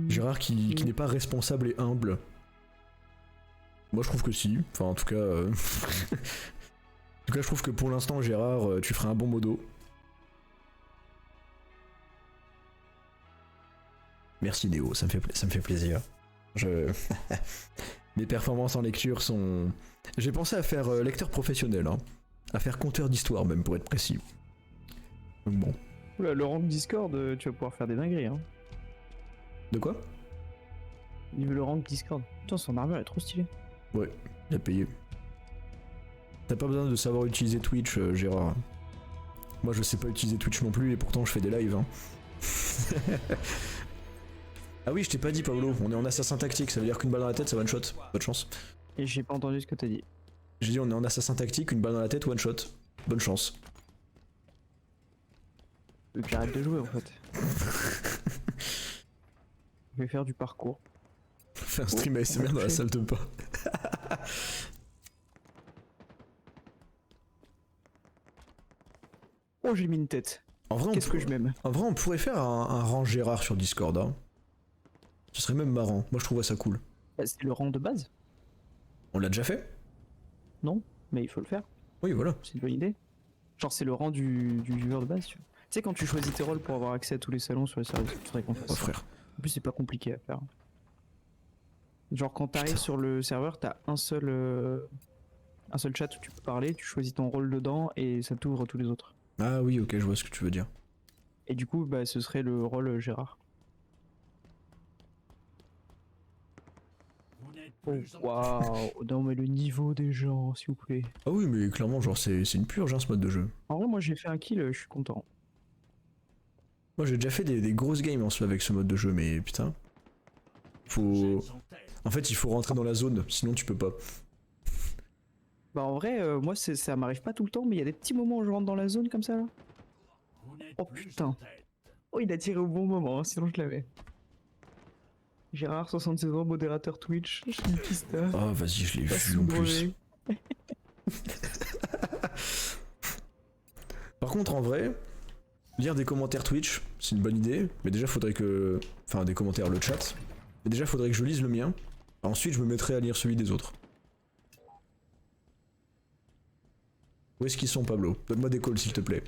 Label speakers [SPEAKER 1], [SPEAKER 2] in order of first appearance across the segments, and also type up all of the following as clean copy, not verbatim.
[SPEAKER 1] Gérard qui n'est pas responsable et humble. Moi je trouve que si, enfin en tout cas... en tout cas je trouve que pour l'instant Gérard, tu feras un bon modo. Merci Néo, ça me fait plaisir. Mes performances en lecture sont... J'ai pensé à faire lecteur professionnel, hein. À faire conteur d'histoire même pour être précis. Donc bon.
[SPEAKER 2] Oula, le rank Discord, tu vas pouvoir faire des dingueries, hein.
[SPEAKER 1] De quoi?
[SPEAKER 2] Il veut le rank Discord. Putain, son armure est trop stylée.
[SPEAKER 1] Ouais, il a payé. T'as pas besoin de savoir utiliser Twitch, Gérard. Moi je sais pas utiliser Twitch non plus et pourtant je fais des lives, hein. Ah oui, je t'ai pas dit Paolo, on est en assassin tactique, ça veut dire qu'une balle dans la tête ça one shot. Bonne chance.
[SPEAKER 2] Et j'ai pas entendu ce que t'as dit.
[SPEAKER 1] J'ai dit on est en assassin tactique, une balle dans la tête, one shot. Bonne chance.
[SPEAKER 2] Tu veux que j'arrête de jouer en fait. Je vais faire du parcours.
[SPEAKER 1] Fais un stream ASMR dans la salle de bain.
[SPEAKER 2] Oh, j'ai mis une tête.
[SPEAKER 1] En vrai,
[SPEAKER 2] Qu'est-ce que je m'aime.
[SPEAKER 1] En vrai, on pourrait faire un rang Gérard sur Discord, hein. Ce serait même marrant, moi je trouverais ça cool.
[SPEAKER 2] Bah, c'est le rang de base.
[SPEAKER 1] On l'a déjà fait?
[SPEAKER 2] Non, mais il faut le faire.
[SPEAKER 1] Oui, voilà.
[SPEAKER 2] C'est une bonne idée. Genre, c'est le rang du viewer de base, tu vois. Tu sais, quand tu choisis tes rôles pour avoir accès à tous les salons sur les services, il faudrait qu'on fasse
[SPEAKER 1] Oh
[SPEAKER 2] ça.
[SPEAKER 1] frère.
[SPEAKER 2] En plus, c'est pas compliqué à faire. Genre, quand t'arrives sur le serveur, t'as un seul chat où tu peux parler, tu choisis ton rôle dedans et ça t'ouvre tous les autres.
[SPEAKER 1] Ah oui, ok, je vois ce que tu veux dire.
[SPEAKER 2] Et du coup, bah, ce serait le rôle Gérard. Oh, waouh, non mais le niveau des gens, s'il vous plaît.
[SPEAKER 1] Ah oui, mais clairement, genre, c'est une purge, hein, ce mode de jeu.
[SPEAKER 2] En vrai, moi j'ai fait un kill, je suis content.
[SPEAKER 1] Moi, j'ai déjà fait des grosses games en soi avec ce mode de jeu, mais putain. Faut... En fait, il faut rentrer dans la zone, sinon tu peux pas.
[SPEAKER 2] Bah en vrai, moi ça m'arrive pas tout le temps, mais il y a des petits moments où je rentre dans la zone comme ça là. Oh putain. Oh, il a tiré au bon moment, hein, sinon je l'avais. Gérard, 76 ans, modérateur Twitch, je suis une pista.
[SPEAKER 1] Ah, vas-y, je l'ai
[SPEAKER 2] Pas
[SPEAKER 1] vu en plus.
[SPEAKER 2] brevet.
[SPEAKER 1] Par contre, en vrai, lire des commentaires Twitch, c'est une bonne idée, mais déjà faudrait que... Enfin, des commentaires, le chat. Mais déjà faudrait que je lise le mien. Ensuite, je me mettrai à lire celui des autres. Où est-ce qu'ils sont, Pablo? Donne-moi des calls, s'il te plaît.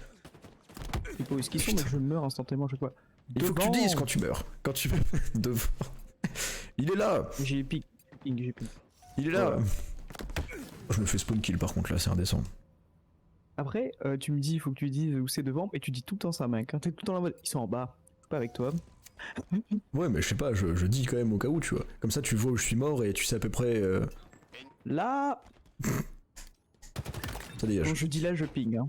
[SPEAKER 2] Je sais pas où est-ce qu'ils sont, mais je meurs instantanément, je sais pas.
[SPEAKER 1] Il faut que tu
[SPEAKER 2] Devant.
[SPEAKER 1] dises quand tu meurs. Quand tu... Devant. Il est là.
[SPEAKER 2] J'ai ping, j'ai ping.
[SPEAKER 1] Il est là.
[SPEAKER 2] Voilà.
[SPEAKER 1] Je me fais spawn kill par contre là, c'est indécent.
[SPEAKER 2] Après, tu me dis, il faut que tu dises où c'est devant, et tu dis tout le temps ça, mec. Hein. T'es tout le temps en mode, ils sont en bas, pas avec toi.
[SPEAKER 1] Ouais, mais je sais pas, je dis quand même au cas où, tu vois. Comme ça, tu vois où je suis mort et tu sais à peu près...
[SPEAKER 2] Là,
[SPEAKER 1] Ça dégage.
[SPEAKER 2] quand je dis là, je ping. Hein.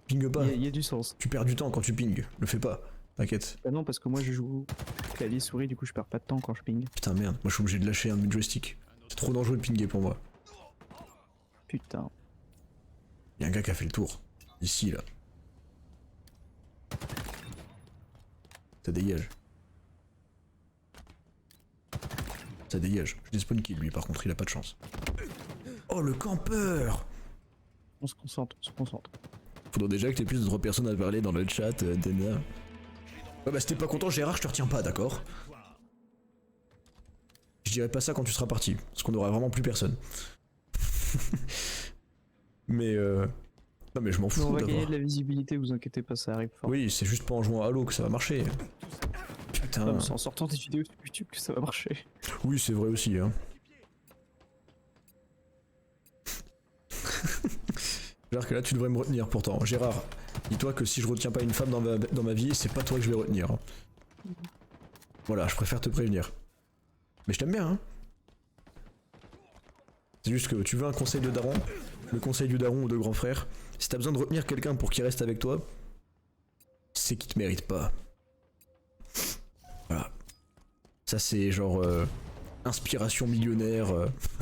[SPEAKER 1] Ping pas.
[SPEAKER 2] Il y a du sens.
[SPEAKER 1] Tu perds du temps quand tu ping. Le fais pas. T'inquiète.
[SPEAKER 2] Bah non, parce que moi je joue clavier souris, du coup je perds pas de temps quand je ping.
[SPEAKER 1] Putain, merde. Moi, je suis obligé de lâcher un joystick. C'est trop dangereux de pinguer pour moi.
[SPEAKER 2] Putain.
[SPEAKER 1] Y'a un gars qui a fait le tour. Ici, là. Ça dégage. Ça dégage. Je spawn kill lui, par contre, il a pas de chance. Oh, le campeur!
[SPEAKER 2] On se concentre, on se concentre.
[SPEAKER 1] Faudrait déjà que t'aies plus de 3 personnes à parler dans le chat, Dena. Ouais, bah, si t'es pas content, Gérard, je te retiens pas, d'accord? Je dirais pas ça quand tu seras parti, parce qu'on aura vraiment plus personne. Mais non mais je m'en
[SPEAKER 2] Mais
[SPEAKER 1] fous
[SPEAKER 2] on va gagner
[SPEAKER 1] d'avoir...
[SPEAKER 2] de la visibilité, vous inquiétez pas, ça arrive fort.
[SPEAKER 1] Oui, c'est juste pas en jouant à Halo que ça va marcher. Putain.
[SPEAKER 2] Non, c'est en sortant des vidéos sur YouTube que ça va marcher.
[SPEAKER 1] Oui, c'est vrai aussi, hein. Gérard, que là tu devrais me retenir pourtant. Gérard, dis-toi que si je retiens pas une femme dans ma vie, c'est pas toi que je vais retenir. Hein. Voilà, je préfère te prévenir. Mais je t'aime bien, hein. C'est juste que tu veux un conseil de daron, le conseil du daron ou de grand frère, si t'as besoin de retenir quelqu'un pour qu'il reste avec toi, c'est qu'il te mérite pas. Voilà. Ça c'est genre inspiration millionnaire.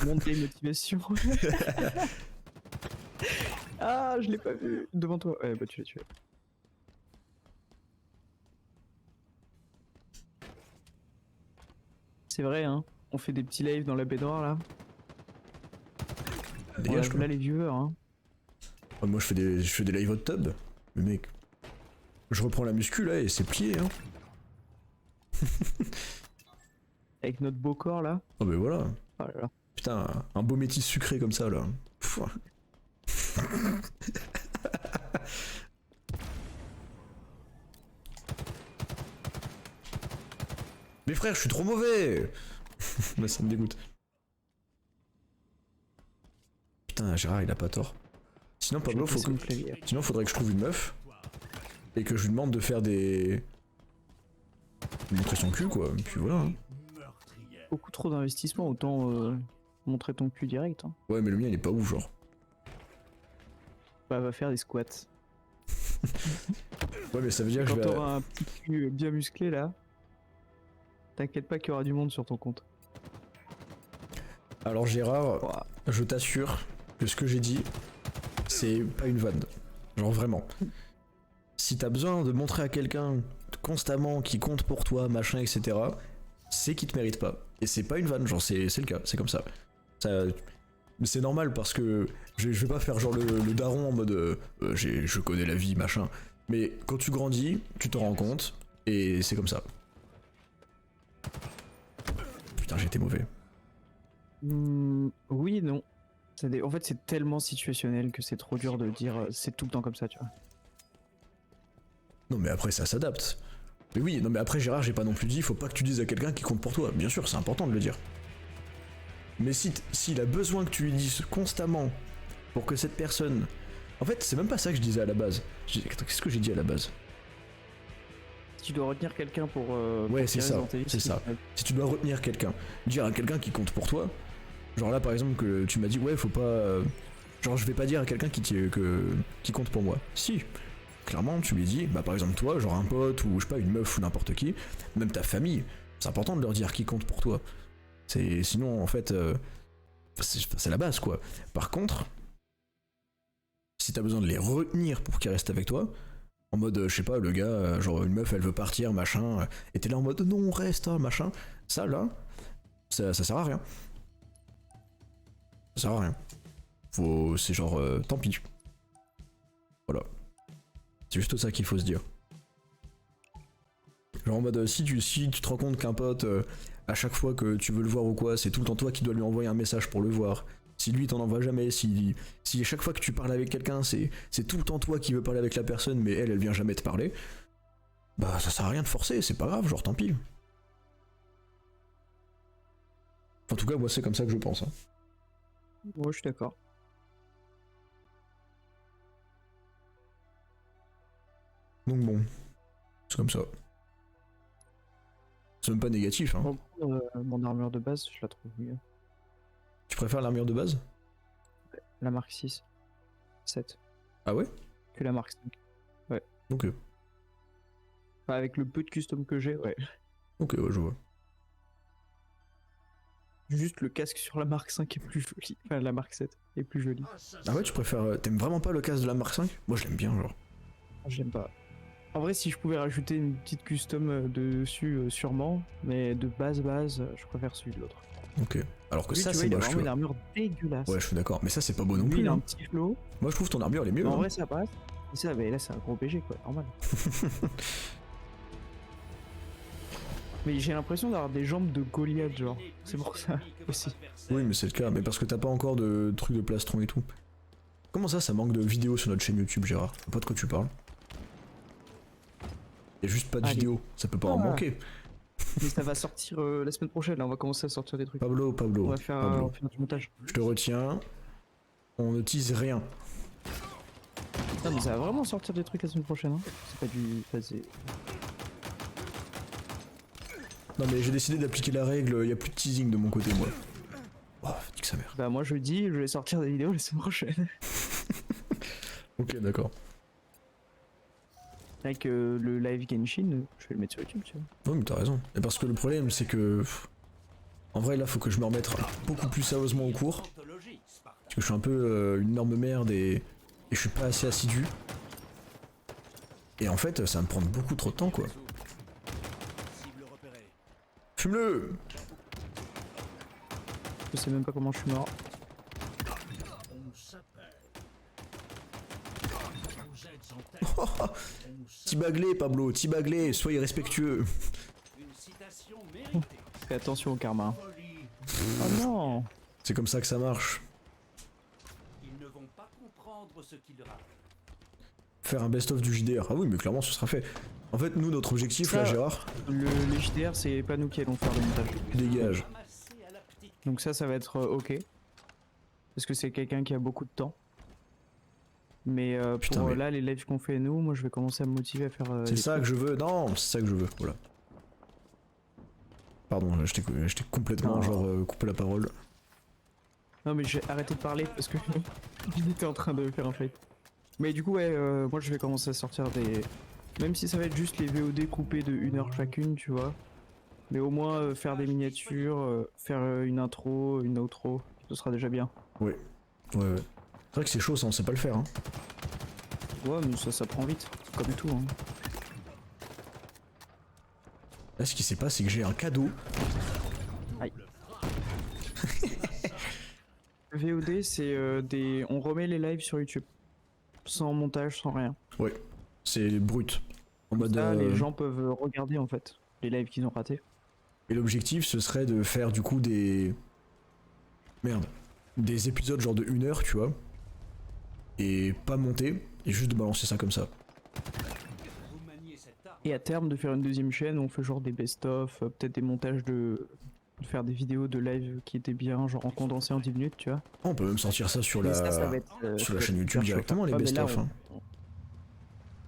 [SPEAKER 2] Monte les motivations. Ah, je l'ai pas vu. Devant toi. Ouais, bah tu l'as tué. C'est vrai, hein. On fait des petits lives dans la baignoire là.
[SPEAKER 1] Dégage,
[SPEAKER 2] Là les viewers, hein.
[SPEAKER 1] Ah, moi je fais des live hot tub. Mais mec, je reprends la muscu là et c'est plié, hein.
[SPEAKER 2] Avec notre beau corps là.
[SPEAKER 1] Oh mais voilà.
[SPEAKER 2] Oh là là.
[SPEAKER 1] Putain, un beau métis sucré comme ça là. Pfff. Mais frère, je suis trop mauvais. Mais ça me dégoûte. Putain, Gérard, il a pas tort. Sinon, Pablo,
[SPEAKER 2] Je vais passer mon clavier.
[SPEAKER 1] sinon, faudrait que je trouve une meuf et que je lui demande de faire des. Montrer son cul, quoi. Et puis voilà. Hein.
[SPEAKER 2] Beaucoup trop d'investissement, autant montrer ton cul direct. Hein.
[SPEAKER 1] Ouais, mais le mien, il est pas ouf, genre.
[SPEAKER 2] Bah, va faire des squats.
[SPEAKER 1] Ouais, mais ça veut dire que
[SPEAKER 2] Quand
[SPEAKER 1] je vais.
[SPEAKER 2] t'auras un petit cul bien musclé là, t'inquiète pas qu'il y aura du monde sur ton compte.
[SPEAKER 1] Alors, Gérard,
[SPEAKER 2] Ouah.
[SPEAKER 1] je t'assure que ce que j'ai dit, c'est pas une vanne. Genre vraiment. Si t'as besoin de montrer à quelqu'un constamment qui compte pour toi, machin, etc., c'est qu'il te mérite pas. Et c'est pas une vanne, genre c'est le cas, c'est comme ça. Mais c'est normal parce que je vais pas faire genre le daron en mode je connais la vie, machin. Mais quand tu grandis, tu te rends compte, et c'est comme ça. Putain, j'ai été mauvais.
[SPEAKER 2] Oui et non. En fait, c'est tellement situationnel que c'est trop dur de dire c'est tout le temps comme ça, tu vois.
[SPEAKER 1] Non mais après ça s'adapte. Mais oui, non mais après Gérard, j'ai pas non plus dit, faut pas que tu dises à quelqu'un qui compte pour toi. Bien sûr, c'est important de le dire. Mais s'il a besoin que tu lui dises constamment pour que cette personne... En fait, c'est même pas ça que je disais à la base. Attends, qu'est-ce que j'ai dit à la base?
[SPEAKER 2] Si tu dois retenir quelqu'un pour...
[SPEAKER 1] Ouais,
[SPEAKER 2] pour
[SPEAKER 1] c'est
[SPEAKER 2] tirer
[SPEAKER 1] ça,
[SPEAKER 2] dans tes listes,
[SPEAKER 1] c'est ça. Si tu dois retenir quelqu'un, dire à quelqu'un qui compte pour toi, genre là par exemple que tu m'as dit ouais faut pas... genre je vais pas dire à quelqu'un qui compte pour moi. Si, clairement tu lui dis, bah par exemple toi, genre un pote ou je sais pas une meuf ou n'importe qui, même ta famille, c'est important de leur dire qui compte pour toi. Sinon en fait c'est la base quoi. Par contre, si t'as besoin de les retenir pour qu'ils restent avec toi, en mode je sais pas le gars, genre une meuf elle veut partir machin, et t'es là en mode non reste hein, machin, ça là, ça sert à rien. Ça sert à rien. C'est genre tant pis. Voilà. C'est juste ça qu'il faut se dire. Genre en mode si tu te rends compte qu'un pote à chaque fois que tu veux le voir ou quoi, c'est tout le temps toi qui dois lui envoyer un message pour le voir. Si lui t'en envoie jamais, si à chaque fois que tu parles avec quelqu'un, c'est tout le temps toi qui veux parler avec la personne, mais elle vient jamais te parler, bah ça sert à rien de forcer, c'est pas grave, genre tant pis. En tout cas, moi c'est comme ça que je pense. Hein.
[SPEAKER 2] Ouais, je suis d'accord.
[SPEAKER 1] Donc bon, c'est comme ça. C'est même pas négatif, hein.
[SPEAKER 2] Bon, mon armure de base, je la trouve mieux.
[SPEAKER 1] Tu préfères l'armure de base?
[SPEAKER 2] La marque 6, 7,
[SPEAKER 1] Ah ouais?
[SPEAKER 2] que la marque 5.
[SPEAKER 1] Ok.
[SPEAKER 2] Enfin, avec le peu de custom que j'ai, ouais.
[SPEAKER 1] Ok, ouais, je vois.
[SPEAKER 2] Juste le casque sur la marque 5 est plus joli. Enfin, la marque 7 est plus jolie.
[SPEAKER 1] Ah ouais, tu préfères... T'aimes vraiment pas le casque de la Mark 5? Moi je l'aime bien, genre.
[SPEAKER 2] J'aime pas. En vrai, si je pouvais rajouter une petite custom dessus, sûrement. Mais de base, je préfère celui de l'autre.
[SPEAKER 1] Ok. Alors que
[SPEAKER 2] Lui,
[SPEAKER 1] ça
[SPEAKER 2] tu vois,
[SPEAKER 1] c'est
[SPEAKER 2] il a
[SPEAKER 1] moche, tu
[SPEAKER 2] vraiment une
[SPEAKER 1] vois.
[SPEAKER 2] armure dégueulasse.
[SPEAKER 1] Ouais, je suis d'accord. Mais ça c'est pas beau non
[SPEAKER 2] Lui,
[SPEAKER 1] plus,
[SPEAKER 2] il a un
[SPEAKER 1] hein.
[SPEAKER 2] petit flow.
[SPEAKER 1] Moi je trouve ton armure elle est mieux,
[SPEAKER 2] En
[SPEAKER 1] hein.
[SPEAKER 2] vrai, ça passe. Et ça, mais là, c'est un gros BG, quoi. Normal. Mais j'ai l'impression d'avoir des jambes de Goliath, genre. C'est pour ça aussi.
[SPEAKER 1] Oui, mais c'est le cas. Mais parce que t'as pas encore de trucs de plastron et tout. Comment ça manque de vidéos sur notre chaîne YouTube, Gérard? Je sais pas de quoi tu parles. Y'a juste pas de
[SPEAKER 2] Allez.
[SPEAKER 1] vidéos. Ça peut pas en
[SPEAKER 2] Ah.
[SPEAKER 1] manquer.
[SPEAKER 2] Mais ça va sortir la semaine prochaine, là. On va commencer à sortir des trucs.
[SPEAKER 1] Pablo,
[SPEAKER 2] On va faire du montage.
[SPEAKER 1] je te retiens. On ne tease rien.
[SPEAKER 2] Non, mais ça va vraiment sortir des trucs la semaine prochaine, hein. C'est pas du... Enfin, c'est...
[SPEAKER 1] Non mais j'ai décidé d'appliquer la règle, y a plus de teasing de mon côté, moi. Oh, dis que sa mère.
[SPEAKER 2] Bah moi je dis, je vais sortir des vidéos la semaine prochaine.
[SPEAKER 1] Ok, d'accord.
[SPEAKER 2] Avec le live Genshin, je vais le mettre sur YouTube, tu vois.
[SPEAKER 1] Non mais t'as raison. Et parce que le problème c'est que... En vrai là faut que je me remette beaucoup plus sérieusement au cours. Parce que je suis un peu une énorme merde et je suis pas assez assidu. Et en fait ça va me prendre beaucoup trop de temps quoi. Fume-le!
[SPEAKER 2] Je sais même pas comment je suis mort.
[SPEAKER 1] Tibaglé Pablo, tibaglé, soyez respectueux.
[SPEAKER 2] Fais attention au karma. Oh non.
[SPEAKER 1] C'est comme ça que ça marche.
[SPEAKER 3] Ils ne vont pas comprendre ce qu'il raconte.
[SPEAKER 1] Faire un best-of du JDR. Ah oui, mais clairement, ce sera fait. En fait, nous, notre objectif, là,
[SPEAKER 2] Ça,
[SPEAKER 1] Gérard,
[SPEAKER 2] Les JDR, c'est pas nous qui allons faire le montage.
[SPEAKER 1] dégage.
[SPEAKER 3] Ramasser à la petite.
[SPEAKER 2] Donc ça va être ok. Parce que c'est quelqu'un qui a beaucoup de temps. Mais
[SPEAKER 1] Putain,
[SPEAKER 2] pour
[SPEAKER 1] mais-
[SPEAKER 2] là, les lives qu'on fait nous, moi je vais commencer à me motiver à faire.
[SPEAKER 1] C'est
[SPEAKER 2] des
[SPEAKER 1] ça
[SPEAKER 2] trucs.
[SPEAKER 1] que je veux. Non, c'est ça que je veux. Voilà. Pardon, je t'ai complètement,
[SPEAKER 2] Non.
[SPEAKER 1] genre, coupé la parole.
[SPEAKER 2] Non, mais j'ai arrêté de parler parce que j'étais en train de faire un fight. Mais du coup, ouais, moi je vais commencer à sortir des. Même si ça va être juste les VOD coupés de 1 heure chacune, tu vois. Mais au moins faire des miniatures, faire une intro, une outro, ce sera déjà bien.
[SPEAKER 1] Ouais. C'est vrai que c'est chaud, ça, on sait pas le faire. Hein.
[SPEAKER 2] Ouais, mais ça prend vite, comme tout. Hein.
[SPEAKER 1] Là, ce qui s'est passé, c'est que j'ai un cadeau.
[SPEAKER 2] VOD, c'est des. On remet les lives sur YouTube. Sans montage, sans rien.
[SPEAKER 1] Ouais. C'est brut. En mode.
[SPEAKER 2] Ça, les gens peuvent regarder en fait les lives qu'ils ont ratés.
[SPEAKER 1] Et l'objectif, ce serait de faire du coup des. Merde. Des épisodes genre de 1 heure, tu vois. Et pas monter. Et juste de balancer ça comme ça.
[SPEAKER 3] Vous maniez cette arme.
[SPEAKER 2] Et à terme, de faire une deuxième chaîne où on fait genre des best-of, peut-être des montages de faire des vidéos de live qui étaient bien, genre en condensé en 10 minutes, tu vois.
[SPEAKER 1] On peut même sortir ça sur
[SPEAKER 2] Mais
[SPEAKER 1] la.
[SPEAKER 2] ça va être,
[SPEAKER 1] sur la
[SPEAKER 2] ça
[SPEAKER 1] chaîne
[SPEAKER 2] va être
[SPEAKER 1] YouTube
[SPEAKER 2] hyper chaud.
[SPEAKER 1] directement, les
[SPEAKER 2] Ouais, mais là,
[SPEAKER 1] best-of. Hein.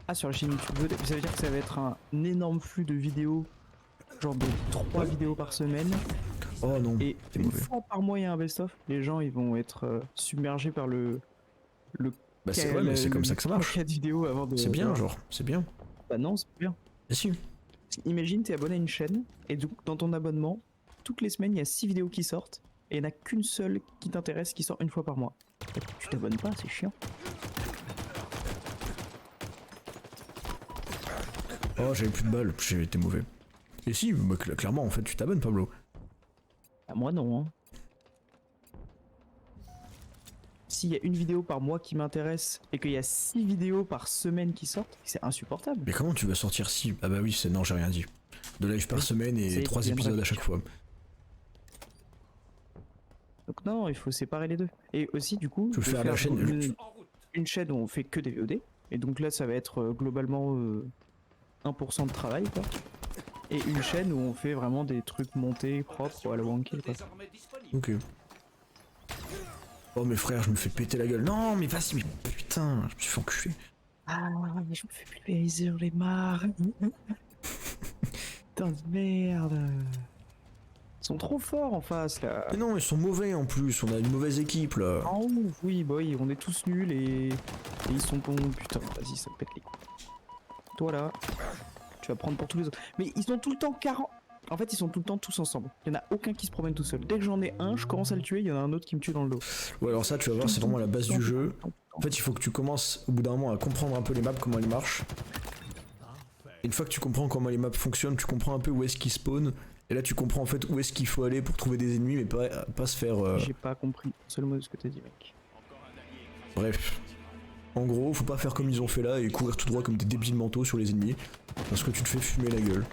[SPEAKER 2] Ah, sur la chaîne YouTube, ça veut dire que ça va être un énorme flux de vidéos, genre de 3 vidéos par semaine.
[SPEAKER 1] Oh non.
[SPEAKER 2] Et
[SPEAKER 1] c'est
[SPEAKER 2] une
[SPEAKER 1] mauvais.
[SPEAKER 2] fois par mois, il y a un best-of. Les gens, ils vont être submergés par le.
[SPEAKER 1] Bah c'est ouais, mais c'est comme ça que ça marche.
[SPEAKER 2] 4 vidéos avant de.
[SPEAKER 1] C'est bien, genre. C'est bien.
[SPEAKER 2] Bah non, c'est bien.
[SPEAKER 1] Et si.
[SPEAKER 2] Imagine, t'es abonné à une chaîne, et donc dans ton abonnement, toutes les semaines, il y a 6 vidéos qui sortent, et il n'y en a qu'une seule qui t'intéresse qui sort une fois par mois. Tu t'abonnes pas, c'est chiant.
[SPEAKER 1] Oh, j'avais plus de balles. J'ai été mauvais. Et si, bah, clairement, en fait, tu t'abonnes, Pablo.
[SPEAKER 2] Ah, moi non. Hein. S'il y a une vidéo par mois qui m'intéresse, et qu'il y a 6 vidéos par semaine qui sortent, c'est insupportable.
[SPEAKER 1] Mais comment tu vas sortir si. Ah bah oui, c'est. Non, j'ai rien dit. De live par
[SPEAKER 2] Oui,
[SPEAKER 1] semaine et
[SPEAKER 2] c'est
[SPEAKER 1] 3
[SPEAKER 2] bien
[SPEAKER 1] épisodes à
[SPEAKER 2] bref.
[SPEAKER 1] chaque fois.
[SPEAKER 2] Donc non, il faut séparer les deux. Et aussi, du coup,
[SPEAKER 1] Tu veux
[SPEAKER 2] de
[SPEAKER 1] faire la chaîne-
[SPEAKER 3] En route.
[SPEAKER 2] une chaîne où on fait que des VOD. Et donc là, ça va être globalement 1% de travail, quoi. Et une chaîne où on fait vraiment des trucs montés, propres, à la Wanké, quoi.
[SPEAKER 3] Désormais disponible.
[SPEAKER 1] Ok. Oh, mes frères, je me fais péter la gueule. Non, mais vas-y, mais putain, je me suis fait enculer.
[SPEAKER 2] Ah, mais je me fais plus plaisir, les marre. Putain de merde. Ils sont trop forts en face, là.
[SPEAKER 1] Mais non, ils sont mauvais en plus. On a une mauvaise équipe là.
[SPEAKER 2] En ouf, oui, boy, on est tous nuls et ils sont bons. Putain, vas-y, ça me pète les couilles. Toi là, tu vas prendre pour tous les autres. Mais ils sont tout le temps 40. En fait, ils sont tout le temps tous ensemble. Il y en a aucun qui se promène tout seul. Dès que j'en ai un, je commence à le tuer, il y en a un autre qui me tue dans le dos.
[SPEAKER 1] Ouais, alors ça, tu vas voir, c'est vraiment la base du jeu. En fait, il faut que tu commences au bout d'un moment à comprendre un peu les maps, comment elles marchent. Une fois que tu comprends comment les maps fonctionnent, tu comprends un peu où est-ce qu'ils spawnent. Et là, tu comprends en fait où est-ce qu'il faut aller pour trouver des ennemis, mais pas se faire.
[SPEAKER 2] J'ai pas compris un seul mot de ce que t'as dit, mec.
[SPEAKER 1] Bref. En gros, faut pas faire comme ils ont fait là et courir tout droit comme des débiles mentaux sur les ennemis. Parce que tu te fais fumer la gueule.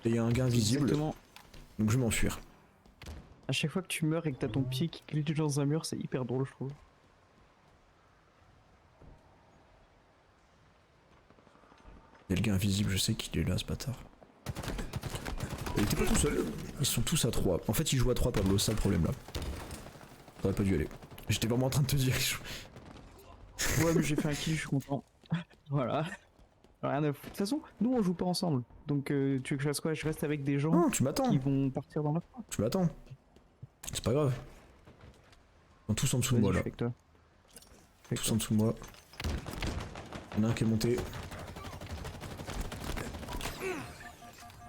[SPEAKER 1] Et il y a un gars invisible,
[SPEAKER 2] Exactement.
[SPEAKER 1] donc je vais m'enfuir.
[SPEAKER 2] À chaque fois que tu meurs et que t'as ton pied qui glitch dans un mur, c'est hyper drôle, je trouve.
[SPEAKER 1] Il y a le gars invisible, je sais qu'il est là, ce bâtard. Il était pas tout seul. Ils sont tous à 3. En fait, ils jouent à 3, Pablo, c'est ça le problème là. T'aurais pas dû aller. J'étais vraiment en train de te dire.
[SPEAKER 2] Ouais, mais j'ai fait un kill, je suis content. Voilà. Rien à foutre. De toute façon, nous on joue pas ensemble. Donc tu veux que je fasse quoi? Je reste avec des gens
[SPEAKER 1] Non, tu m'attends.
[SPEAKER 2] qui vont partir dans la fin.
[SPEAKER 1] Tu m'attends. C'est pas grave. Ils sont tous en dessous de moi
[SPEAKER 2] Vas-y,
[SPEAKER 1] là.
[SPEAKER 2] je fais avec toi. Je fais avec
[SPEAKER 1] Tous
[SPEAKER 2] toi.
[SPEAKER 1] en dessous de moi. Il y en a un qui est monté.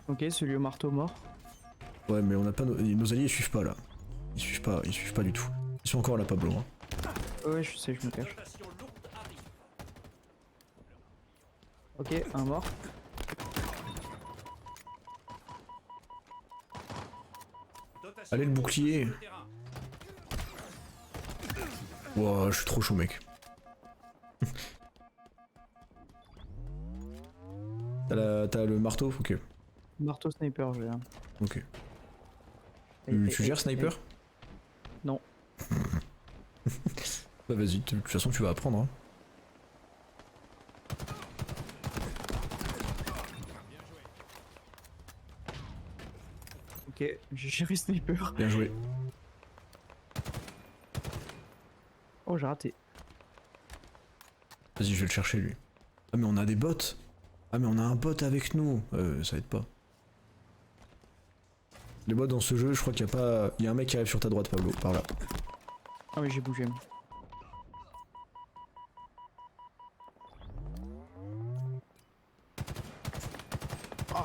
[SPEAKER 2] Ok, celui au marteau mort.
[SPEAKER 1] Ouais, mais on a pas nos alliés ils suivent pas là. Ils suivent pas du tout. Ils sont encore là, Pablo. Hein.
[SPEAKER 2] Ouais, je sais, je me cache.
[SPEAKER 3] Dotation lourde arrive.
[SPEAKER 2] Ok, un mort.
[SPEAKER 3] Dotation
[SPEAKER 1] Allez, le
[SPEAKER 3] lourde
[SPEAKER 1] bouclier.
[SPEAKER 3] sur le terrain.
[SPEAKER 1] Ouah, je suis trop chaud, mec. T'as le marteau? Ok.
[SPEAKER 2] Marteau sniper, j'ai un.
[SPEAKER 1] Ok.
[SPEAKER 2] Aïe,
[SPEAKER 1] Tu
[SPEAKER 2] aïe,
[SPEAKER 1] gères
[SPEAKER 2] aïe,
[SPEAKER 1] sniper?
[SPEAKER 2] aïe. Non.
[SPEAKER 1] Bah vas-y, de toute façon tu vas apprendre. Hein.
[SPEAKER 2] Ok, j'ai géré sniper.
[SPEAKER 1] Bien joué.
[SPEAKER 2] Oh, j'ai raté.
[SPEAKER 1] Vas-y, je vais le chercher lui. Ah mais on a des bots. Ah mais on a un bot avec nous. Ça aide pas. Les bots dans ce jeu, je crois qu'il y a pas... Il y a un mec qui arrive sur ta droite, Pablo, par là.
[SPEAKER 2] Ah oui, j'ai bougé. Oh,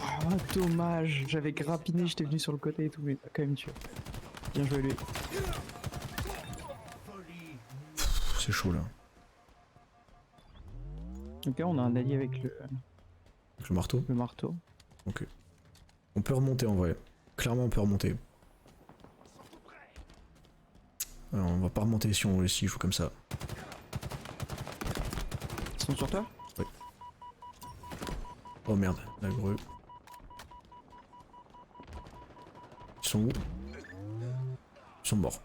[SPEAKER 2] dommage. J'avais grappiné, j'étais venu sur le côté et tout, mais t'as quand même tué. Bien joué lui.
[SPEAKER 1] Pff, c'est chaud là.
[SPEAKER 2] Ok, on a un allié avec
[SPEAKER 1] Avec le marteau.
[SPEAKER 2] le marteau.
[SPEAKER 1] Ok. On peut remonter en vrai. Clairement on peut remonter. Alors, on va pas remonter si on joue comme ça.
[SPEAKER 2] Ils sont sur toi?
[SPEAKER 1] Oh merde, la grue. Ils sont où? Ils sont morts.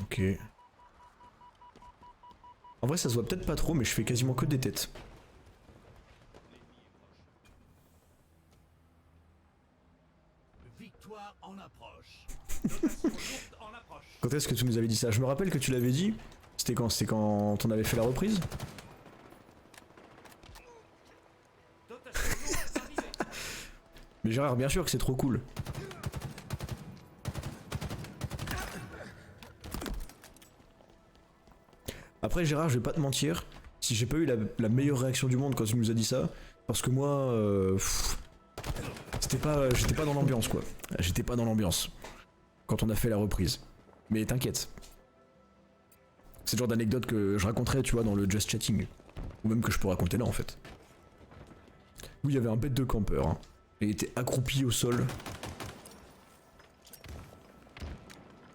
[SPEAKER 1] Ok. En vrai ça se voit peut-être pas trop mais je fais quasiment que des têtes.
[SPEAKER 3] Victoire en approche. Dotation lourde en approche.
[SPEAKER 1] Quand est-ce que tu nous avais dit ça? Je me rappelle que tu l'avais dit. C'était quand? C'était quand on avait fait la reprise?
[SPEAKER 3] Dotation lourde arrivée.
[SPEAKER 1] Mais Gérard, bien sûr que c'est trop cool. Après Gérard, je vais pas te mentir, si j'ai pas eu la meilleure réaction du monde quand tu nous as dit ça, parce que moi, j'étais pas dans l'ambiance quoi. J'étais pas dans l'ambiance quand on a fait la reprise. Mais t'inquiète. C'est le genre d'anecdote que je raconterais, tu vois, dans le Just Chatting. Ou même que je peux raconter là en fait. Où il y avait un bête de campeur, hein. Il était accroupi au sol.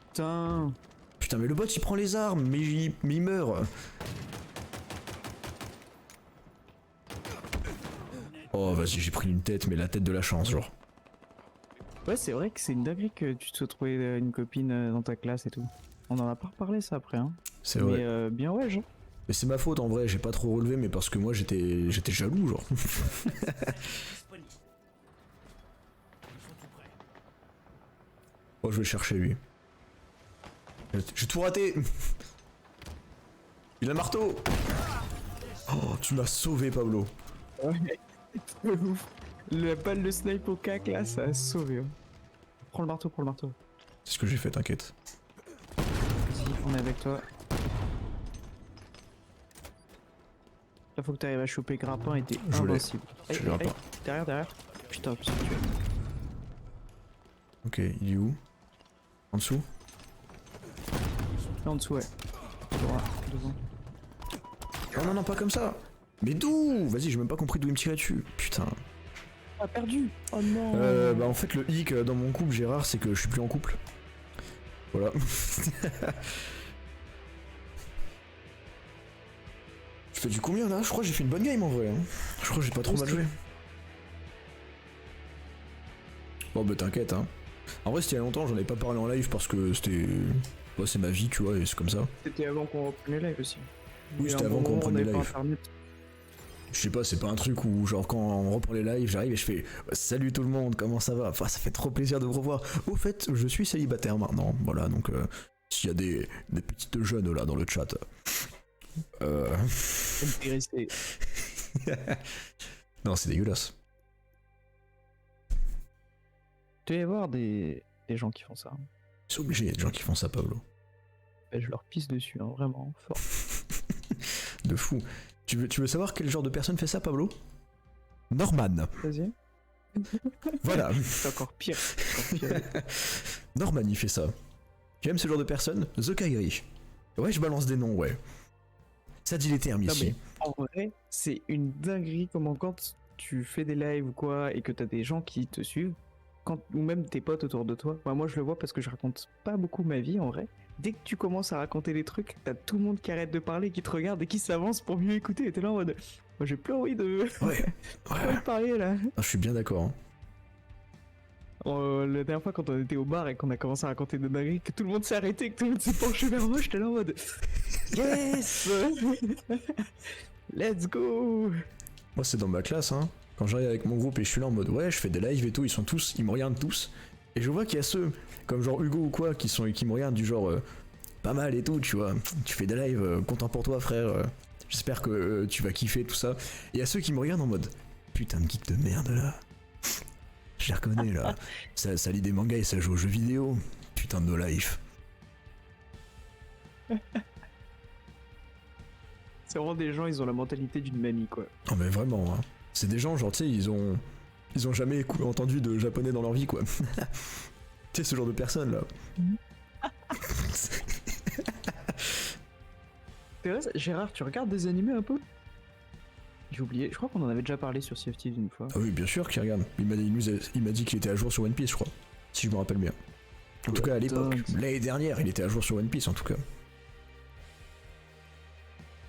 [SPEAKER 2] Putain.
[SPEAKER 1] Putain mais le bot il prend les armes, mais il meurt. Oh vas-y j'ai pris une tête, mais la tête de la chance genre.
[SPEAKER 2] Ouais, c'est vrai que c'est une dinguerie que tu te sois trouvé une copine dans ta classe et tout. On en a pas reparlé ça après, hein.
[SPEAKER 1] C'est vrai.
[SPEAKER 2] Mais bien ouais, genre.
[SPEAKER 1] Mais c'est ma faute en vrai, j'ai pas trop relevé, mais parce que moi j'étais jaloux genre.
[SPEAKER 3] Disponible. Ils sont tout prêts.
[SPEAKER 1] Oh je vais le chercher lui. J'ai tout raté. Il a un marteau. Oh tu m'as sauvé Pablo.
[SPEAKER 2] Ouais. Ouf. La balle de snipe au cac là, ça a sauvé. Hein. Prends le marteau, prends le marteau.
[SPEAKER 1] C'est ce que j'ai fait, t'inquiète.
[SPEAKER 2] Vas-y, on est avec toi. Là faut que t'arrives à choper Grappin et t'es
[SPEAKER 1] Je l'ai.
[SPEAKER 2] invincible.
[SPEAKER 1] Je
[SPEAKER 2] Aïe,
[SPEAKER 1] l'ai
[SPEAKER 2] aïe,
[SPEAKER 1] pas.
[SPEAKER 2] aïe. Derrière, derrière. Putain, tu sais tuer.
[SPEAKER 1] Ok, il est où? En dessous?
[SPEAKER 2] Là en dessous, ouais. Droit, devant.
[SPEAKER 1] Oh non non pas comme ça. Mais d'où? Vas-y j'ai même pas compris d'où il me tirait dessus. Putain.
[SPEAKER 2] Ah, perdu. Oh non.
[SPEAKER 1] Bah en fait le hic dans mon couple Gérard c'est que je suis plus en couple. Voilà. Je fais du combien là? Je crois que j'ai fait une bonne game en vrai. Hein. Je crois que j'ai pas trop mal joué. Bon bah t'inquiète hein. En vrai c'était il y a longtemps, j'en avais pas parlé en live parce que c'était... Bah, c'est ma vie tu vois et c'est comme ça.
[SPEAKER 2] C'était avant qu'on reprenne les lives aussi.
[SPEAKER 1] Oui
[SPEAKER 2] Il y a
[SPEAKER 1] c'était
[SPEAKER 2] un
[SPEAKER 1] avant
[SPEAKER 2] bon
[SPEAKER 1] qu'on
[SPEAKER 2] moment,
[SPEAKER 1] reprenne
[SPEAKER 2] on
[SPEAKER 1] les
[SPEAKER 2] avait pas
[SPEAKER 1] lives.
[SPEAKER 2] Internet.
[SPEAKER 1] Je sais pas, c'est pas un truc où genre quand on reprend les lives, j'arrive et je fais salut tout le monde, comment ça va? Enfin ça fait trop plaisir de vous revoir. Au fait, je suis célibataire maintenant, voilà donc s'il y a des petites jeunes là dans le chat.
[SPEAKER 2] Intéressé.
[SPEAKER 1] Non c'est dégueulasse.
[SPEAKER 2] Tu vas y voir des gens qui font ça.
[SPEAKER 1] C'est obligé, il y a des gens qui font ça Pablo.
[SPEAKER 2] Bah, je leur pisse dessus, hein, vraiment, fort.
[SPEAKER 1] De fou. Tu veux savoir quel genre de personne fait ça Pablo? Norman.
[SPEAKER 2] Vas-y.
[SPEAKER 1] Voilà.
[SPEAKER 2] C'est encore pire. C'est encore pire.
[SPEAKER 1] Norman il fait ça. Tu aimes ce genre de personne? The Kairi. Ouais je balance des noms ouais. Ça dit les termes
[SPEAKER 2] Non,
[SPEAKER 1] ici.
[SPEAKER 2] mais en vrai, c'est une dinguerie comment quand tu fais des lives ou quoi et que t'as des gens qui te suivent, ou même tes potes autour de toi. Moi je le vois parce que je raconte pas beaucoup ma vie en vrai, dès que tu commences à raconter des trucs, t'as tout le monde qui arrête de parler, qui te regarde et qui s'avance pour mieux écouter. Et t'es là en mode, moi j'ai plus envie de,
[SPEAKER 1] Ouais,
[SPEAKER 2] plus envie
[SPEAKER 1] ouais.
[SPEAKER 2] de parler là.
[SPEAKER 1] Ah, je suis bien d'accord. Hein.
[SPEAKER 2] La dernière fois quand on était au bar et qu'on a commencé à raconter des dingueries, que tout le monde s'est arrêté, que tout le monde s'est penché vers moi, j'étais là en mode, yes, let's go.
[SPEAKER 1] Moi, c'est dans ma classe, hein. Quand j'arrive avec mon groupe et je suis là en mode ouais, je fais des lives et tout, ils me regardent tous. Et je vois qu'il y a ceux, comme genre Hugo ou quoi, qui me regardent du genre pas mal et tout, tu vois. Tu fais des lives, content pour toi, frère. J'espère que tu vas kiffer tout ça. Et il y a ceux qui me regardent en mode putain de geek de merde là. Je les reconnais là. Ça lit des mangas et ça joue aux jeux vidéo. Putain de no life.
[SPEAKER 2] C'est vraiment des gens, ils ont la mentalité d'une mamie quoi.
[SPEAKER 1] Oh mais vraiment, hein. C'est des gens genre tu sais, ils ont jamais entendu de japonais dans leur vie quoi. Tu sais ce genre de personnes là.
[SPEAKER 2] C'est vrai, Gérard, tu regardes des animés un peu? J'ai oublié, je crois qu'on en avait déjà parlé sur CFT une fois.
[SPEAKER 1] Ah oui, bien sûr qu'il regarde. Il m'a dit qu'il était à jour sur One Piece, je crois. Si je me rappelle bien. En tout cas, à l'époque, l'année dernière, il était à jour sur One Piece, en tout cas.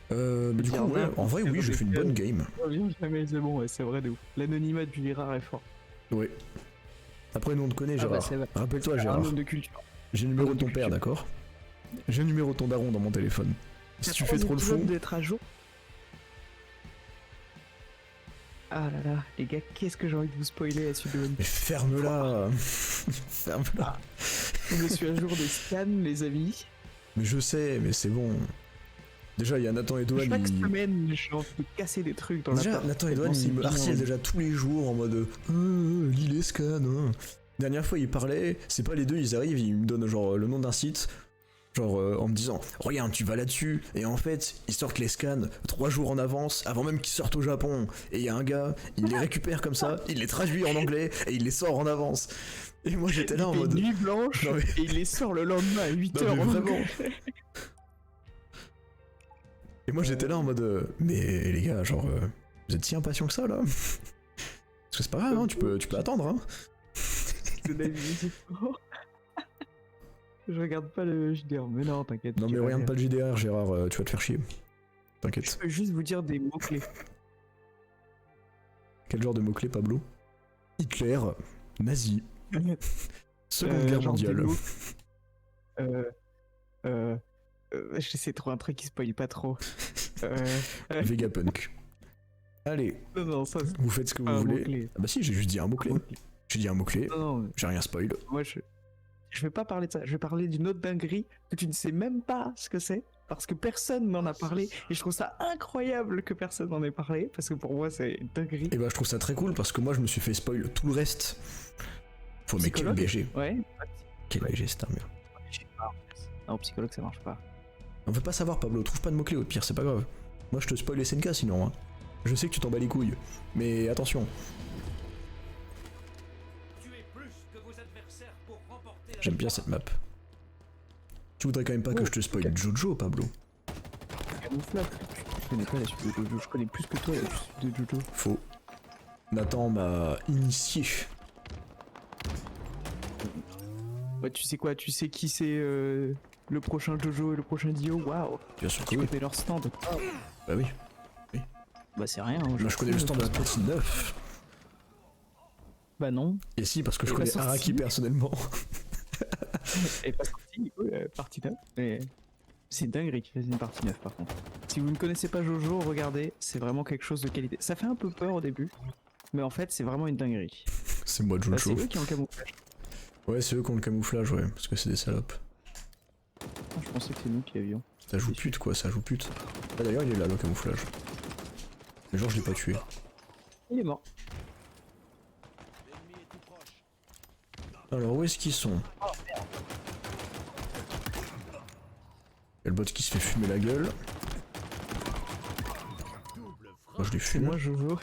[SPEAKER 1] Du coup, ouais, en vrai, oui, j'ai fait une bonne game.
[SPEAKER 2] Oh, bien, jamais, c'est bon, ouais, c'est vrai de ouf. L'anonymat du Gérard est fort.
[SPEAKER 1] Ouais. Après, nous, on te connaît, Gérard.
[SPEAKER 2] c'est vrai.
[SPEAKER 1] Rappelle-toi,
[SPEAKER 2] Un
[SPEAKER 1] Gérard.
[SPEAKER 2] homme de culture.
[SPEAKER 1] J'ai le numéro de ton père, d'accord? J'ai le numéro de ton daron dans mon téléphone. Si tu fais trop le fou.
[SPEAKER 2] D'être à jour. Ah là là, les gars, qu'est-ce que j'ai envie de vous spoiler la suite de One
[SPEAKER 1] Mais
[SPEAKER 2] Piece.
[SPEAKER 1] ferme-la. Ferme-la.
[SPEAKER 2] Je suis à jour des scans, les amis.
[SPEAKER 1] Mais je sais, mais c'est bon. Déjà, il y a Nathan et Douane.
[SPEAKER 2] Chaque semaine, j'ai envie de casser des trucs dans
[SPEAKER 1] Déjà,
[SPEAKER 2] la part.
[SPEAKER 1] Nathan et Douane, ils me harcèlent déjà tous les jours en mode lis les scans. Hein. Dernière fois, ils parlaient, c'est pas les deux, ils arrivent, ils me donnent genre le nom d'un site, genre en me disant regarde, tu vas là-dessus, et en fait, ils sortent les scans 3 jours en avance, avant même qu'ils sortent au Japon, et il y a un gars, il les récupère comme ça, il les traduit en anglais, et il les sort en avance. Et moi, j'étais là en mode
[SPEAKER 2] nuit blanche,
[SPEAKER 1] Non, mais-
[SPEAKER 2] et il les sort le lendemain à 8h.
[SPEAKER 1] Non, mais vraiment. Et moi, j'étais là en mode mais les gars, genre, vous êtes si impatients que ça, là? Parce que c'est pas grave, hein, tu peux attendre, hein.
[SPEAKER 2] C'est la vie. Je regarde pas le JDR, mais non, t'inquiète.
[SPEAKER 1] Non, mais regarde pas le JDR, Gérard, tu vas te faire chier.
[SPEAKER 2] Je
[SPEAKER 1] T'inquiète.
[SPEAKER 2] peux juste vous dire des mots-clés.
[SPEAKER 1] Quel genre de mots-clés, Pablo? Hitler, nazi, Seconde Guerre
[SPEAKER 2] genre des
[SPEAKER 1] mondiale.
[SPEAKER 2] mots. J'essaie de trouver un truc qui spoil pas trop.
[SPEAKER 1] Vegapunk. Allez,
[SPEAKER 2] Non, ça c'est
[SPEAKER 1] vous faites ce que
[SPEAKER 2] pas
[SPEAKER 1] vous
[SPEAKER 2] un
[SPEAKER 1] voulez.
[SPEAKER 2] mot-clé.
[SPEAKER 1] Ah bah si, j'ai juste dit un mot-clé. J'ai dit un mot-clé,
[SPEAKER 2] Non,
[SPEAKER 1] j'ai rien spoil.
[SPEAKER 2] moi je vais pas parler de ça. Je vais parler d'une autre dinguerie que tu ne sais même pas ce que c'est. Parce que personne m'en a parlé. Et je trouve ça incroyable que personne m'en ait parlé. Parce que pour moi, c'est une dinguerie.
[SPEAKER 1] Et bah je trouve ça très cool parce que moi je me suis fait spoil tout le reste. Faut mais quel
[SPEAKER 2] Psychologue
[SPEAKER 1] BG.
[SPEAKER 2] Ouais.
[SPEAKER 1] Quel BG, c'est un mur.
[SPEAKER 2] Je sais pas. Non, psychologue, ça marche pas.
[SPEAKER 1] On veut pas savoir, Pablo, trouve pas de mots-clés au pire, c'est pas grave. Moi je te spoil SNK sinon. Hein. Je sais que tu t'en bats les couilles. Mais attention,
[SPEAKER 3] Tuez plus que vos adversaires pour remporter la
[SPEAKER 1] j'aime bien cette map. Tu voudrais quand même pas que je te spoil Jojo, Pablo?
[SPEAKER 2] Camouflage. Je connais pas la suite de Jojo. Je connais plus que toi la suite de Jojo.
[SPEAKER 1] Faux. Nathan m'a initié.
[SPEAKER 2] Ouais, tu sais quoi? Tu sais qui c'est le prochain Jojo et le prochain Dio? Waouh!
[SPEAKER 1] Bien sûr que
[SPEAKER 2] Tu
[SPEAKER 1] oui.
[SPEAKER 2] connais leur stand?
[SPEAKER 1] Bah oui.
[SPEAKER 2] Bah c'est rien.
[SPEAKER 1] Moi je connais le stand de Partie 9.
[SPEAKER 2] Bah non.
[SPEAKER 1] Et si, parce que je
[SPEAKER 2] Et
[SPEAKER 1] connais
[SPEAKER 2] bah, sorti.
[SPEAKER 1] Araki personnellement.
[SPEAKER 2] Elle est pas sortie du coup, partie 9. Mais c'est une dinguerie qui faisait une partie 9 par contre. Si vous ne connaissez pas Jojo, regardez, c'est vraiment quelque chose de qualité. Ça fait un peu peur au début, mais en fait c'est vraiment une dinguerie.
[SPEAKER 1] C'est moi
[SPEAKER 2] Bah,
[SPEAKER 1] Jojo.
[SPEAKER 2] c'est eux qui ont le camouflage.
[SPEAKER 1] Ouais, c'est eux qui ont le camouflage, ouais, parce que c'est des salopes.
[SPEAKER 2] Ah, je pensais que c'est nous qui avions.
[SPEAKER 1] Ça joue pute quoi, ça joue pute. Ah d'ailleurs il est là le camouflage. Mais genre je l'ai pas tué.
[SPEAKER 2] Il est mort.
[SPEAKER 3] L'ennemi est tout proche.
[SPEAKER 1] Alors où est-ce qu'ils sont? Y'a le bot qui se fait fumer la gueule.
[SPEAKER 3] Double frappe.
[SPEAKER 1] Moi je l'ai
[SPEAKER 2] C'est
[SPEAKER 1] fume.
[SPEAKER 2] moi Jojo.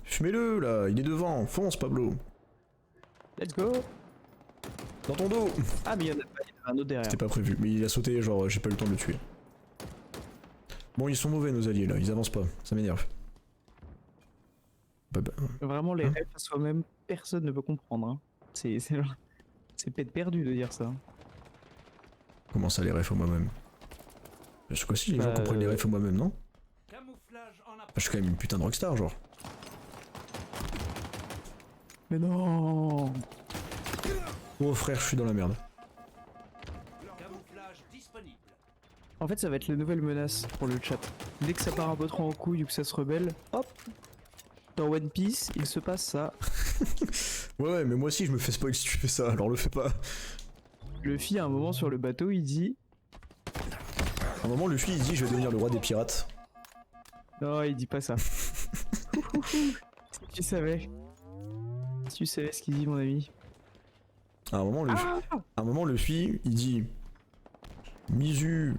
[SPEAKER 1] Fumez-le là, il est devant, fonce Pablo.
[SPEAKER 2] Let's go.
[SPEAKER 1] Dans ton dos.
[SPEAKER 2] Ah mais il y en a pas, il y en a un autre derrière.
[SPEAKER 1] C'était pas prévu, mais il a sauté, genre j'ai pas eu le temps de le tuer. Bon, ils sont mauvais nos alliés là, ils avancent pas, ça m'énerve. Bah,
[SPEAKER 2] Vraiment, les
[SPEAKER 1] Hein
[SPEAKER 2] rêves à soi-même, personne ne peut comprendre. Hein. C'est peut-être perdu de dire ça.
[SPEAKER 1] comment ça les refs au moi-même? Je crois si les gens
[SPEAKER 2] Bah,
[SPEAKER 1] comprennent les refs au moi-même, non?
[SPEAKER 3] Camouflage en
[SPEAKER 1] Je suis quand même une putain de rockstar, genre.
[SPEAKER 2] Mais non.
[SPEAKER 1] Oh frère, je suis dans la merde.
[SPEAKER 3] camouflage disponible.
[SPEAKER 2] En fait, ça va être la nouvelle menace pour le chat. Dès que ça part un peu trop en couille ou que ça se rebelle, hop, dans One Piece, il se passe ça.
[SPEAKER 1] Ouais, mais moi aussi je me fais spoil si tu fais ça, alors le fais pas.
[SPEAKER 2] Luffy, à un moment sur le bateau, il dit...
[SPEAKER 1] À un moment, Luffy il dit je vais devenir le roi des pirates.
[SPEAKER 2] Non, il dit pas ça. Si tu savais. Si tu savais ce qu'il dit, mon ami.
[SPEAKER 1] À un moment, Luffy il dit Mizu.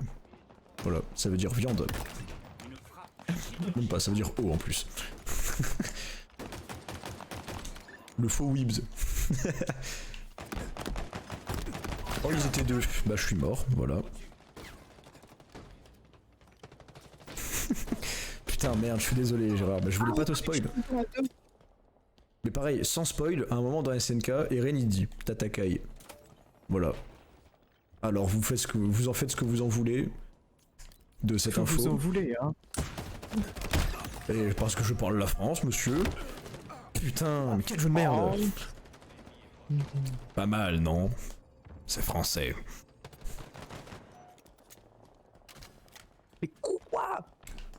[SPEAKER 1] Voilà, ça veut dire viande.
[SPEAKER 3] Une frappe.
[SPEAKER 1] Même pas, ça veut dire eau en plus. Le faux Weebs. Oh, ils étaient deux. Bah, je suis mort, voilà. Putain, merde, je suis désolé, Gérard. Bah, je voulais pas te spoil. Mais pareil, sans spoil, à un moment dans SNK, Eren il dit Tatakai. Voilà. Alors, vous en faites ce que vous en voulez de cette info.
[SPEAKER 2] Vous en voulez, hein.
[SPEAKER 1] Et parce que je parle la France, monsieur. Putain, mais quel jeu de merde. Pas mal, non? C'est français.
[SPEAKER 2] Mais quoi?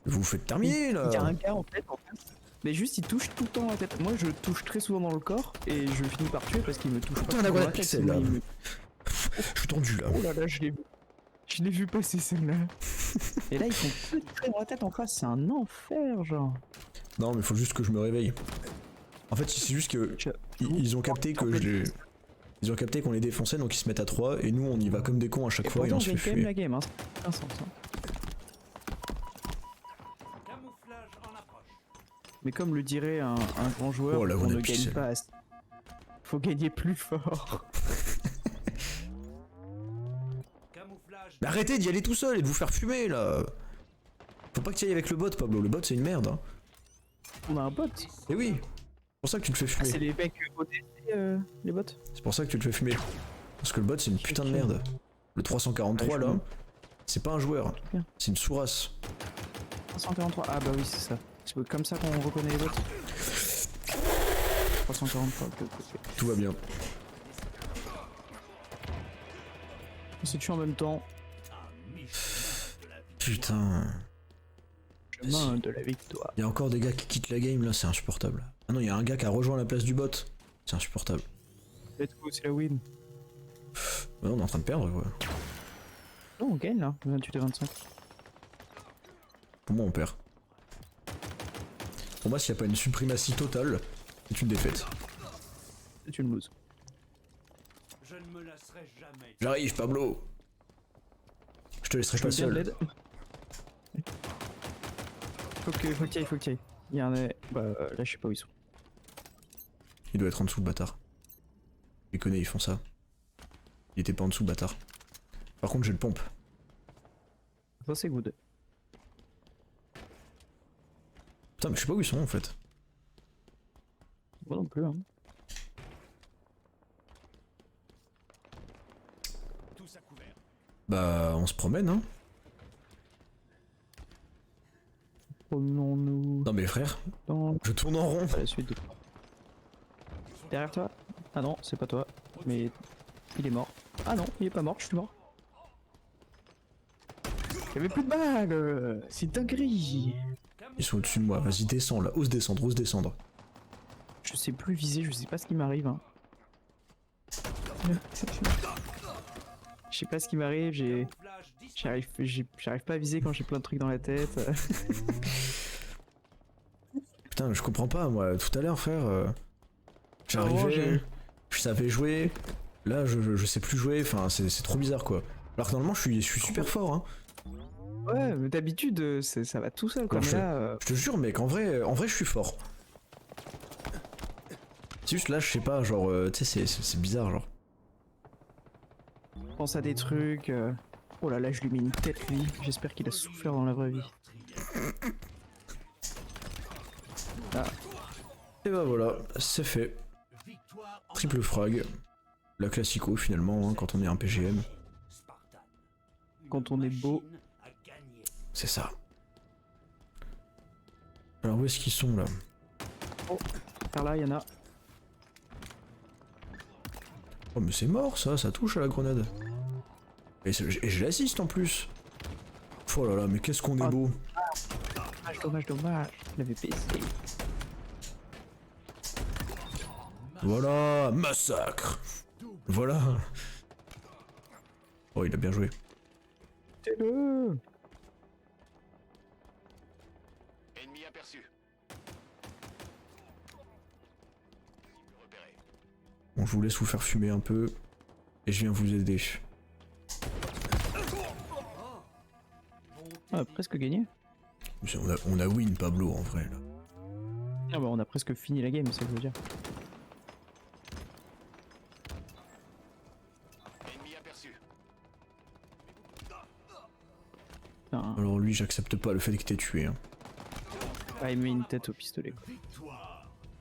[SPEAKER 1] Vous vous faites terminer, là.
[SPEAKER 2] Il y a un gars en fait en face. Mais juste il touche tout le temps la tête. Moi je touche très souvent dans le corps et je finis par tuer parce qu'il me touche
[SPEAKER 1] Putain,
[SPEAKER 2] pas
[SPEAKER 1] la
[SPEAKER 2] souvent dans
[SPEAKER 1] grenade
[SPEAKER 2] la tête,
[SPEAKER 1] pixel,
[SPEAKER 2] sinon
[SPEAKER 1] là.
[SPEAKER 2] il me-
[SPEAKER 1] Je suis tendu, là.
[SPEAKER 2] Oh là là, je l'ai vu. Je l'ai vu passer celle-là. Et là ils font que de tirer dans la tête en face, c'est un enfer genre.
[SPEAKER 1] Non, mais faut juste que je me réveille. En fait, c'est juste que ils ont capté que je les... Ils ont capté qu'on les défonçait, donc ils se mettent à 3 et nous on y va comme des cons à chaque
[SPEAKER 2] Et
[SPEAKER 1] fois et
[SPEAKER 2] pourtant
[SPEAKER 1] on se
[SPEAKER 2] on
[SPEAKER 1] fait
[SPEAKER 2] gagne quand même
[SPEAKER 1] fumer.
[SPEAKER 2] la game, hein. Ça n'a aucun sens, hein.
[SPEAKER 3] Camouflage en approche.
[SPEAKER 2] Mais comme le dirait un grand joueur,
[SPEAKER 1] Oh, la
[SPEAKER 2] on
[SPEAKER 1] grenade
[SPEAKER 2] ne gagne
[SPEAKER 1] pixel.
[SPEAKER 2] pas assez. Faut gagner plus fort.
[SPEAKER 3] Camouflage.
[SPEAKER 1] Mais arrêtez d'y aller tout seul et de vous faire fumer là. Faut pas que tu ailles avec le bot, Pablo. Le bot c'est une merde. Hein.
[SPEAKER 2] On a un bot.
[SPEAKER 1] Et oui. C'est pour ça que tu te fais
[SPEAKER 2] Ah, c'est
[SPEAKER 1] fumer.
[SPEAKER 2] les mecs ODC, les bots.
[SPEAKER 1] C'est pour ça que tu te fais fumer. Parce que le bot c'est une putain de merde. Le 343
[SPEAKER 2] Ouais, je
[SPEAKER 1] là,
[SPEAKER 2] vois.
[SPEAKER 1] c'est pas un joueur.
[SPEAKER 2] Bien.
[SPEAKER 1] C'est une sous-race.
[SPEAKER 2] 343. Ah bah oui, c'est ça. C'est comme ça qu'on reconnaît les bots. 343. Ok.
[SPEAKER 1] Tout va bien.
[SPEAKER 2] On se tue en même temps.
[SPEAKER 1] Putain.
[SPEAKER 2] Chemin de la victoire.
[SPEAKER 1] Il y a encore des gars qui quittent la game là, c'est insupportable. Ah non, il y a un gars qui a rejoint la place du bot. C'est insupportable.
[SPEAKER 2] Let's go, c'est la win.
[SPEAKER 1] Ouais, on est en train de perdre quoi.
[SPEAKER 2] Non, on gagne là. 28 à 25.
[SPEAKER 1] Pour moi on perd. Pour moi s'il n'y a pas une suprématie totale, c'est une défaite.
[SPEAKER 2] C'est une lose.
[SPEAKER 3] Je ne me lasserai jamais.
[SPEAKER 1] J'arrive Pablo. Je te laisserai pas
[SPEAKER 2] Je veux bien de
[SPEAKER 1] seul.
[SPEAKER 2] l'aide. Faut que tu ailles. Il y a un. Bah là, je sais pas où ils sont.
[SPEAKER 1] Il doit être en dessous le bâtard. Les connais, ils font ça. Il était pas en dessous le bâtard. Par contre j'ai le pompe.
[SPEAKER 2] Ça, c'est good.
[SPEAKER 1] Putain mais je sais pas où ils sont en fait.
[SPEAKER 2] Moi non plus, hein.
[SPEAKER 3] Tous à couvert.
[SPEAKER 1] Bah on se promène hein.
[SPEAKER 2] Promenons-nous
[SPEAKER 1] Non mais frère,
[SPEAKER 2] dans
[SPEAKER 1] je tourne en rond.
[SPEAKER 2] la suite de. Derrière toi? Ah non, c'est pas toi. Mais il est mort. Ah non, il est pas mort, je suis mort. Il y avait plus de balles. C'est dinguerie.
[SPEAKER 1] Ils sont au-dessus de moi, vas-y descends là, ose descendre, ose descendre.
[SPEAKER 2] Je sais plus viser, je sais pas ce qui m'arrive. Hein. Je sais pas ce qui m'arrive,
[SPEAKER 3] Camouflage disponible.
[SPEAKER 2] j'arrive pas à viser quand j'ai plein de trucs dans la tête.
[SPEAKER 1] Putain je comprends pas moi, tout à l'heure frère.
[SPEAKER 2] Oh,
[SPEAKER 1] J'arrivais, je savais jouer, là je sais plus jouer, enfin c'est trop bizarre quoi. Alors que normalement je suis super fort hein.
[SPEAKER 2] Ouais, mais d'habitude ça va tout seul quoi.
[SPEAKER 1] Non,
[SPEAKER 2] Mais là,
[SPEAKER 1] Je te jure mec, en vrai je suis fort. C'est juste là je sais pas, genre tu sais c'est bizarre genre.
[SPEAKER 2] je pense à des trucs. Oh là là, je lui mets une tête lui. J'espère qu'il a souffert dans la vraie vie. Ah,
[SPEAKER 1] Et bah voilà, c'est fait. Triple frag. La classico finalement, hein, quand on est un PGM.
[SPEAKER 2] quand on est beau.
[SPEAKER 1] C'est ça. Alors où est-ce qu'ils sont là?
[SPEAKER 2] Par là, il y en a.
[SPEAKER 1] Oh mais c'est mort ça touche à la grenade. Et je l'assiste en plus. Oh là là, mais qu'est-ce qu'on est
[SPEAKER 2] Ah.
[SPEAKER 1] beau.
[SPEAKER 2] Dommage. Il avait PC.
[SPEAKER 1] Voilà, massacre. Voilà. Oh, il a bien joué.
[SPEAKER 2] C'est-le.
[SPEAKER 4] Ennemi aperçu. Cible repérée.
[SPEAKER 1] Bon, je vous laisse vous faire fumer un peu. Et je viens vous aider.
[SPEAKER 2] Ah, presque gagné.
[SPEAKER 1] On a win Pablo en vrai là.
[SPEAKER 2] Ah bah on a presque fini la game, c'est ça que je veux dire.
[SPEAKER 4] Ennemi aperçu.
[SPEAKER 2] Putain,
[SPEAKER 1] Alors lui j'accepte pas le fait qu'il t'ait tué. Hein.
[SPEAKER 2] ah, il met une tête au pistolet quoi.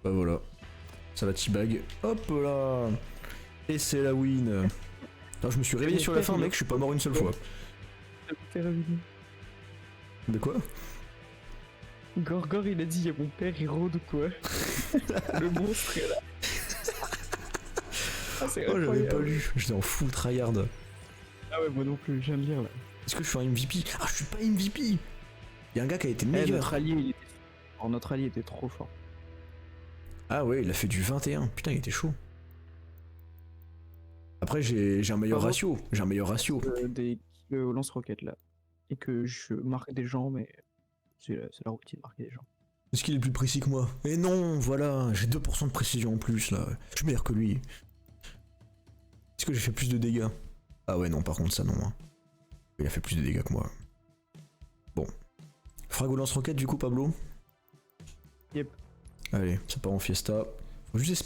[SPEAKER 1] Bah voilà. Ça va teabag. Hop là. Et c'est la win. Non, je me suis réveillé sur la fin mec, je suis pas mort une seule fois. De quoi?
[SPEAKER 2] Gorgor il a dit y'a mon père il rôde quoi. Le monstre est là. Ah, c'est
[SPEAKER 1] Oh j'avais
[SPEAKER 2] incroyable.
[SPEAKER 1] pas lu, j'étais en full tryhard.
[SPEAKER 2] Ah ouais moi non plus, je viens de lire là.
[SPEAKER 1] Est-ce que je suis un MVP? Ah je suis pas MVP. Y'a un gars qui a été
[SPEAKER 2] Eh,
[SPEAKER 1] meilleur.
[SPEAKER 2] notre allié il était... Alors, notre allié était trop fort.
[SPEAKER 1] Ah ouais, il a fait du 21. Putain, il était chaud. Après, j'ai un meilleur
[SPEAKER 2] Pardon
[SPEAKER 1] ratio. J'ai un meilleur ratio.
[SPEAKER 2] Des au lance-roquettes là. Et que je marque des gens mais c'est la routine de marquer des gens.
[SPEAKER 1] Est-ce qu'il est plus précis que moi? Et non, voilà, j'ai 2% de précision en plus là. Je suis meilleur que lui. Est-ce que j'ai fait plus de dégâts? Ah ouais, non, par contre, ça non. Hein. Il a fait plus de dégâts que moi. Bon. Frag au lance-roquette du coup, Pablo?
[SPEAKER 2] Yep.
[SPEAKER 1] Allez, ça part en fiesta.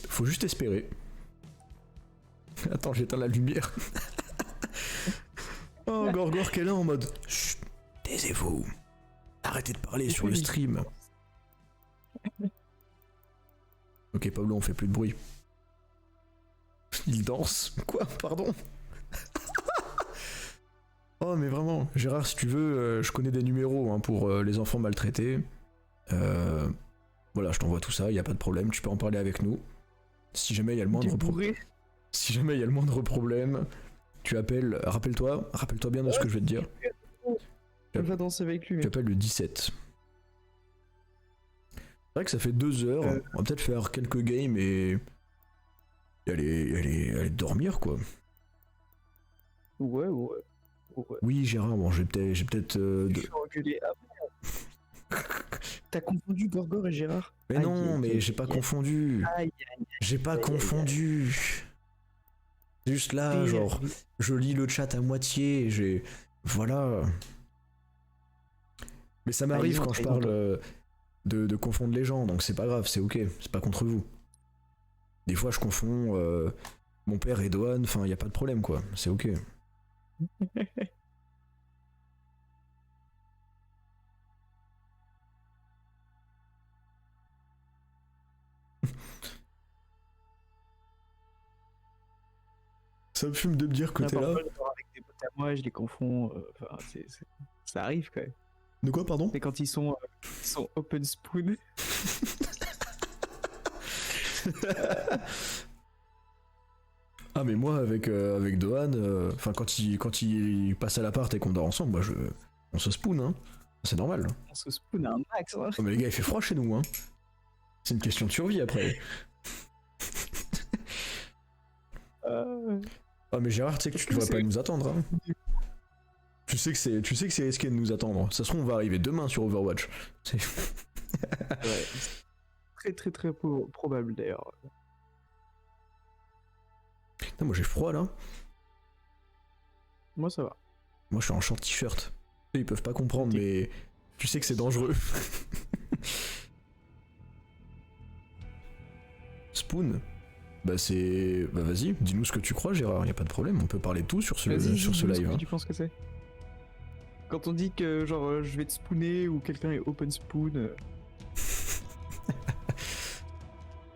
[SPEAKER 1] Faut juste espérer. Attends, j'éteins la lumière. Oh, Gorgor qui est là en mode chut, taisez-vous. Arrêtez de parler sur le stream. Ok, Pablo, on fait plus de bruit. Il danse. Quoi? Pardon? Oh, mais vraiment, Gérard, si tu veux, je connais des numéros hein, pour les enfants maltraités. Voilà, je t'envoie tout ça, y a pas de problème, tu peux en parler avec nous. Si jamais il y a le moindre problème. Si jamais il y a le moindre problème, tu appelles. Rappelle-toi bien de ce que je vais te dire.
[SPEAKER 2] Je vais danser avec lui.
[SPEAKER 1] Tu appelles le 17. C'est vrai que ça fait 2 heures. On va peut-être faire quelques games et aller dormir quoi.
[SPEAKER 2] Ouais.
[SPEAKER 1] Oui, Gérard, bon, j'ai peut-être.
[SPEAKER 2] Je suis enculé. Ah, merde. T'as confondu Gorgor et Gérard?
[SPEAKER 1] Mais
[SPEAKER 2] Aïe,
[SPEAKER 1] non,
[SPEAKER 2] aïe,
[SPEAKER 1] mais
[SPEAKER 2] aïe,
[SPEAKER 1] j'ai pas
[SPEAKER 2] aïe.
[SPEAKER 1] confondu.
[SPEAKER 2] Aïe,
[SPEAKER 1] J'ai pas confondu. Juste là,
[SPEAKER 2] aïe.
[SPEAKER 1] genre, je lis le chat à moitié, voilà. Mais ça m'arrive quand je parle de confondre les gens, donc c'est pas grave, c'est ok, c'est pas contre vous. Des fois je confonds mon père et Dohan, enfin y a pas de problème quoi, c'est ok. Ça me fume de me dire que t'es là.
[SPEAKER 2] Parfois, je dors avec des potes à moi, je les confonds. Enfin, ça arrive quand même.
[SPEAKER 1] De quoi, pardon?
[SPEAKER 2] Mais quand ils sont open spoon.
[SPEAKER 1] Ah mais moi avec Dohan, enfin quand il passe à l'appart et qu'on dort ensemble, moi on se spoon hein, c'est normal.
[SPEAKER 2] On se spoon à un max. Hein.
[SPEAKER 1] Oh mais les gars il fait froid chez nous hein. C'est une question de survie après. Oh mais Gérard tu sais que tu devrais pas nous attendre hein. Tu sais que c'est risqué de nous attendre. Ça se trouve on va arriver demain sur Overwatch.
[SPEAKER 2] Ouais. Très probable d'ailleurs.
[SPEAKER 1] Non, moi j'ai froid là.
[SPEAKER 2] Moi ça va.
[SPEAKER 1] Moi je suis en short t-shirt. Ils peuvent pas comprendre mais tu sais que c'est dangereux. Spoon. Bah c'est... Bah vas-y, dis-nous ce que tu crois Gérard, y a pas de problème, on peut parler de tout sur ce
[SPEAKER 2] Vas-y,
[SPEAKER 1] live.
[SPEAKER 2] ce que
[SPEAKER 1] Hein.
[SPEAKER 2] tu penses que c'est? Quand on dit que genre je vais te spooner ou quelqu'un est open spoon.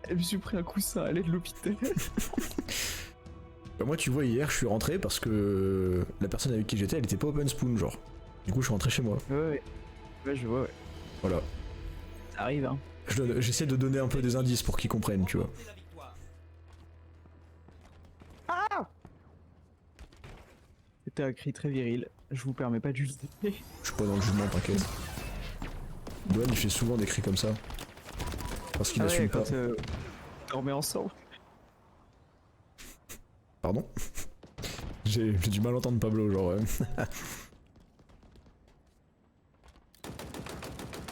[SPEAKER 2] Je me suis pris un coussin à l'aide de l'hôpital.
[SPEAKER 1] Bah, moi, tu vois, hier, je suis rentré parce que la personne avec qui j'étais, elle était pas open spoon, genre. Du coup, je suis rentré chez moi.
[SPEAKER 2] Ouais, je vois, ouais.
[SPEAKER 1] Voilà.
[SPEAKER 2] Ça arrive, hein.
[SPEAKER 1] J'essaie de donner un peu des indices pour qu'ils comprennent, tu vois.
[SPEAKER 2] C'était un cri très viril. Je vous permets pas de juger.
[SPEAKER 1] Je suis pas dans le jugement, t'inquiète. Doan, il fait souvent des cris comme ça. Parce qu'il assume pas.
[SPEAKER 2] quand on dormait ensemble.
[SPEAKER 1] Pardon? J'ai du mal à entendre Pablo, genre.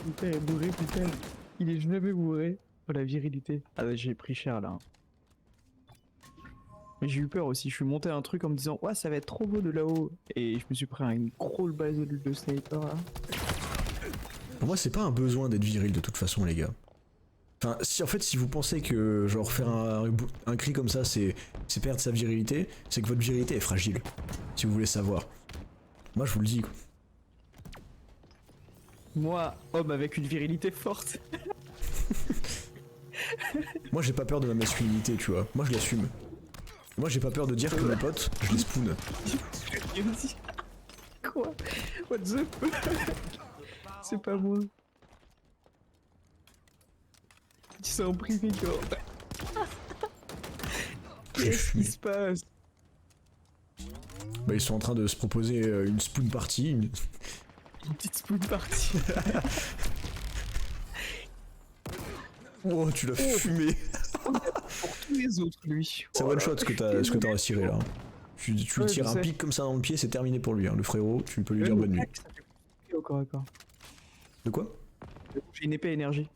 [SPEAKER 2] Mon père est bourré, putain. Il est jamais bourré. Oh la virilité. Ah ouais, j'ai pris cher là. Mais j'ai eu peur aussi. Je suis monté à un truc en me disant, ouais, ça va être trop beau de là-haut. Et je me suis pris une grosse base de sniper là.
[SPEAKER 1] Pour moi, c'est pas un besoin d'être viril de toute façon, les gars. Enfin, si en fait, si vous pensez que genre faire un cri comme ça, c'est perdre sa virilité, c'est que votre virilité est fragile. Si vous voulez savoir. Moi, je vous le dis, quoi.
[SPEAKER 2] Moi, homme avec une virilité forte.
[SPEAKER 1] Moi, j'ai pas peur de ma masculinité, tu vois. Moi, je l'assume. Moi, j'ai pas peur de dire que mes potes, je les spoon.
[SPEAKER 2] Il me dit. Quoi? What the fuck? C'est pas moi. Dis ça en privé, quoi. Qu'est-ce qui se passe?
[SPEAKER 1] Bah, ils sont en train de se proposer une spoon party.
[SPEAKER 2] Une petite spoon party.
[SPEAKER 1] Oh, tu l'as fumé.
[SPEAKER 2] Pour tous les autres, lui.
[SPEAKER 1] C'est one shot ce que t'as retiré là. Tu lui
[SPEAKER 2] Ouais,
[SPEAKER 1] tires
[SPEAKER 2] je
[SPEAKER 1] un
[SPEAKER 2] sais.
[SPEAKER 1] pic comme ça dans le pied, c'est terminé pour lui. Hein. Le frérot, tu peux lui dire bonne nuit.
[SPEAKER 2] Encore.
[SPEAKER 1] De quoi?
[SPEAKER 2] J'ai une épée énergie.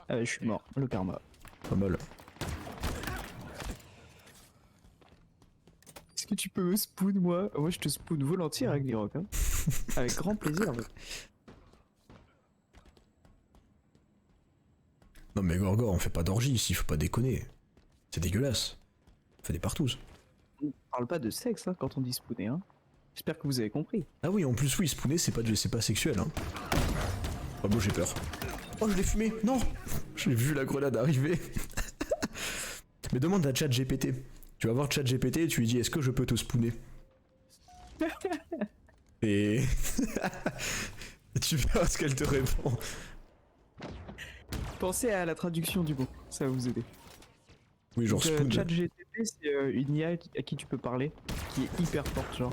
[SPEAKER 2] Ah ouais, je suis mort. Le karma.
[SPEAKER 1] Pas mal.
[SPEAKER 2] Est-ce que tu peux me spoon, moi? Moi, je te spoon volontiers, Ragnarok. Hein. Avec grand plaisir. Ouais.
[SPEAKER 1] Non mais Gorgor, on fait pas d'orgie ici, faut pas déconner. C'est dégueulasse. On fait des partous.
[SPEAKER 2] On parle pas de sexe hein, quand on dit spooner. Hein. J'espère que vous avez compris.
[SPEAKER 1] Ah oui, en plus oui, spooner c'est pas sexuel. Hein. Oh bon, j'ai peur. Oh, je l'ai fumé. Non. J'ai vu la grenade arriver. Mais demande à ChatGPT. Tu vas voir ChatGPT et tu lui dis est-ce que je peux te spooner? Et tu verras ce qu'elle te répond.
[SPEAKER 2] Pensez à la traduction du mot, ça va vous aider.
[SPEAKER 1] Oui, genre spoon.
[SPEAKER 2] ChatGPT, c'est une IA à qui tu peux parler, qui est hyper forte, genre.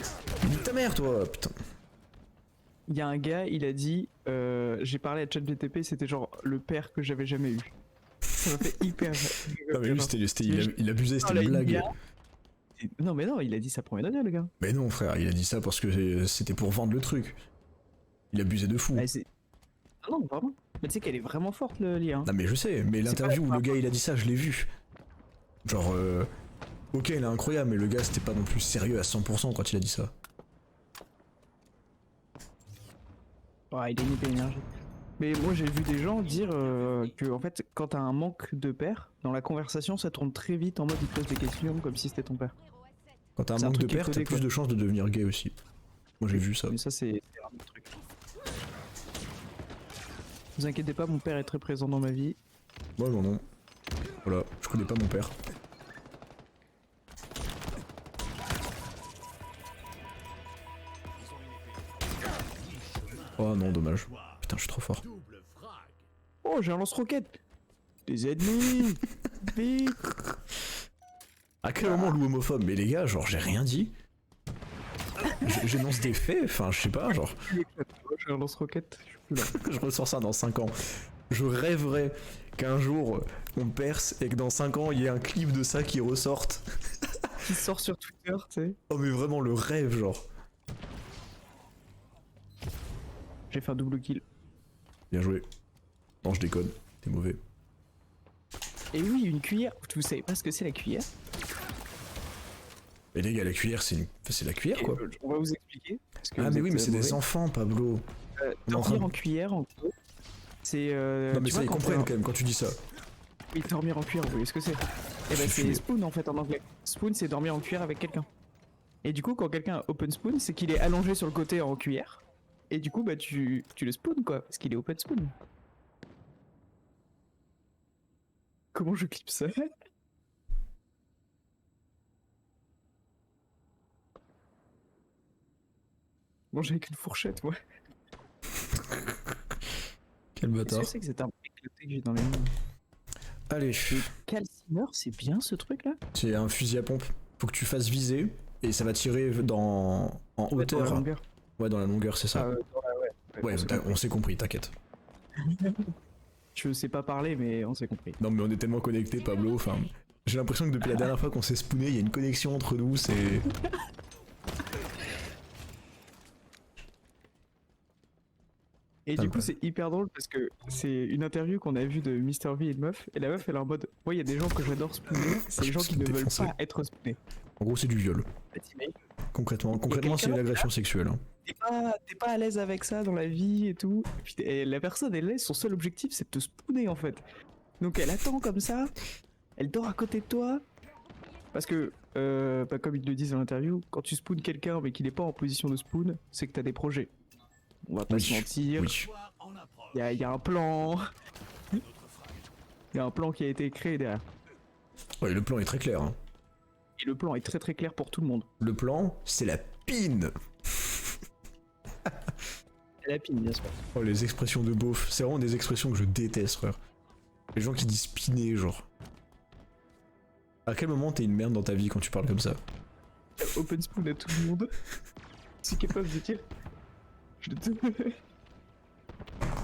[SPEAKER 1] Nique ta mère, toi, putain.
[SPEAKER 2] Il y a un gars, il a dit, j'ai parlé à ChatGPT, c'était genre le père que j'avais jamais eu. Ça m'a fait hyper.
[SPEAKER 1] Non, mais lui, il abusait, c'était une blague.
[SPEAKER 2] Non, mais non, il a dit ça premier degré, le gars.
[SPEAKER 1] Mais non, frère, il a dit ça parce que c'était pour vendre le truc. Il abusait de fou.
[SPEAKER 2] Ah, non, vraiment. Mais tu sais qu'elle est vraiment forte, l'IA. Hein.
[SPEAKER 1] Non, mais je sais, mais l'interview où le gars il a dit ça, je l'ai vu. Genre, ok, elle est incroyable, mais le gars c'était pas non plus sérieux à 100% quand il a dit ça.
[SPEAKER 2] Ouais, il a une hyper énergie. Mais moi j'ai vu des gens dire que en fait quand t'as un manque de père, dans la conversation ça tourne très vite en mode il te pose des questions comme si c'était ton père.
[SPEAKER 1] Quand t'as un
[SPEAKER 2] C'est un
[SPEAKER 1] manque de
[SPEAKER 2] truc qui est
[SPEAKER 1] père, t'as
[SPEAKER 2] codé,
[SPEAKER 1] plus
[SPEAKER 2] quoi.
[SPEAKER 1] de chances de devenir gay aussi. Moi j'ai vu ça.
[SPEAKER 2] Mais ça c'est un autre truc. Vous inquiétez pas, mon père est très présent dans ma vie.
[SPEAKER 1] Moi non. Voilà, je connais pas mon père. Oh non, dommage. Putain, je suis trop fort.
[SPEAKER 2] Oh j'ai un lance-roquette. Des ennemis. Vite.
[SPEAKER 1] À quel moment loup homophobe? Mais les gars, genre j'ai rien dit. J'énonce des faits, enfin je sais pas, genre.
[SPEAKER 2] J'ai un lance-roquette. Je suis plus là.
[SPEAKER 1] Je ressors ça dans 5 ans. Je rêverais qu'un jour on perce et que dans 5 ans il y ait un clip de ça qui ressorte.
[SPEAKER 2] Qui sort sur Twitter, tu sais.
[SPEAKER 1] Oh mais vraiment le rêve genre.
[SPEAKER 2] J'ai fait un double kill.
[SPEAKER 1] Bien joué. Non je déconne, t'es mauvais.
[SPEAKER 2] Et oui, une cuillère. Vous savez pas ce que c'est la cuillère?
[SPEAKER 1] Mais les gars la cuillère c'est la cuillère quoi.
[SPEAKER 2] On va vous expliquer. Parce que
[SPEAKER 1] Ah
[SPEAKER 2] vous
[SPEAKER 1] mais oui
[SPEAKER 2] êtes,
[SPEAKER 1] mais c'est des
[SPEAKER 2] mauvais.
[SPEAKER 1] enfants Pablo. On est en train
[SPEAKER 2] Dormir
[SPEAKER 1] de-
[SPEAKER 2] en cuillère, en gros. C'est.
[SPEAKER 1] Non mais
[SPEAKER 2] tu
[SPEAKER 1] ça
[SPEAKER 2] vois,
[SPEAKER 1] ils
[SPEAKER 2] quand
[SPEAKER 1] comprennent
[SPEAKER 2] t'es-
[SPEAKER 1] quand même quand tu dis ça.
[SPEAKER 2] Oui, dormir en cuillère, vous voyez ce que c'est? Eh ben
[SPEAKER 1] suis
[SPEAKER 2] c'est spoon en fait en anglais. Spoon c'est dormir en cuillère avec quelqu'un. Et du coup quand quelqu'un a open spoon c'est qu'il est allongé sur le côté en cuillère. et du coup, bah, tu le spawn, quoi, parce qu'il est open spawn. Comment je clip ça? Manger avec une fourchette, moi.
[SPEAKER 1] Quel
[SPEAKER 2] Qu'est-ce
[SPEAKER 1] bâtard.
[SPEAKER 2] que c'est que cette arme éclatée que j'ai dans les mains?
[SPEAKER 1] Allez,
[SPEAKER 2] Calcimer, c'est bien ce truc-là?
[SPEAKER 1] c'est un fusil à pompe. Faut que tu fasses viser et ça va tirer en
[SPEAKER 2] Ouais, dans
[SPEAKER 1] hauteur.
[SPEAKER 2] la longueur.
[SPEAKER 1] Ouais, dans la longueur, c'est ça.
[SPEAKER 2] Ouais,
[SPEAKER 1] On s'est compris, t'inquiète.
[SPEAKER 2] je sais pas parler, mais on s'est compris.
[SPEAKER 1] Non, mais on est tellement connectés, Pablo. Enfin, j'ai l'impression que depuis la dernière fois qu'on s'est spawné, il y a une connexion entre nous. C'est.
[SPEAKER 2] Et
[SPEAKER 1] Ça
[SPEAKER 2] du
[SPEAKER 1] me
[SPEAKER 2] coup,
[SPEAKER 1] plaît.
[SPEAKER 2] c'est hyper drôle parce que c'est une interview qu'on a vue de Mr. V et de meuf. Et la meuf, elle est en mode moi, il y a des gens que j'adore spawner, c'est les gens qui ne veulent
[SPEAKER 1] Défoncé.
[SPEAKER 2] pas être spawnés.
[SPEAKER 1] En gros, c'est du viol. Concrètement, c'est une agression sexuelle. Hein.
[SPEAKER 2] T'es pas à l'aise avec ça dans la vie et tout. Et puis la personne, elle est, son seul objectif, c'est de te spawner en fait. Donc elle attend comme ça, elle dort à côté de toi. Parce que, bah, comme ils le disent dans l'interview, quand tu spawns quelqu'un mais qu'il n'est pas en position de spawn, c'est que t'as des projets. On va pas se mentir.
[SPEAKER 1] Oui.
[SPEAKER 2] Il y a un plan. Il y a un plan qui a été créé derrière.
[SPEAKER 1] Ouais, le plan est très clair. Hein.
[SPEAKER 2] Et le plan est très très clair pour tout le monde.
[SPEAKER 1] Le plan, c'est la pine.
[SPEAKER 2] Et la pine, bien sûr.
[SPEAKER 1] Oh, les expressions de beauf. C'est vraiment des expressions que je déteste, frère. Les gens qui disent piner, genre. À quel moment t'es une merde dans ta vie quand tu parles comme ça?
[SPEAKER 2] Open spawn à tout le monde. C'est capable de dire.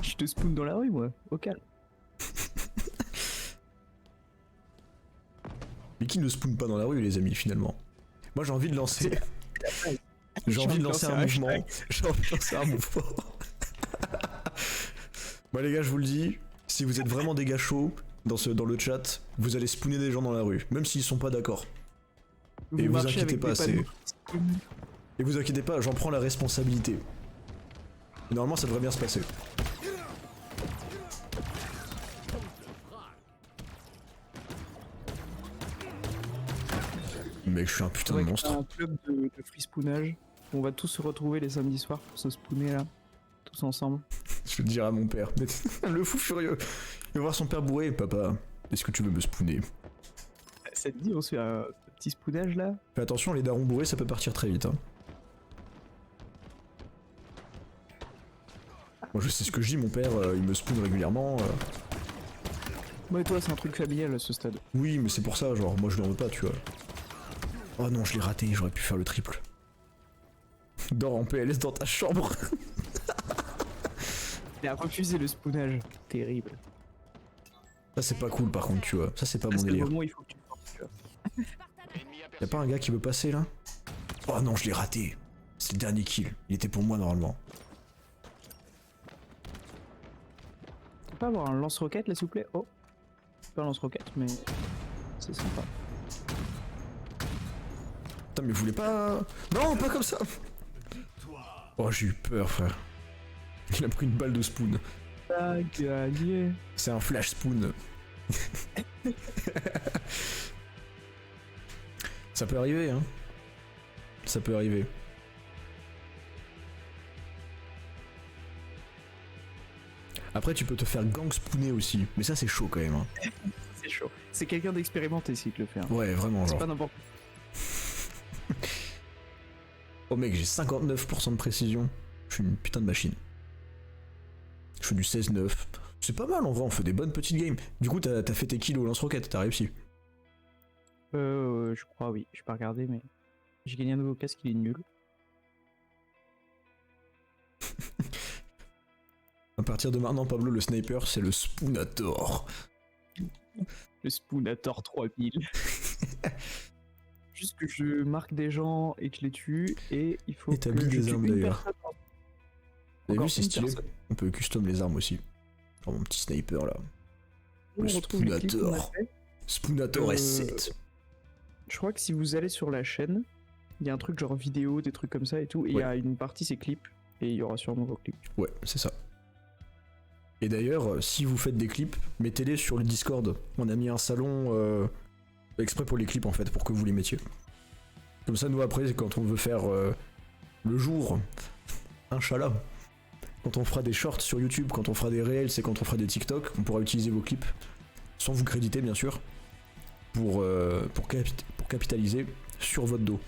[SPEAKER 2] Je te spawn dans la rue, moi, au calme.
[SPEAKER 1] Mais qui ne spawn pas dans la rue, les amis, finalement? Moi, j'ai envie de lancer. J'ai envie de lancer un mouvement. J'ai envie de lancer un mouvement. Bon, les gars, je vous le dis, si vous êtes vraiment des gars chauds dans le chat, vous allez spawner des gens dans la rue, même s'ils sont pas d'accord. Et vous
[SPEAKER 2] marchez
[SPEAKER 1] inquiétez
[SPEAKER 2] avec
[SPEAKER 1] pas,
[SPEAKER 2] des
[SPEAKER 1] c'est.
[SPEAKER 2] panneaux.
[SPEAKER 1] Et vous inquiétez pas, j'en prends la responsabilité. Et normalement, ça devrait bien se passer. Mec, je suis un putain de
[SPEAKER 2] Avec
[SPEAKER 1] monstre.
[SPEAKER 2] un club de free spawnage. On va tous se retrouver les samedis soirs pour se spawner là. Tous ensemble.
[SPEAKER 1] Je le dirai à mon père. Mais le fou furieux. Il va voir son père bourré. Papa, est-ce que tu veux me spawner?
[SPEAKER 2] Ça te dit, on se fait un petit spawnage là?
[SPEAKER 1] Fais attention, les darons bourrés, ça peut partir très vite. Hein. Moi, je sais ce que je dis, mon père, il me spawn régulièrement.
[SPEAKER 2] Moi et toi, c'est un truc familial à ce stade.
[SPEAKER 1] Oui, mais c'est pour ça, genre, moi je l'en veux pas, tu vois. Oh non, je l'ai raté, j'aurais pu faire le triple. Dors en PLS dans ta chambre.
[SPEAKER 2] Il a refusé le spawnage. Terrible.
[SPEAKER 1] Ça, c'est pas cool, par contre, tu vois. Ça, c'est pas mon
[SPEAKER 2] C'est le
[SPEAKER 1] délire.
[SPEAKER 2] moment où il faut que tu le forces, tu vois.
[SPEAKER 4] Ennemi aperçu.
[SPEAKER 1] Y'a pas un gars qui veut passer là? Oh non, je l'ai raté. C'est le dernier kill. Il était pour moi normalement.
[SPEAKER 2] Tu peux avoir un lance-roquette là, s'il vous plaît? Oh. C'est pas un lance-roquette, mais c'est sympa.
[SPEAKER 1] Putain, mais vous voulez pas. Non, pas comme ça! Oh, j'ai eu peur, frère. Il a pris une balle de spoon.
[SPEAKER 2] Ah, gagné.
[SPEAKER 1] C'est un flash spoon. Ça peut arriver, hein. Ça peut arriver. Après, tu peux te faire gang spooner aussi. Mais ça, c'est chaud quand même. Hein.
[SPEAKER 2] C'est chaud. C'est quelqu'un d'expérimenté ici qui le fait. Hein.
[SPEAKER 1] Ouais, vraiment,
[SPEAKER 2] C'est
[SPEAKER 1] genre.
[SPEAKER 2] pas n'importe
[SPEAKER 1] Oh mec, j'ai 59% de précision. Je suis une putain de machine. Je fais du 16-9. C'est pas mal en vrai, on fait des bonnes petites games. Du coup, t'as fait tes kills au lance-roquette, t'as réussi.
[SPEAKER 2] Je crois, oui. Je vais pas regarder, mais j'ai gagné un nouveau casque, il est nul.
[SPEAKER 1] À partir de maintenant, Pablo, le sniper, c'est le Spoonator.
[SPEAKER 2] Le Spoonator 3000. Juste que je marque des gens et que je les tue, et il faut
[SPEAKER 1] Et t'habilles
[SPEAKER 2] que je
[SPEAKER 1] des
[SPEAKER 2] tue
[SPEAKER 1] armes,
[SPEAKER 2] une
[SPEAKER 1] d'ailleurs.
[SPEAKER 2] personne.
[SPEAKER 1] Vous avez
[SPEAKER 2] Encore
[SPEAKER 1] vu, c'est
[SPEAKER 2] une
[SPEAKER 1] stylé.
[SPEAKER 2] personne.
[SPEAKER 1] On peut custom les armes aussi. Genre mon petit sniper là.
[SPEAKER 2] On
[SPEAKER 1] Le
[SPEAKER 2] retrouve les clips qu'on a
[SPEAKER 1] Spoonator.
[SPEAKER 2] fait.
[SPEAKER 1] Spoonator S7.
[SPEAKER 2] Je crois que si vous allez sur la chaîne, il y a un truc genre vidéo, des trucs comme ça et tout, et il y a une partie c'est clips, et il y aura sûrement vos clips.
[SPEAKER 1] Ouais, c'est ça. Et d'ailleurs, si vous faites des clips, mettez-les sur le Discord. On a mis un salon exprès pour les clips en fait, pour que vous les mettiez. Comme ça, nous après, quand on veut faire le jour, Inch'Allah, quand on fera des shorts sur YouTube, quand on fera des reels, c'est quand on fera des TikTok, on pourra utiliser vos clips, sans vous créditer bien sûr, pour capitaliser sur votre dos.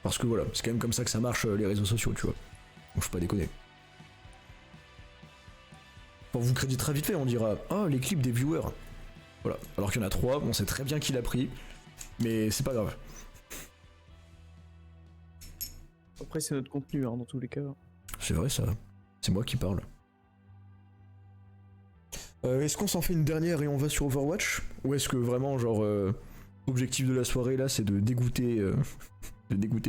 [SPEAKER 1] Parce que voilà, c'est quand même comme ça que ça marche les réseaux sociaux, tu vois. Donc faut pas déconner. On vous créditera vite fait, on dira « Oh, les clips des viewers !» Voilà, alors qu'il y en a 3, on sait très bien qui l'a pris, mais c'est pas grave.
[SPEAKER 2] Après, c'est notre contenu, hein, dans tous les cas.
[SPEAKER 1] C'est vrai ça, c'est moi qui parle. Est-ce qu'on s'en fait une dernière et on va sur Overwatch? Ou est-ce que vraiment, genre, objectif de la soirée là, c'est de dégoûter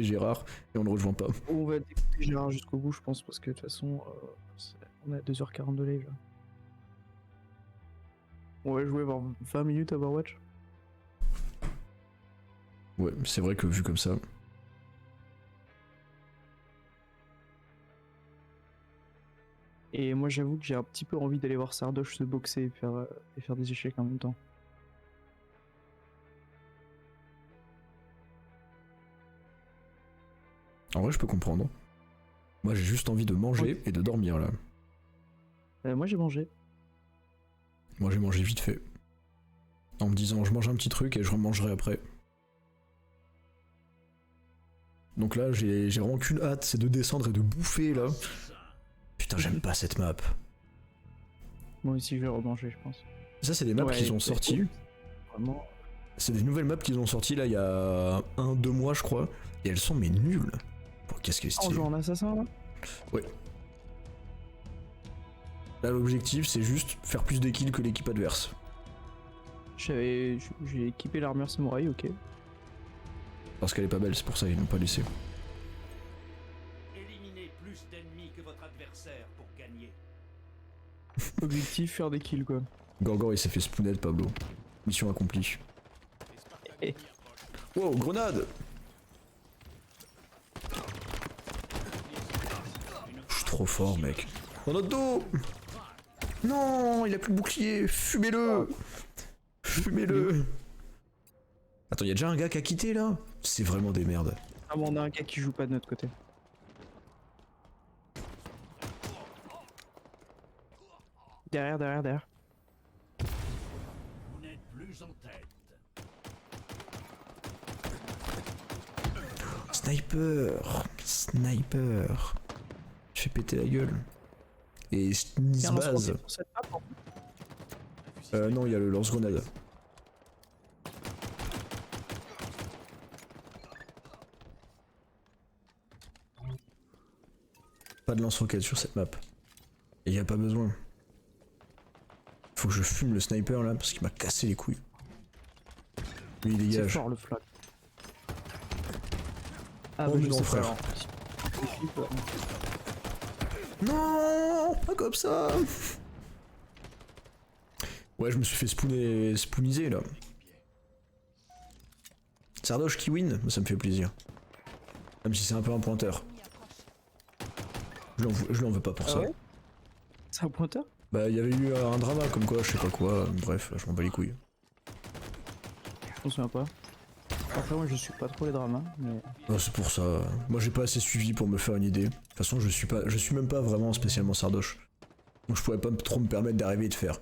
[SPEAKER 1] Gérard et on ne rejoint pas?
[SPEAKER 2] On va découper Gérard jusqu'au bout, je pense, parce que de toute façon, on est à 2h40 de live. On va jouer 20 minutes à Overwatch.
[SPEAKER 1] Ouais, c'est vrai que vu comme ça.
[SPEAKER 2] Et moi, j'avoue que j'ai un petit peu envie d'aller voir Sardoche se boxer et faire des échecs en même temps.
[SPEAKER 1] En vrai, je peux comprendre. Moi, j'ai juste envie de manger et de dormir là.
[SPEAKER 2] Moi, j'ai mangé.
[SPEAKER 1] Moi, j'ai mangé vite fait. En me disant, je mange un petit truc et je remangerai après. Donc là, j'ai vraiment qu'une hâte, c'est de descendre et de bouffer là. Putain, j'aime pas cette map.
[SPEAKER 2] Moi aussi, je vais remanger, je pense.
[SPEAKER 1] Ça, c'est des maps
[SPEAKER 2] Ouais,
[SPEAKER 1] qu'ils ont sorties.
[SPEAKER 2] Vraiment.
[SPEAKER 1] C'est des nouvelles maps qu'ils ont sorties là il y a 1-2 mois, je crois. Et elles sont mais nulles. Qu'est-ce que c'est
[SPEAKER 2] En jouant en assassin là?
[SPEAKER 1] Ouais. Là, l'objectif, c'est juste faire plus de kills que l'équipe adverse.
[SPEAKER 2] J'ai équipé l'armure samouraï, ok.
[SPEAKER 1] Parce qu'elle est pas belle, c'est pour ça qu'ils l'ont pas laissé.
[SPEAKER 3] Éliminez plus d'ennemis que votre adversaire pour gagner.
[SPEAKER 2] Objectif, faire des kills quoi.
[SPEAKER 1] Gorgor, il s'est fait spoonet, Pablo. Mission accomplie.
[SPEAKER 2] Eh.
[SPEAKER 1] Wow, grenade! Je suis trop fort, mec. Dans notre dos! Non, il a plus de bouclier! Fumez-le! Fumez-le! Attends, y'a déjà un gars qui a quitté là? C'est vraiment des merdes.
[SPEAKER 2] Ah bon, on a un gars qui joue pas de notre côté. Derrière.
[SPEAKER 3] Vous n'êtes plus en tête.
[SPEAKER 1] Sniper! Je fais péter la gueule. Et Sneeze
[SPEAKER 2] Tiens, lance-roquette
[SPEAKER 1] base.
[SPEAKER 2] sur cette map, hein.
[SPEAKER 1] Non, il y a le lance-grenade. Pas de lance-roquette sur cette map. Et y a pas besoin. Faut que je fume le sniper là parce qu'il m'a cassé les couilles. Lui il
[SPEAKER 2] C'est
[SPEAKER 1] dégage.
[SPEAKER 2] fort le flag. Ah
[SPEAKER 1] Oh,
[SPEAKER 2] bah
[SPEAKER 1] mais
[SPEAKER 2] je
[SPEAKER 1] non,
[SPEAKER 2] sais
[SPEAKER 1] frère.
[SPEAKER 2] pas.
[SPEAKER 1] Non, pas comme ça. Ouais, je me suis fait spooniser là. Sardoche qui win, ça me fait plaisir. Même si c'est un peu un pointeur. Je l'en veux pas pour
[SPEAKER 2] Ah
[SPEAKER 1] ça.
[SPEAKER 2] ouais, c'est un pointeur?
[SPEAKER 1] Bah, il y avait eu un drama comme quoi, je sais pas quoi. Bref, là, je m'en bats les couilles.
[SPEAKER 2] Je me souviens pas. Après, moi je suis pas trop les dramas, mais.
[SPEAKER 1] Non, c'est pour ça. Moi, j'ai pas assez suivi pour me faire une idée. De toute façon, je suis même pas vraiment spécialement Sardoche. Donc, je pourrais pas trop me permettre d'arriver et de faire.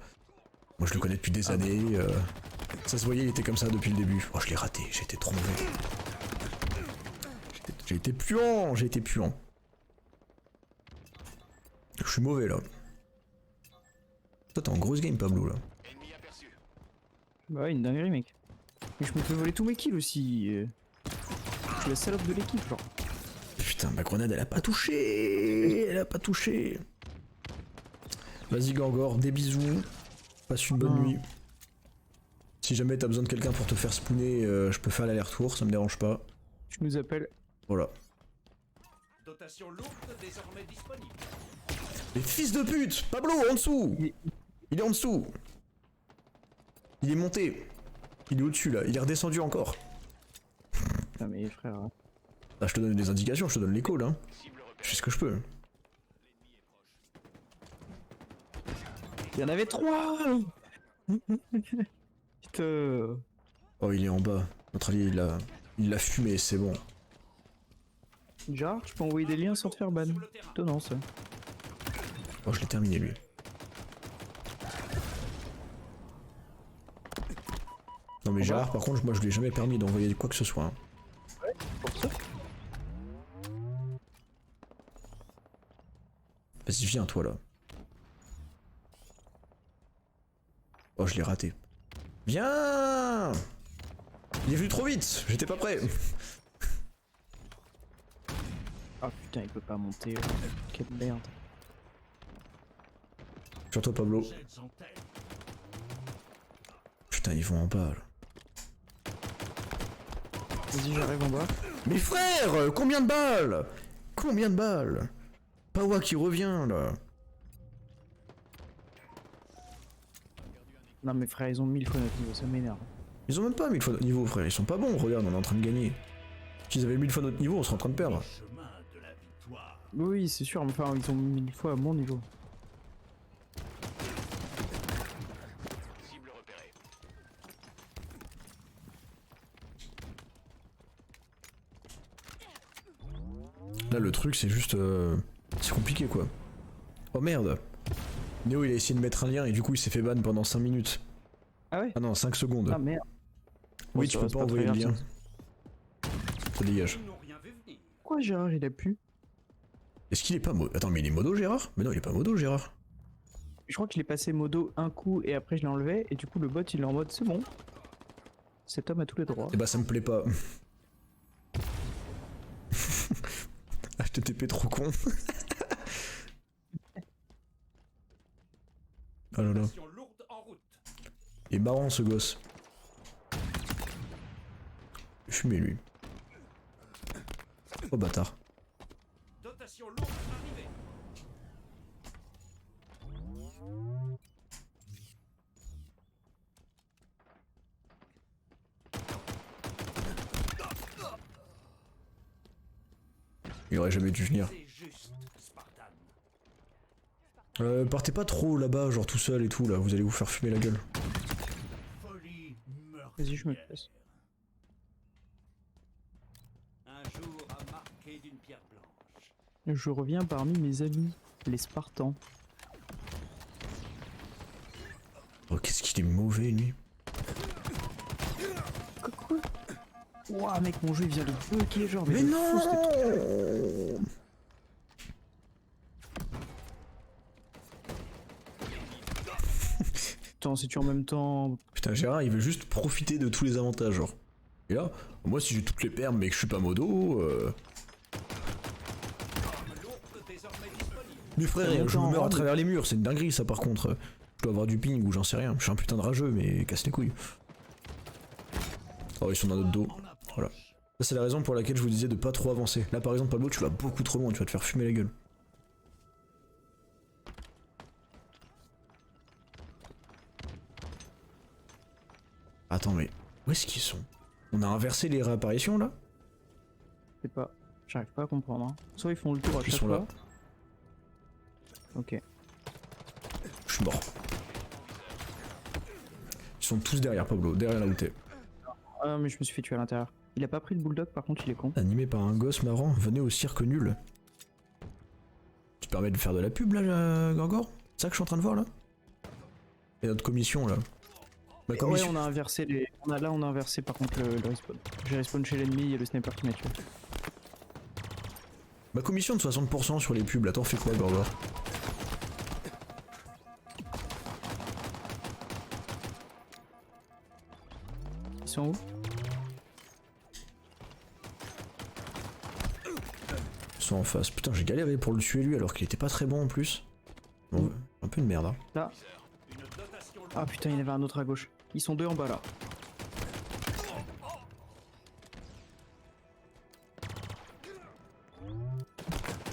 [SPEAKER 1] Moi, je le connais depuis des années. Ça se voyait, il était comme ça depuis le début. Oh, je l'ai raté, j'ai été trop mauvais. J'ai été puant. Je suis mauvais là. Toi, t'es en grosse game, Pablo là.
[SPEAKER 4] Ennemi aperçu.
[SPEAKER 2] Bah ouais, une dinguerie, mec. Mais je me fais voler tous mes kills aussi. Je suis la salope de l'équipe, genre.
[SPEAKER 1] Putain, ma grenade, elle a pas touché. Vas-y, Gorgor, des bisous. Passe une bonne nuit. Si jamais t'as besoin de quelqu'un pour te faire spooner, je peux faire l'aller-retour, ça me dérange pas.
[SPEAKER 2] Tu nous appelles.
[SPEAKER 1] Voilà.
[SPEAKER 3] Dotation lourde désormais disponible.
[SPEAKER 1] Les fils de pute! Pablo, en dessous! Il est en dessous! Il est monté! Il est au-dessus là, il est redescendu encore.
[SPEAKER 2] Putain, mais frère. Hein.
[SPEAKER 1] Là, je te donne des indications, je te donne les calls, hein.
[SPEAKER 4] Cible repérée.
[SPEAKER 1] Je fais ce que je peux.
[SPEAKER 2] Il y en avait 3! Putain.
[SPEAKER 1] Oh, il est en bas. Notre allié, il l'a fumé, c'est bon.
[SPEAKER 2] Genre, tu peux envoyer des liens sans te faire ban. Étonnant ça.
[SPEAKER 1] Oh, je l'ai terminé lui. Non mais Gérard, par contre, moi je lui ai jamais permis d'envoyer quoi que ce soit. Hein.
[SPEAKER 2] Pour ça.
[SPEAKER 1] Vas-y, viens toi là. Oh, je l'ai raté. Viens! Il est venu trop vite, j'étais pas prêt.
[SPEAKER 2] Ah putain, il peut pas monter. Quelle merde.
[SPEAKER 1] Sur toi Pablo.
[SPEAKER 3] Jets en tête.
[SPEAKER 1] Putain, ils vont en bas là.
[SPEAKER 2] Vas-y, j'arrive en bas.
[SPEAKER 1] Mais frère, combien de balles? Combien de balles? Pawa qui revient là.
[SPEAKER 2] Non mais frère, ils ont 1000 fois notre niveau, ça m'énerve.
[SPEAKER 1] Ils ont même pas 1000 fois notre niveau, frère, ils sont pas bons, regarde, on est en train de gagner. S'ils avaient 1000 fois notre niveau, on serait en train de perdre.
[SPEAKER 3] Chemin de la victoire.
[SPEAKER 2] Oui, c'est sûr, mais enfin, ils ont 1000 fois à mon niveau.
[SPEAKER 4] Cible repérée.
[SPEAKER 1] Là, le truc, c'est juste. C'est compliqué quoi. Oh merde! Néo, il a essayé de mettre un lien et du coup, il s'est fait ban pendant 5 minutes.
[SPEAKER 2] Ah ouais?
[SPEAKER 1] Ah non, 5 secondes.
[SPEAKER 2] Ah merde.
[SPEAKER 1] Oui,
[SPEAKER 2] Bon,
[SPEAKER 1] tu
[SPEAKER 2] ça
[SPEAKER 1] peux
[SPEAKER 2] reste
[SPEAKER 1] pas
[SPEAKER 2] pas
[SPEAKER 1] envoyer le
[SPEAKER 2] très
[SPEAKER 1] lien.
[SPEAKER 2] grave,
[SPEAKER 1] Ça dégage.
[SPEAKER 3] Ils n'ont rien vu venir.
[SPEAKER 2] Pourquoi Gérard il a pu?
[SPEAKER 1] Est-ce qu'il est pas modo? Attends, mais il est modo, Gérard? Mais non, il est pas modo, Gérard.
[SPEAKER 2] Je crois que je l'ai passé modo un coup et après je l'ai enlevé et du coup le bot il est en mode c'est bon. Cet homme a tous les droits.
[SPEAKER 1] Eh bah, ça me plaît pas. HTTP trop con. Oh là là.
[SPEAKER 3] Mission lourde en route.
[SPEAKER 1] Il est marrant ce gosse. Fumé lui. Oh bâtard.
[SPEAKER 3] Dotation lourde arrivée.
[SPEAKER 1] Il aurait jamais dû venir.
[SPEAKER 3] C'est juste, Spartan.
[SPEAKER 1] Partez pas trop là-bas, genre tout seul et tout là, vous allez vous faire fumer la gueule.
[SPEAKER 3] Folie meurtrière.
[SPEAKER 2] Vas-y, je me casse.
[SPEAKER 3] Un jour à marquer d'une pierre blanche.
[SPEAKER 2] Je reviens parmi mes amis, les Spartans.
[SPEAKER 1] Oh, qu'est-ce qu'il est mauvais lui.
[SPEAKER 2] Quoi? Ouah mec, mon jeu il vient de bloquer genre.
[SPEAKER 1] Mais
[SPEAKER 2] de
[SPEAKER 1] non!
[SPEAKER 2] fou, ce truc. Attends, c'est tu en même temps.
[SPEAKER 1] Putain, Gérard, il veut juste profiter de tous les avantages, genre. Et là, moi si j'ai toutes les permes mais que je suis pas modo,
[SPEAKER 3] Lourde désormais disponible.
[SPEAKER 1] Mais frère, je me
[SPEAKER 2] Longtemps,
[SPEAKER 1] meurs à
[SPEAKER 2] hein,
[SPEAKER 1] travers les murs, c'est une dinguerie ça par contre. Je dois avoir du ping ou j'en sais rien, je suis un putain de rageux mais casse les couilles. Oh, ils sont dans notre dos.
[SPEAKER 3] En approche.
[SPEAKER 1] Voilà. Ça c'est la raison pour laquelle je vous disais de pas trop avancer. Là par exemple Pablo, tu vas beaucoup trop loin, tu vas te faire fumer la gueule. Attends mais, où est-ce qu'ils sont? On a inversé les réapparitions là?
[SPEAKER 2] Je sais pas. J'arrive pas à comprendre. Hein. Soit ils font le tour à
[SPEAKER 1] Ils
[SPEAKER 2] chaque
[SPEAKER 1] sont
[SPEAKER 2] fois.
[SPEAKER 1] là.
[SPEAKER 2] Ok.
[SPEAKER 1] Je suis mort. Ils sont tous derrière Pablo, derrière là où t'es.
[SPEAKER 2] Ah mais je me suis fait tuer à l'intérieur. Il a pas pris le bulldog par contre il est con.
[SPEAKER 1] Animé par un gosse marrant, venez au cirque nul. Tu te permets de faire de la pub là, Gorgor? C'est ça que je suis en train de voir là? Et notre commission là. Ma
[SPEAKER 2] Ouais
[SPEAKER 1] commission.
[SPEAKER 2] on a inversé les. On a inversé par contre le respawn. J'ai respawn chez l'ennemi, il y a le sniper qui m'a tué.
[SPEAKER 1] Ma commission de 60% sur les pubs, là t'en fais quoi Gorgor?
[SPEAKER 2] Ils sont où?
[SPEAKER 1] Ils sont en face. Putain, j'ai galéré pour le tuer lui alors qu'il était pas très bon en plus. Bon, un peu une merde hein.
[SPEAKER 2] Là.
[SPEAKER 3] Une dotation lourde.
[SPEAKER 2] Ah putain il y en avait un autre à gauche. Ils sont deux en bas là.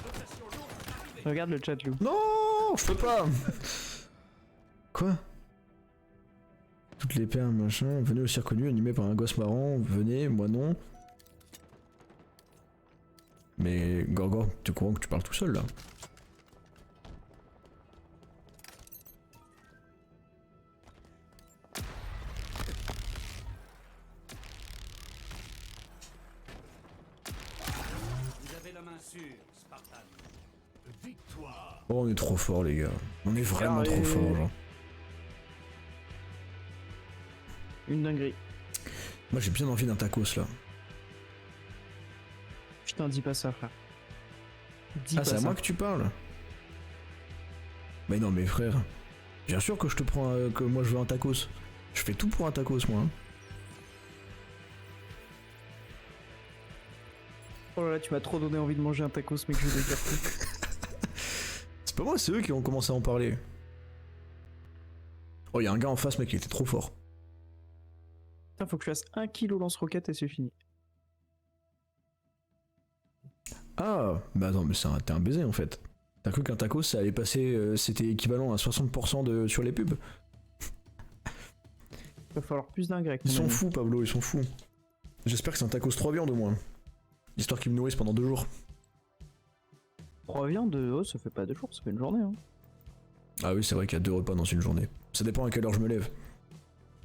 [SPEAKER 3] Dotation lourde arrivée.
[SPEAKER 2] Regarde le chat Lou.
[SPEAKER 1] Non, je peux pas. Quoi? Toutes les perles machin, venez au cirque nu animé par un gosse marrant, venez, moi non. Mais Gorgor, tu es au courant que tu parles tout seul là?
[SPEAKER 3] Vous avez la main Bien sûr, Spartan. Victoire.
[SPEAKER 1] Oh, on est trop fort, les gars. On est vraiment trop fort, genre.
[SPEAKER 2] Une dinguerie.
[SPEAKER 1] Moi, j'ai bien envie d'un tacos, là.
[SPEAKER 2] Putain, dis pas ça, frère. Dis
[SPEAKER 1] Ah,
[SPEAKER 2] pas
[SPEAKER 1] c'est à
[SPEAKER 2] ça.
[SPEAKER 1] moi que tu parles? Mais non, mais frère. Bien sûr que je te prends... que moi, je veux un tacos. Je fais tout pour un tacos, moi. Hein.
[SPEAKER 2] Oh là là, tu m'as trop donné envie de manger un tacos, mec, je vais te dire tout.
[SPEAKER 1] C'est pas moi, c'est eux qui ont commencé à en parler. Oh, y'a un gars en face, mec, il était trop fort.
[SPEAKER 2] Putain, faut que je fasse 1 kilo lance-roquette et c'est fini.
[SPEAKER 1] Ah, bah attends, mais t'es un baiser, en fait. T'as cru qu'un tacos, ça allait passer... c'était équivalent à 60% sur les pubs?
[SPEAKER 2] Il va falloir plus d'un grec.
[SPEAKER 1] Ils sont fous, Pablo, ils sont fous. J'espère que c'est un tacos 3 viandes, au moins. Histoire qu'ils me nourrissent pendant 2 jours.
[SPEAKER 2] 3 viandes, oh, ça fait pas 2 jours, ça fait une journée. Hein.
[SPEAKER 1] Ah oui, c'est vrai qu'il y a 2 repas dans une journée. Ça dépend à quelle heure je me lève.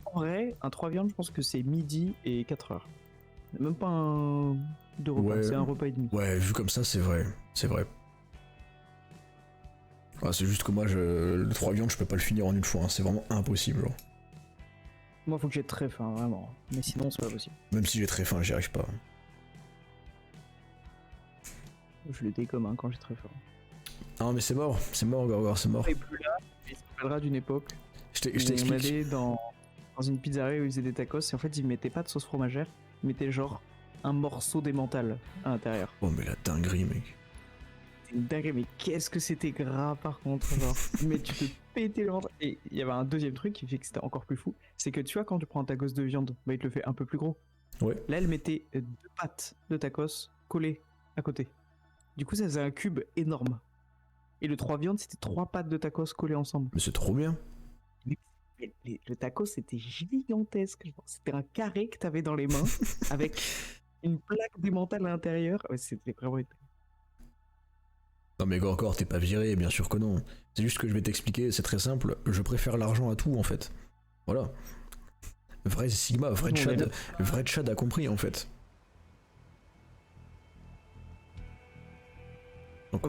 [SPEAKER 2] En vrai, un 3 viandes, je pense que c'est midi et 4 heures. Même pas un 2 repas,
[SPEAKER 1] Ouais.
[SPEAKER 2] c'est un repas et demi.
[SPEAKER 1] Ouais, vu comme ça, c'est vrai. C'est vrai. Ah, c'est juste que moi, le 3 viandes, je peux pas le finir en une fois. Hein. C'est vraiment impossible. Genre.
[SPEAKER 2] Moi, faut que j'ai très faim, vraiment. Mais sinon, c'est pas possible.
[SPEAKER 1] Même si j'ai très faim, j'y arrive pas.
[SPEAKER 2] Je le dégomme hein, quand j'ai très faim.
[SPEAKER 1] Non, mais c'est mort, Gorgor, c'est mort.
[SPEAKER 2] Il est plus là, il se rappellera d'une époque
[SPEAKER 1] Je
[SPEAKER 2] où on
[SPEAKER 1] t'explique.
[SPEAKER 2] allait dans une pizzeria où ils faisaient des tacos et en fait, ils mettaient pas de sauce fromagère, ils mettaient genre un morceau d'émental à l'intérieur.
[SPEAKER 1] Oh, mais la dinguerie, mec.
[SPEAKER 2] C'est une dinguerie, mais qu'est-ce que c'était gras par contre, genre. Mais tu peux péter le ventre. Et il y avait un deuxième truc qui fait que c'était encore plus fou, c'est que tu vois, quand tu prends un tacos de viande, bah il te le fait un peu plus gros.
[SPEAKER 1] Ouais.
[SPEAKER 2] Là, elle mettait 2 pattes de tacos collées à côté. Du coup, ça faisait un cube énorme. Et le 3 viandes, c'était 3 pattes de tacos collées ensemble.
[SPEAKER 1] Mais c'est trop bien.
[SPEAKER 2] Le tacos, c'était gigantesque. Genre, c'était un carré que t'avais dans les mains avec une plaque d'émental à l'intérieur. Ouais, c'était vraiment...
[SPEAKER 1] Non, mais Gorgor, t'es pas viré, bien sûr que non. C'est juste que je vais t'expliquer, c'est très simple. Je préfère l'argent à tout, en fait. Voilà. Vrai Sigma, vrai Chad a compris, en fait.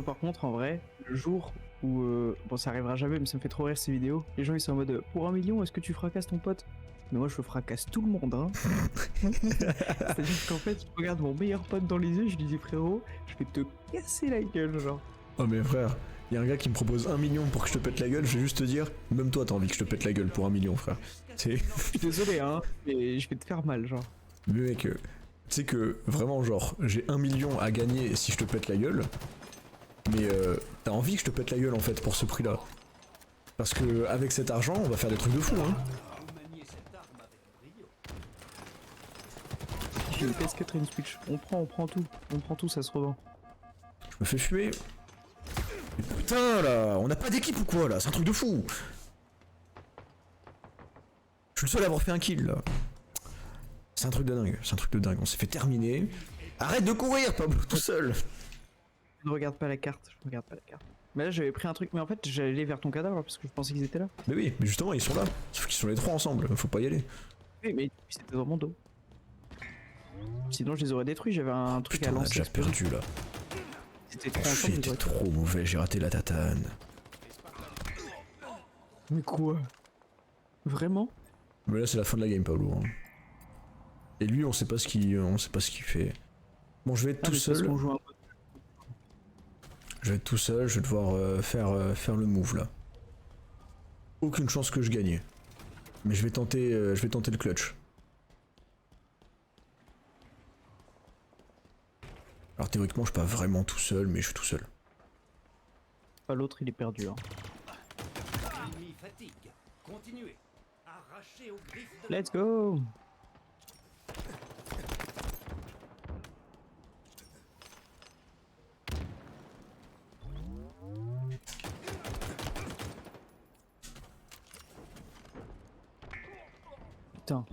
[SPEAKER 2] Par contre, en vrai, le jour où... bon, ça arrivera jamais, mais ça me fait trop rire ces vidéos. Les gens, ils sont en mode, pour 1 million, est-ce que tu fracasses ton pote? Mais moi, je fracasse tout le monde, hein. C'est-à-dire qu'en fait, je regarde mon meilleur pote dans les yeux, je lui dis, frérot, je vais te casser la gueule, genre.
[SPEAKER 1] Oh, mais frère, y a un gars qui me propose 1 million pour que je te pète la gueule, je vais juste te dire, même toi, t'as envie que je te pète la gueule pour 1 million, frère. C'est...
[SPEAKER 2] Je suis désolé, hein, mais je vais te faire mal, genre.
[SPEAKER 1] Mais mec, tu sais que, vraiment, genre, j'ai 1 million à gagner si je te pète la gueule, mais t'as envie que je te pète la gueule, en fait, pour ce prix-là. Parce que, avec cet argent, on va faire des trucs de fou, hein.
[SPEAKER 3] Vous maniez cette arme avec brio.
[SPEAKER 2] J'ai une PS4 et une Switch. On prend tout, ça se revend.
[SPEAKER 1] Je me fais fumer. Mais putain, là, on n'a pas d'équipe ou quoi, là? C'est un truc de fou. Je suis le seul à avoir fait un kill, là. C'est un truc de dingue, on s'est fait terminer. Arrête de courir, Pablo, tout seul.
[SPEAKER 2] Je ne regarde pas la carte, Mais là, j'avais pris un truc, mais en fait, j'allais vers ton cadavre parce que je pensais qu'ils étaient là.
[SPEAKER 1] Mais oui, mais justement, ils sont là. Sauf qu'ils sont les 3 ensemble, faut pas y aller.
[SPEAKER 2] Oui, mais c'était dans mon dos. Sinon, je les aurais détruits, j'avais un truc
[SPEAKER 1] Putain,
[SPEAKER 2] à
[SPEAKER 1] on a
[SPEAKER 2] lancer.
[SPEAKER 1] déjà perdu, là.
[SPEAKER 2] C'était trop ensemble,
[SPEAKER 1] J'étais
[SPEAKER 2] les
[SPEAKER 1] trop mauvais, j'ai raté la tatane.
[SPEAKER 2] Mais quoi? Vraiment?
[SPEAKER 1] Mais là, c'est la fin de la game, Pablo. Hein. Et lui, on sait pas ce qu'il fait. Bon, je vais être tout seul. Je vais être tout seul, je vais devoir faire le move là. Aucune chance que je gagne. Mais je vais tenter le clutch. Alors théoriquement, je suis pas vraiment tout seul, mais je suis tout seul.
[SPEAKER 2] Pas l'autre, il est perdu. Hein.
[SPEAKER 3] L'ennemi fatigue. Continuez. Arrachez aux griffes de la
[SPEAKER 2] Let's go! Putain,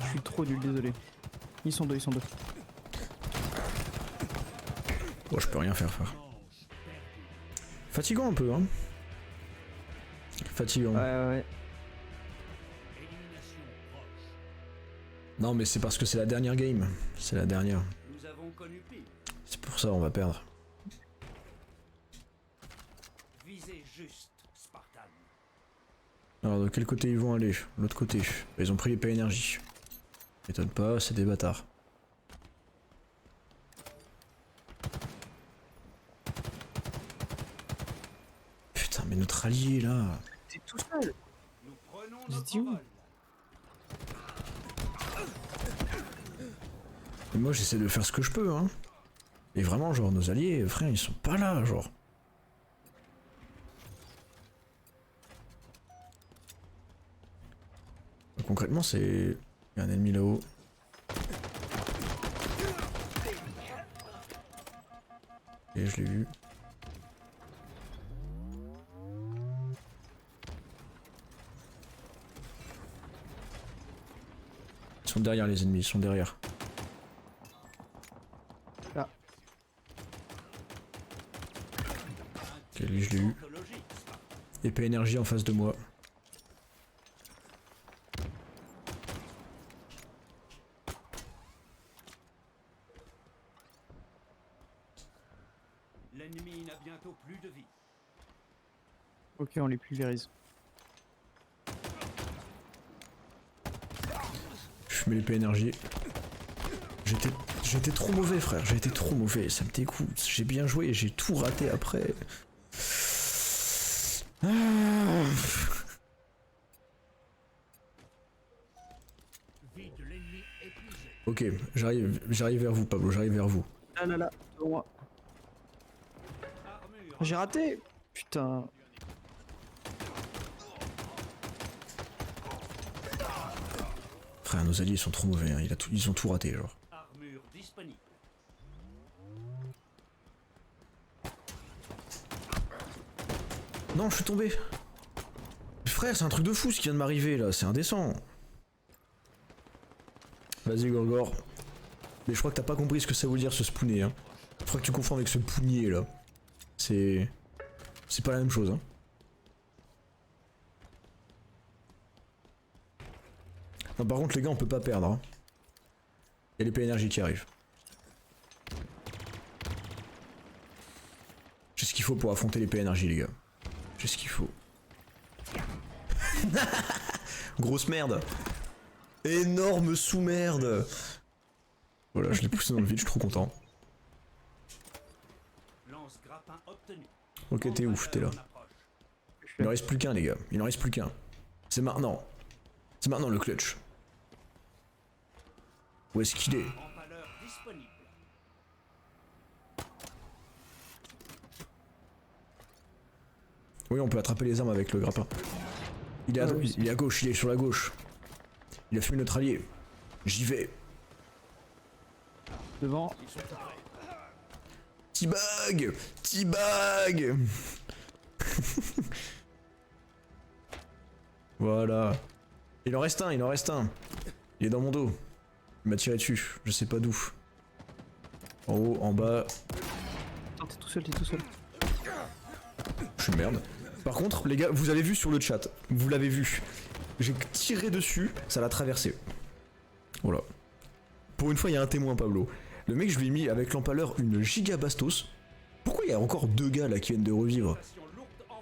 [SPEAKER 2] je suis trop nul, désolé. Ils sont deux.
[SPEAKER 1] Bon, je peux rien faire, frère. Fatigant un peu, hein. Fatigant.
[SPEAKER 2] Ouais.
[SPEAKER 3] élimination proche.
[SPEAKER 1] Non, mais c'est parce que c'est la dernière game. C'est la dernière.
[SPEAKER 3] Nous avons connu pire.
[SPEAKER 1] C'est pour ça on va perdre.
[SPEAKER 3] Visez juste, Spartan.
[SPEAKER 1] Alors de quel côté ils vont aller? L'autre côté. Ils ont pris les énergie. M'étonne pas, c'est des bâtards. Putain mais notre allié là.
[SPEAKER 2] T'es tout seul.
[SPEAKER 3] Nous prenons
[SPEAKER 2] Vous
[SPEAKER 3] notre
[SPEAKER 2] étiez où?
[SPEAKER 3] envol.
[SPEAKER 1] Et moi j'essaie de faire ce que je peux hein. Et vraiment genre nos alliés, frère, ils sont pas là genre. Donc, concrètement c'est... Il y a un ennemi là-haut. Et je l'ai vu. Ils sont derrière les ennemis, ils sont derrière.
[SPEAKER 2] Là.
[SPEAKER 1] Ok, lui je l'ai eu.
[SPEAKER 3] Logique, Spartan.
[SPEAKER 1] Épée énergie en face de moi.
[SPEAKER 3] L'ennemi n'a bientôt plus de vie.
[SPEAKER 2] Ok, on les pulvérise.
[SPEAKER 1] Je mets l'épée énergie. J'étais trop mauvais frère, j'ai été trop mauvais, ça me dégoûte. J'ai bien joué et j'ai tout raté après. Ah.
[SPEAKER 3] Vie de l'ennemi épuisée.
[SPEAKER 1] Ok, j'arrive vers vous Pablo, j'arrive vers vous.
[SPEAKER 2] Là, devant moi.
[SPEAKER 3] Armure.
[SPEAKER 2] J'ai raté. Putain.
[SPEAKER 1] Frère, nos alliés sont trop mauvais, hein. Ils ont tout raté genre.
[SPEAKER 3] Armure disponible.
[SPEAKER 1] Non, je suis tombé. Frère, c'est un truc de fou ce qui vient de m'arriver là, c'est indécent. Vas-y Gorgor. Mais je crois que t'as pas compris ce que ça veut dire ce spooner hein. Je crois que tu confonds avec ce pounier là. C'est pas la même chose hein. Non par contre les gars on peut pas perdre hein. Il y a l'épée énergie qui arrive. J'ai ce qu'il faut pour affronter l'épée énergie les gars. J'ai ce qu'il faut. Grosse merde. Énorme sous-merde. Voilà, je l'ai poussé dans le vide, je suis trop content.
[SPEAKER 3] Lance grappin obtenu.
[SPEAKER 1] Ok, t'es ouf, t'es là.
[SPEAKER 3] En approche.
[SPEAKER 1] Il en reste plus qu'un, les gars. Il en reste plus qu'un. C'est maintenant. C'est maintenant le clutch. Où est-ce qu'il est?
[SPEAKER 3] Empaleur disponible.
[SPEAKER 1] Oui, on peut attraper les armes avec le grappin. Il est à,
[SPEAKER 2] Ah oui,
[SPEAKER 1] il est à gauche, il est sur la gauche. Il a fumé notre allié. J'y vais.
[SPEAKER 2] Devant.
[SPEAKER 3] Ils sont prêts.
[SPEAKER 1] T-bag! T-bag! Voilà. Il en reste un, il en reste un. Il est dans mon dos. Il m'a tiré dessus, je sais pas d'où. En haut, en bas.
[SPEAKER 2] Attends, t'es tout seul, t'es tout seul.
[SPEAKER 1] Je suis une merde. Par contre, les gars, vous avez vu sur le chat. Vous l'avez vu. J'ai tiré dessus, ça l'a traversé. Voilà. Pour une fois, il y a un témoin, Pablo. Le mec, je lui ai mis avec l'empaleur une giga bastos. Pourquoi il y a encore deux gars là qui viennent de revivre?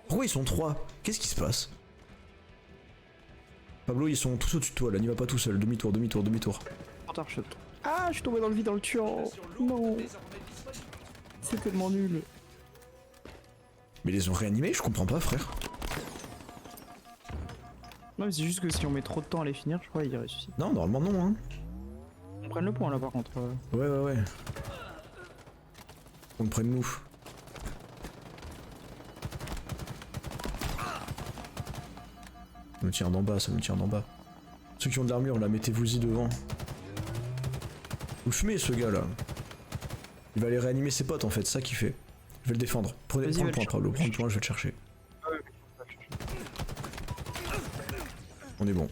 [SPEAKER 1] Pourquoi ils sont trois? Qu'est-ce qui se passe? Pablo, ils sont tous au-dessus de toi là, n'y va pas tout seul. Demi-tour, demi-tour, demi-tour.
[SPEAKER 2] Retard, je... Ah, je suis tombé dans le vide en le tuant. Non, c'est tellement nul.
[SPEAKER 1] Mais ils les ont réanimés, je comprends pas, frère.
[SPEAKER 2] Non, mais c'est juste que si on met trop de temps à les finir, je crois qu'ils ressuscitent.
[SPEAKER 1] Non, normalement non, hein.
[SPEAKER 2] On prenne le point là par contre.
[SPEAKER 1] Ouais. On le prenne nous. Ça me tire d'en bas, ça me tire d'en bas. Ceux qui ont de l'armure, là, mettez-vous-y devant. Vous fumez ce gars là. Il va aller réanimer ses potes en fait, c'est ça qu'il fait. Je vais le défendre. Prends le point, Pablo, prends le point, je vais le chercher. On est bon.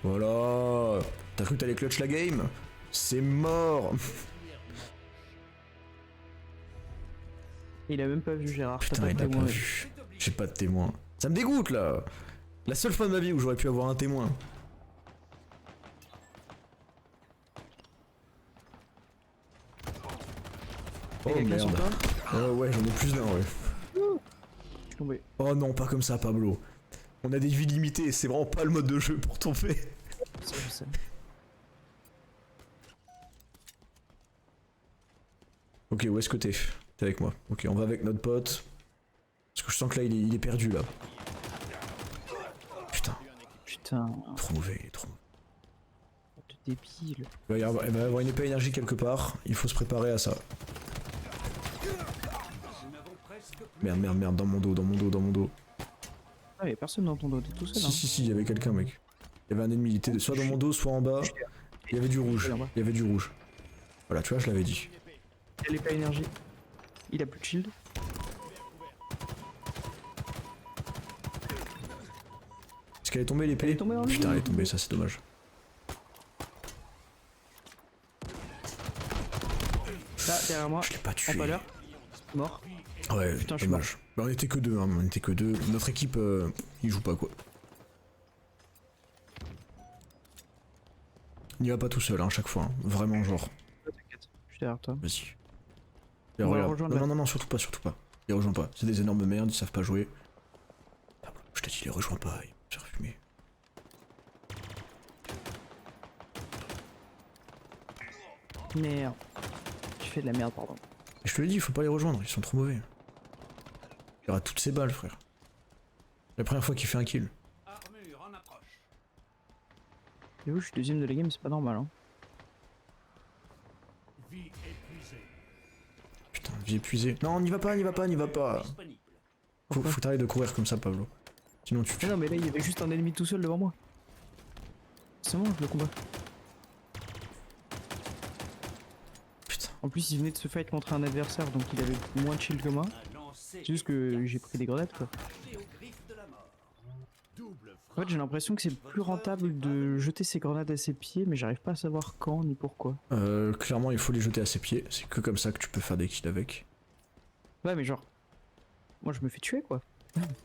[SPEAKER 1] Voilà. T'as cru que t'allais clutch la game? C'est mort.
[SPEAKER 2] Il a même pas vu Gérard.
[SPEAKER 1] Putain, il l'a pas vu. J'ai pas de témoin. Ça me dégoûte là. La seule fois de ma vie où j'aurais pu avoir un témoin. Oh
[SPEAKER 2] quelqu'un sur
[SPEAKER 1] merde.
[SPEAKER 2] toi?
[SPEAKER 1] Ouais, j'en ai plus d'un, ouais.
[SPEAKER 2] Je suis tombé.
[SPEAKER 1] Oh non, pas comme ça, Pablo. On a des vies limitées, c'est vraiment pas le mode de jeu pour tomber.
[SPEAKER 2] Ça, je sais.
[SPEAKER 1] Ok, où est-ce que t'es? T'es avec moi. Ok, on va avec notre pote. Parce que je sens que là, il est perdu, là. Putain,
[SPEAKER 2] Putain,
[SPEAKER 1] trop mauvais, il est trop mauvais.
[SPEAKER 2] de débile.
[SPEAKER 1] Il va y avoir une épée énergie quelque part, il faut se préparer à ça.
[SPEAKER 3] Nous n'avons presque plus.
[SPEAKER 1] Merde, merde, merde, dans mon dos, dans mon dos, dans mon dos.
[SPEAKER 2] Ah, y'a personne dans ton dos, t'es tout seul.
[SPEAKER 1] Si, il y avait quelqu'un, mec. Il y avait un ennemi, il était soit dans mon dos, soit en bas. Il y avait du rouge, il y avait du rouge. Voilà, tu vois, je l'avais dit.
[SPEAKER 2] Il a pas énergie. Il a plus de shield.
[SPEAKER 1] Est-ce qu'elle est tombée l'épée?
[SPEAKER 2] Elle est tombée en
[SPEAKER 1] Putain,
[SPEAKER 2] lui.
[SPEAKER 1] elle est tombée, ça c'est dommage.
[SPEAKER 2] Là, derrière moi,
[SPEAKER 1] Je l'ai pas
[SPEAKER 2] en
[SPEAKER 1] tué.
[SPEAKER 2] valeur. Mort.
[SPEAKER 1] Ouais,
[SPEAKER 2] Putain, je suis
[SPEAKER 1] dommage. Bah, on était que deux, hein, on était que deux. Notre équipe, il joue pas quoi. N'y va pas tout seul, hein, chaque fois. Hein. Vraiment, genre.
[SPEAKER 2] T'inquiète, je suis derrière toi.
[SPEAKER 1] Vas-y.
[SPEAKER 2] On va
[SPEAKER 1] Regarde.
[SPEAKER 2] rejoindre
[SPEAKER 1] Non,
[SPEAKER 2] la-
[SPEAKER 1] non, non, surtout pas, surtout pas. Les rejoins pas. C'est des énormes merdes, ils savent pas jouer. Pablo, je t'ai dit, les rejoins pas, ils vont se faire fumer.
[SPEAKER 2] Merde. Tu fais de la merde, pardon.
[SPEAKER 1] Et je te l'ai dit, il faut pas les rejoindre, ils sont trop mauvais. Il aura toutes ses balles, frère. La première fois qu'il fait un kill.
[SPEAKER 3] Armure en approche.
[SPEAKER 2] Et vous, je suis deuxième de la game, c'est pas normal, hein.
[SPEAKER 3] Vie épuisée.
[SPEAKER 1] Putain, vie épuisée. Non, n'y va pas, n'y va pas, n'y va pas.
[SPEAKER 3] Disponible.
[SPEAKER 1] Faut que t'arrêtes de courir comme ça, Pablo. Sinon tu.
[SPEAKER 2] Mais non, mais là, il y avait juste un ennemi tout seul devant moi. C'est bon, le combat.
[SPEAKER 1] Putain.
[SPEAKER 2] En plus, il venait de se fight contre un adversaire, donc il avait moins de shield que moi.
[SPEAKER 3] Un lancer
[SPEAKER 2] C'est juste que j'ai pris des grenades, quoi.
[SPEAKER 3] arraché aux griffes de la mort. Double
[SPEAKER 2] En fait, j'ai l'impression que c'est plus rentable de jeter ces grenades à ses pieds, mais j'arrive pas à savoir quand ni pourquoi.
[SPEAKER 1] Clairement, il faut les jeter à ses pieds. C'est que comme ça que tu peux faire des kills avec.
[SPEAKER 2] Ouais, mais genre, moi je me fais tuer, quoi.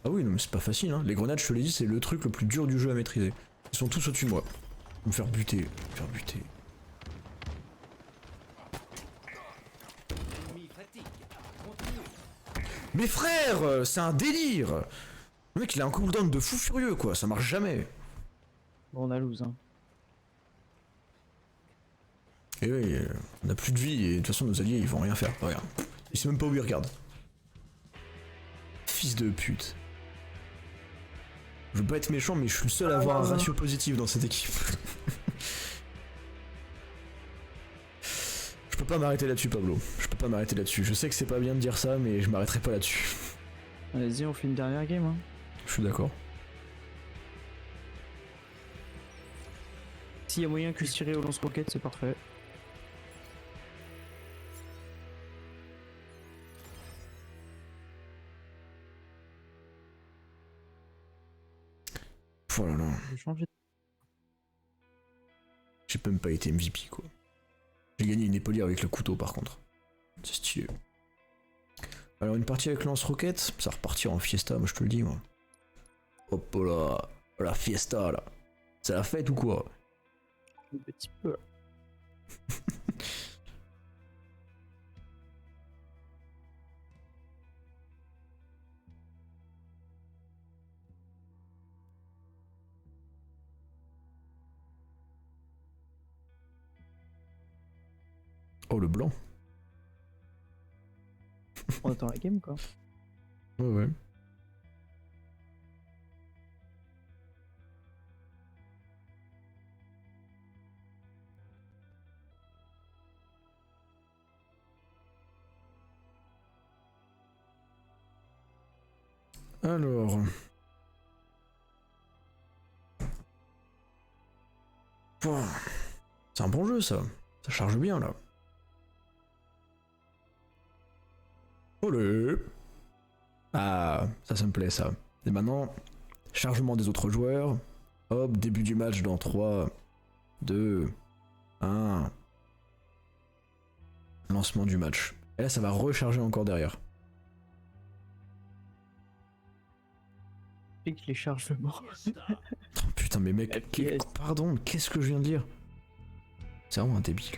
[SPEAKER 1] Ah oui, non, mais c'est pas facile, hein. Les grenades, je te l'ai dit, c'est le truc le plus dur du jeu à maîtriser. Ils sont tous au-dessus de moi. Me faire buter, me faire buter.
[SPEAKER 3] ennemi fatigue. Continuez.
[SPEAKER 1] Mais frère, c'est un délire. Le mec, il a un cooldown de fou furieux, quoi. Ça marche jamais.
[SPEAKER 2] Bon, on a lose, hein.
[SPEAKER 1] Et oui, on a plus de vie et de toute façon, nos alliés, ils vont rien faire. Regarde. Il sait même pas où il regarde. Fils de pute. Je veux pas être méchant, mais je suis le seul à avoir un ratio positif dans cette équipe. Je peux pas m'arrêter là-dessus, Pablo. Je peux pas m'arrêter là-dessus. Je sais que c'est pas bien de dire ça, mais je m'arrêterai pas là-dessus.
[SPEAKER 2] Vas-y, on fait une dernière game, hein.
[SPEAKER 1] Je suis d'accord.
[SPEAKER 2] S'il y a moyen que je tire au lance-roquette, c'est parfait.
[SPEAKER 1] Oh là là.
[SPEAKER 2] Je vais changer.
[SPEAKER 1] J'ai même pas été MVP, quoi. J'ai gagné une épaulière avec le couteau, par contre. C'est stylé. Alors, une partie avec lance-roquette, ça va repartir en fiesta, moi je te le dis, moi. Hop là, la fiesta, là. C'est la fête ou quoi?
[SPEAKER 2] Un petit peu.
[SPEAKER 1] Oh, le blanc.
[SPEAKER 2] On attend la game, quoi.
[SPEAKER 1] Ouais, ouais. Alors... Pouah. C'est un bon jeu, ça. Ça charge bien, là. Olé. Ah, ça me plaît, ça. Et maintenant, chargement des autres joueurs. Hop, début du match dans 3, 2, 1. Lancement du match. Et là, ça va recharger encore derrière.
[SPEAKER 2] Pique les chargements.
[SPEAKER 1] Oh, putain, mais mec,
[SPEAKER 2] FPS.
[SPEAKER 1] pardon, qu'est-ce que je viens de dire? C'est vraiment un débile.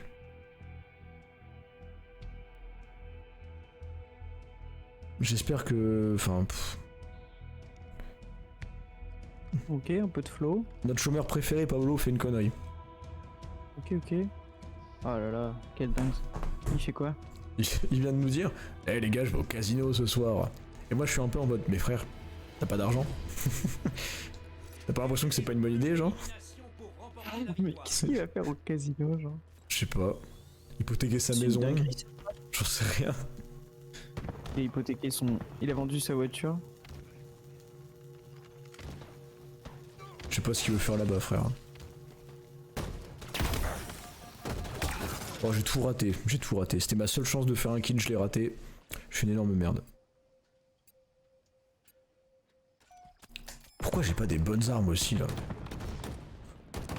[SPEAKER 1] J'espère que... Enfin...
[SPEAKER 2] Ok, un peu de flow.
[SPEAKER 1] Notre chômeur préféré, Pablo, fait une connerie.
[SPEAKER 2] Ok, ok. Oh là là, quel dingue. Il fait quoi?
[SPEAKER 1] Il vient de nous dire, eh les gars, je vais au casino ce soir. Et moi je suis un peu en mode, mais frère, t'as pas d'argent? T'as pas l'impression que c'est pas une bonne idée, genre?
[SPEAKER 3] Pour remporter la
[SPEAKER 2] Mais
[SPEAKER 3] victoire.
[SPEAKER 2] qu'est-ce qu'il va faire au casino, genre?
[SPEAKER 1] Je sais pas. Hypothéquer sa
[SPEAKER 2] C'est une
[SPEAKER 1] maison,
[SPEAKER 2] dinguerie.
[SPEAKER 1] j'en sais rien.
[SPEAKER 2] Il a hypothéqué son... Il a vendu sa voiture.
[SPEAKER 1] Je sais pas ce qu'il veut faire là-bas, frère. Oh, j'ai tout raté, C'était ma seule chance de faire un kill, je l'ai raté. Je suis une énorme merde. Pourquoi j'ai pas des bonnes armes aussi là?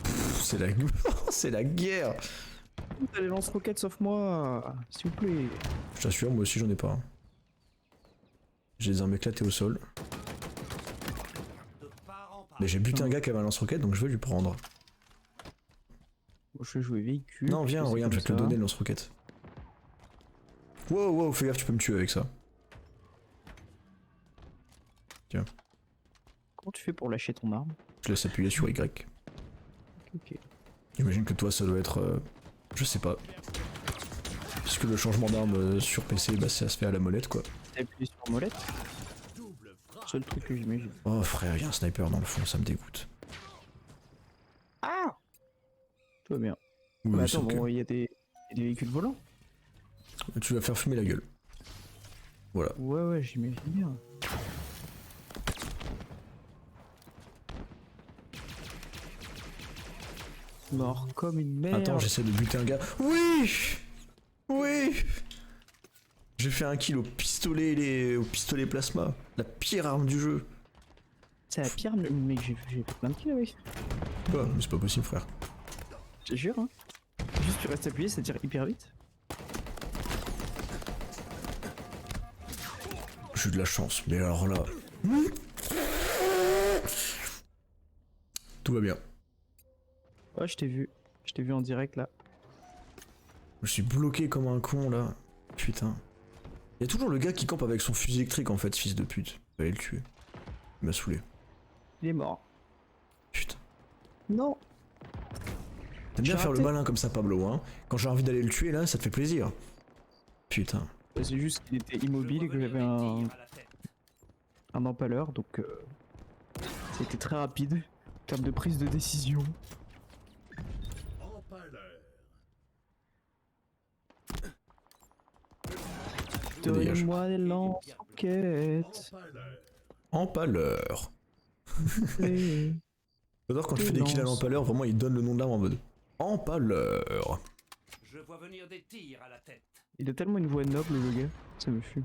[SPEAKER 1] Pff, c'est la... c'est la guerre.
[SPEAKER 2] T'as les lance-roquettes sauf moi, s'il vous plaît.
[SPEAKER 1] Je t'assure, moi aussi j'en ai pas. J'ai des armes éclatées au sol.
[SPEAKER 3] De part en part.
[SPEAKER 1] Mais j'ai buté un gars qui avait un lance-roquette donc je vais lui prendre.
[SPEAKER 2] Bon, je vais jouer véhicule.
[SPEAKER 1] Non, viens,
[SPEAKER 2] parce que
[SPEAKER 1] regarde, je vais
[SPEAKER 2] c'est
[SPEAKER 1] te le
[SPEAKER 2] comme
[SPEAKER 1] donner le lance-roquette. Wow, wow, fais gaffe, tu peux me tuer avec ça.
[SPEAKER 2] ça. Comment tu fais pour lâcher ton arme?
[SPEAKER 1] Je laisse appuyer sur Y.
[SPEAKER 2] Ok.
[SPEAKER 1] J'imagine que toi ça doit être... je sais pas. Parce que le changement d'arme sur PC, bah ça se fait à la molette quoi.
[SPEAKER 2] T'as appuyé sur molette? Seul truc que j'imagine.
[SPEAKER 1] Oh frère, il y a un sniper dans le fond, ça me dégoûte.
[SPEAKER 2] Ah! Tout va bien.
[SPEAKER 1] Oui,
[SPEAKER 2] Mais
[SPEAKER 1] oui,
[SPEAKER 2] attends,
[SPEAKER 1] c'est ok.
[SPEAKER 2] bon, il y a des véhicules volants.
[SPEAKER 1] Tu vas faire fumer la gueule. Voilà.
[SPEAKER 2] Ouais, ouais, j'imagine bien. Mort comme une merde.
[SPEAKER 1] Attends, j'essaie de buter un gars. Oui! Oui! J'ai fait un kill au pistolet plasma. La pire arme du jeu.
[SPEAKER 2] C'est la pire, mec, j'ai fait plein de kills avec.
[SPEAKER 1] Quoi? Mais c'est pas possible frère.
[SPEAKER 2] Je te jure, hein. Juste tu restes appuyé, ça tire hyper vite.
[SPEAKER 1] J'ai eu de la chance, mais alors là... Tout va bien.
[SPEAKER 2] Ouais, je t'ai vu. Je t'ai vu en direct là.
[SPEAKER 1] Je suis bloqué comme un con là. Putain. Il y a toujours le gars qui campe avec son fusil électrique en fait, fils de pute. Fallait le tuer. Il m'a saoulé.
[SPEAKER 2] Il est mort.
[SPEAKER 1] Putain.
[SPEAKER 2] Non.
[SPEAKER 1] T'aimes bien
[SPEAKER 2] J'ai
[SPEAKER 1] faire le
[SPEAKER 2] raté.
[SPEAKER 1] malin comme ça, Pablo, hein. Quand j'ai envie d'aller le tuer là, ça te fait plaisir. Putain.
[SPEAKER 2] C'est juste qu'il était immobile et que j'avais un empaleur, donc c'était très rapide en termes de prise de décision.
[SPEAKER 1] Dégage.
[SPEAKER 2] Donnez-moi des lance-roquettes.
[SPEAKER 1] Empaleur.
[SPEAKER 2] Et-
[SPEAKER 1] J'adore quand tu
[SPEAKER 2] Et
[SPEAKER 1] fais des kills à
[SPEAKER 2] lance.
[SPEAKER 1] l'empaleur, vraiment il donne le nom de l'arme en mode Empaleur.
[SPEAKER 3] Je vois venir des tirs à la tête.
[SPEAKER 2] Il a tellement une voix noble le gars, ça me fume.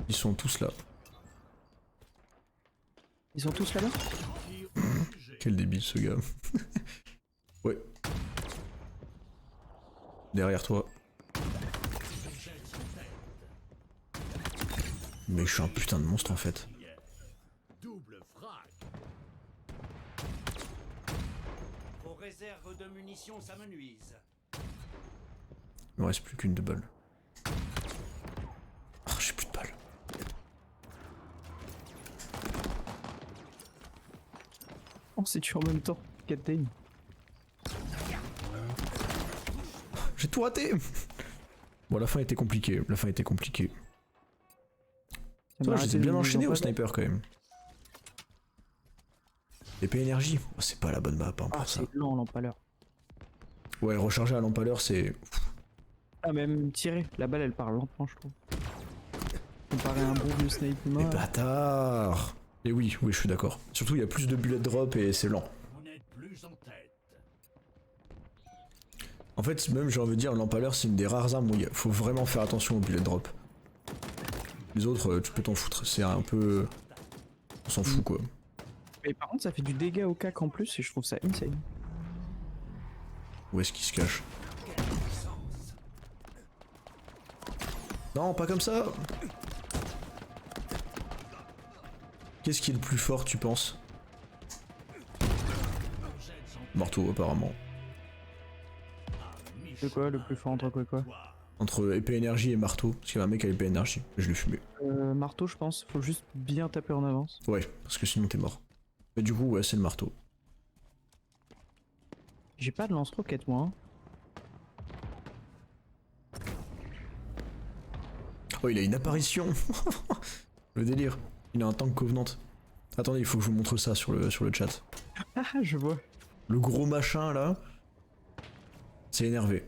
[SPEAKER 1] Ils sont tous là.
[SPEAKER 2] Ils sont tous là-bas?
[SPEAKER 1] Quel débile ce gars. Ouais. Derrière toi. Mais je suis un putain de monstre en fait.
[SPEAKER 3] Vos réserves de munitions s'amenuisent.
[SPEAKER 1] Il me reste plus qu'une de balle. Ah, j'ai plus de balles.
[SPEAKER 2] On s'est tué en même temps. Captain.
[SPEAKER 1] J'ai tout raté. Bon, la fin était compliquée. La fin était compliquée.
[SPEAKER 2] Ça
[SPEAKER 1] Ça,
[SPEAKER 2] m'a
[SPEAKER 1] je les ai
[SPEAKER 2] arrêté
[SPEAKER 1] bien
[SPEAKER 2] de
[SPEAKER 1] enchaînés
[SPEAKER 2] nous
[SPEAKER 1] au
[SPEAKER 2] en
[SPEAKER 1] sniper quand même. Épée énergie. Oh, c'est pas la bonne map hein, pour
[SPEAKER 2] Ah,
[SPEAKER 1] ça.
[SPEAKER 2] c'est lent l'empaleur.
[SPEAKER 1] Ouais, recharger à l'empaleur, c'est.
[SPEAKER 2] Ah, même tirer. La balle elle part lentement, je trouve. Comparé à un bon vieux sniper.
[SPEAKER 1] Mais bâtard. Et oui, oui, je suis d'accord. Surtout, il y a plus de bullet drop et c'est lent.
[SPEAKER 3] Vous n'êtes plus en tête.
[SPEAKER 1] En fait, même j'ai envie de dire, l'empaleur, c'est une des rares armes où il faut vraiment faire attention au bullet drop. Les autres, tu peux t'en foutre. C'est un peu. On s'en fout quoi.
[SPEAKER 2] Mais par contre, ça fait du dégât au cac en plus et je trouve ça insane.
[SPEAKER 1] Où est-ce qu'il se cache? Non, pas comme ça. Qu'est-ce qui est le plus fort, tu penses? Marteau, apparemment.
[SPEAKER 2] C'est quoi le plus fort entre quoi et quoi?
[SPEAKER 1] Entre épée énergie et marteau. Parce qu'il y avait un mec à épée énergie. Je l'ai fumé.
[SPEAKER 2] Marteau, je pense. Faut juste bien taper en avance.
[SPEAKER 1] Ouais, parce que sinon t'es mort. Mais du coup, ouais, c'est le marteau.
[SPEAKER 2] J'ai pas de lance-roquette, moi. Hein.
[SPEAKER 1] Oh, il a une apparition. Le délire. Il a un tank Covenant. Attendez, il faut que je vous montre ça sur le chat.
[SPEAKER 2] Ah, je vois.
[SPEAKER 1] Le gros machin là, c'est énervé.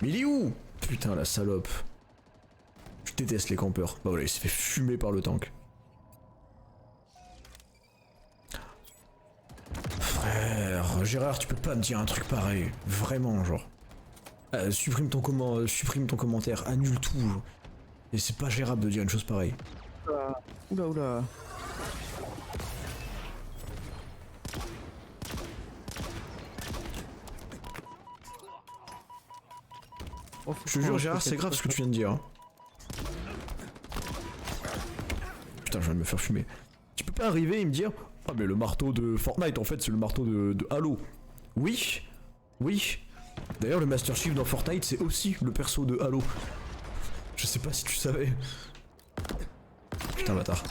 [SPEAKER 1] Mais il est où? Putain la salope. Je déteste les campeurs. Bah voilà, il s'est fait fumer par le tank. Frère, Gérard, tu peux pas me dire un truc pareil. Vraiment, genre. Supprime ton commentaire, annule tout. Genre. Et c'est pas gérable de dire une chose pareille.
[SPEAKER 2] Oula, oula. Oh,
[SPEAKER 1] Je te jure, Gérard, c'est grave ce que tu viens de dire. Hein. Putain, je viens de me faire fumer. Tu peux pas arriver et me dire ah, mais le marteau de Fortnite, en fait, c'est le marteau de Halo. Oui, oui. D'ailleurs, le Master Chief dans Fortnite, c'est aussi le perso de Halo. Je sais pas si tu savais. Putain, bâtard.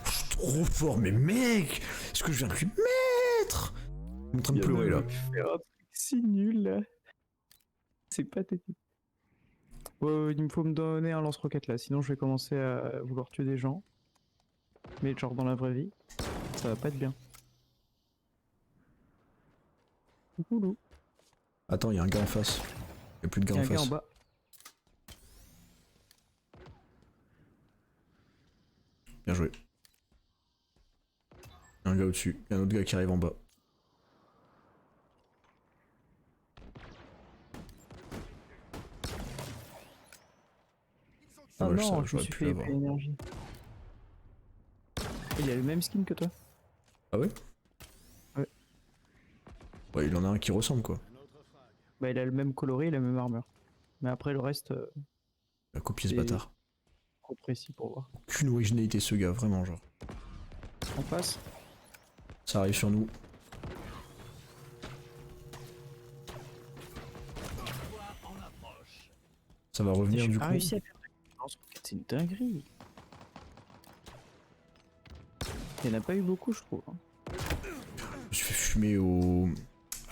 [SPEAKER 1] Je suis trop fort, mais mec, ce que je viens de lui mettre. Il est en train de pleurer là.
[SPEAKER 2] Faire un truc si nul là. C'est pathétique. Il me faut me donner un lance-roquette là, sinon je vais commencer à vouloir tuer des gens. Mais genre dans la vraie vie, ça va pas être bien. Coucou.
[SPEAKER 1] Attends, il y a un gars en face. Il y a plus de gars
[SPEAKER 2] Il y a
[SPEAKER 1] en
[SPEAKER 2] un gars en
[SPEAKER 1] face.
[SPEAKER 2] bas.
[SPEAKER 1] Bien joué. Il y a un gars au-dessus. Il y a un autre gars qui arrive en bas.
[SPEAKER 2] Ah
[SPEAKER 1] Dommage, ça,
[SPEAKER 2] non, je me
[SPEAKER 1] j'aurais
[SPEAKER 2] suis
[SPEAKER 1] pu
[SPEAKER 2] fait
[SPEAKER 1] l'avoir.
[SPEAKER 2] épée énergie. Il a le même skin que toi.
[SPEAKER 1] Ah ouais?
[SPEAKER 2] Ouais.
[SPEAKER 1] Ouais, il en a un qui ressemble quoi.
[SPEAKER 2] Bah il a le même coloré, la même armure. Mais après le reste,
[SPEAKER 1] Il a copié ce
[SPEAKER 2] Et-
[SPEAKER 1] bâtard.
[SPEAKER 2] trop précis pour voir.
[SPEAKER 1] Aucune originalité ce gars, vraiment genre.
[SPEAKER 2] On passe.
[SPEAKER 1] Ça arrive sur nous. Ça va revenir
[SPEAKER 2] J'ai
[SPEAKER 1] du
[SPEAKER 2] pas
[SPEAKER 1] coup.
[SPEAKER 2] réussi à faire un lance-roquette, c'est une dinguerie. Il y en a pas eu beaucoup je trouve. Hein.
[SPEAKER 1] Je me suis fait fumer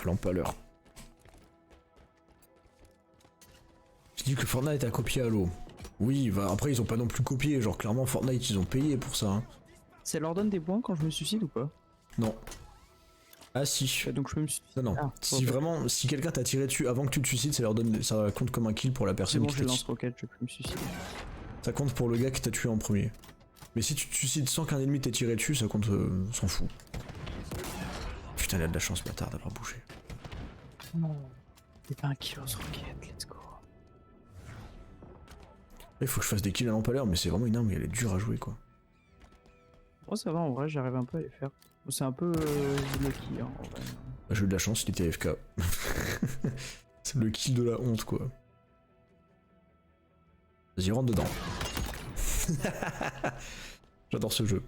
[SPEAKER 1] à l'empaleur. Je dis que Fortnite a copié Halo. Oui, bah après ils ont pas non plus copié, genre clairement Fortnite ils ont payé pour ça. Hein.
[SPEAKER 2] Ça leur donne des points quand je me suicide ou pas?
[SPEAKER 1] Non. Ah si.
[SPEAKER 2] Donc je peux me suicider.
[SPEAKER 1] Non, non.
[SPEAKER 2] Ah,
[SPEAKER 1] Si
[SPEAKER 2] ok.
[SPEAKER 1] vraiment, si quelqu'un t'a tiré dessus avant que tu te suicides, ça compte comme un kill pour la
[SPEAKER 2] C'est
[SPEAKER 1] personne
[SPEAKER 2] bon,
[SPEAKER 1] qui
[SPEAKER 2] j'ai
[SPEAKER 1] t'a
[SPEAKER 2] lance-roquette, je peux me suicider.
[SPEAKER 1] Ça compte pour le gars qui t'a tué en premier. Mais si tu te suicides sans qu'un ennemi t'ait tiré dessus, ça compte, s'en fout. Putain, il a de la chance, bâtard, d'avoir bougé.
[SPEAKER 2] Non. C'est pas un kill lance-roquette, let's go.
[SPEAKER 1] Il faut que je fasse des kills à l'empaleur, mais c'est vraiment une arme, elle est dure à jouer quoi.
[SPEAKER 2] Moi ça va en vrai, j'arrive un peu à les faire. C'est un peu lucky hein, en vrai.
[SPEAKER 1] Bah, j'ai eu de la chance, il était AFK. C'est le kill de la honte quoi. Vas-y, rentre dedans. J'adore ce jeu.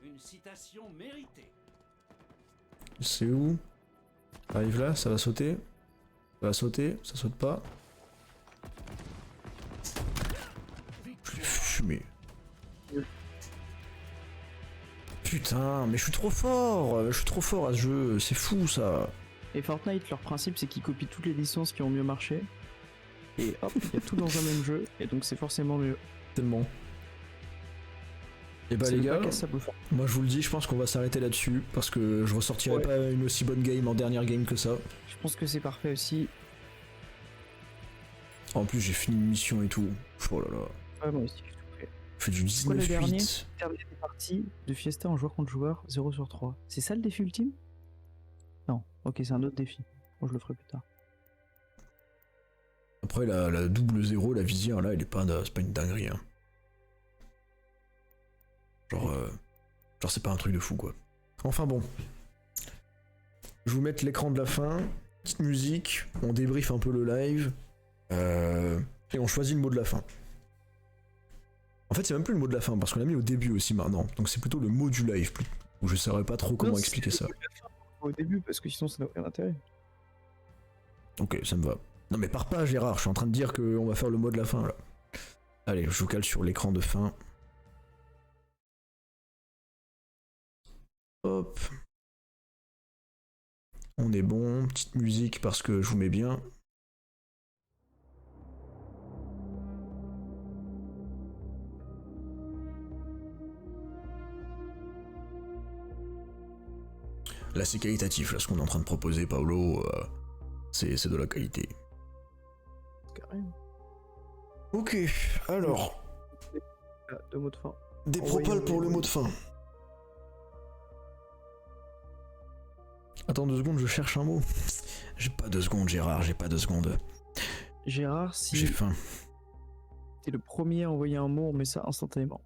[SPEAKER 3] Une citation méritée.
[SPEAKER 1] C'est où? Arrive là, ça va sauter. Ça va sauter, ça saute pas. Je l'ai fumé. Putain, mais je suis trop fort! Je suis trop fort à ce jeu, c'est fou ça!
[SPEAKER 2] Et Fortnite, leur principe c'est qu'ils copient toutes les licences qui ont mieux marché. Et hop, il y a tout dans un même jeu, et donc c'est forcément mieux.
[SPEAKER 1] Tellement. Et bah
[SPEAKER 2] C'est
[SPEAKER 1] les
[SPEAKER 2] le
[SPEAKER 1] gars,
[SPEAKER 2] bac à sable fort.
[SPEAKER 1] moi je vous le dis, je pense qu'on va s'arrêter là-dessus parce que je ressortirai
[SPEAKER 2] Ouais.
[SPEAKER 1] pas une aussi bonne game en dernière game que ça.
[SPEAKER 2] Je pense que c'est parfait aussi.
[SPEAKER 1] En plus j'ai fini une mission et tout. Oh là là.
[SPEAKER 2] Ouais, moi aussi, j'ai tout fait.
[SPEAKER 1] Je fais du
[SPEAKER 2] C'est quoi le dernier
[SPEAKER 1] 19-8.
[SPEAKER 2] Terminer des parties de Fiesta en joueur contre joueur, 0 sur 3. C'est ça le défi ultime? Non, ok, c'est un autre défi. Bon, je le ferai plus tard.
[SPEAKER 1] Après la double 0, la visière là, elle est pas, c'est pas une dinguerie hein. Genre c'est pas un truc de fou quoi. Enfin bon. Je vous mets l'écran de la fin. petite musique, on débriefe un peu le live, et on choisit le mot de la fin. En fait, c'est même plus le mot de la fin, parce qu'on l'a mis au début aussi maintenant, donc c'est plutôt le mot du live, où je saurais pas trop comment
[SPEAKER 2] Non,
[SPEAKER 1] expliquer
[SPEAKER 2] c'est
[SPEAKER 1] ça.
[SPEAKER 2] au début, parce que sinon ça n'a aucun intérêt.
[SPEAKER 1] Ok, ça me va. Non mais pars pas Gérard, je suis en train de dire qu'on va faire le mot de la fin là. Allez, je vous cale sur l'écran de fin. Hop. On est bon, petite musique parce que je vous mets bien. Là c'est qualitatif, là ce qu'on est en train de proposer Paolo, c'est de la qualité.
[SPEAKER 2] Carrément.
[SPEAKER 1] Ok, alors,
[SPEAKER 2] Deux mots de fin.
[SPEAKER 1] des
[SPEAKER 2] Envoyez,
[SPEAKER 1] propals pour le
[SPEAKER 2] envoyez.
[SPEAKER 1] mot de fin. Attends 2 secondes, je cherche un mot. J'ai pas 2 secondes Gérard, j'ai pas 2 secondes.
[SPEAKER 2] Gérard,
[SPEAKER 1] J'ai
[SPEAKER 2] si
[SPEAKER 1] faim.
[SPEAKER 2] t'es le premier à envoyer un mot, on met ça instantanément.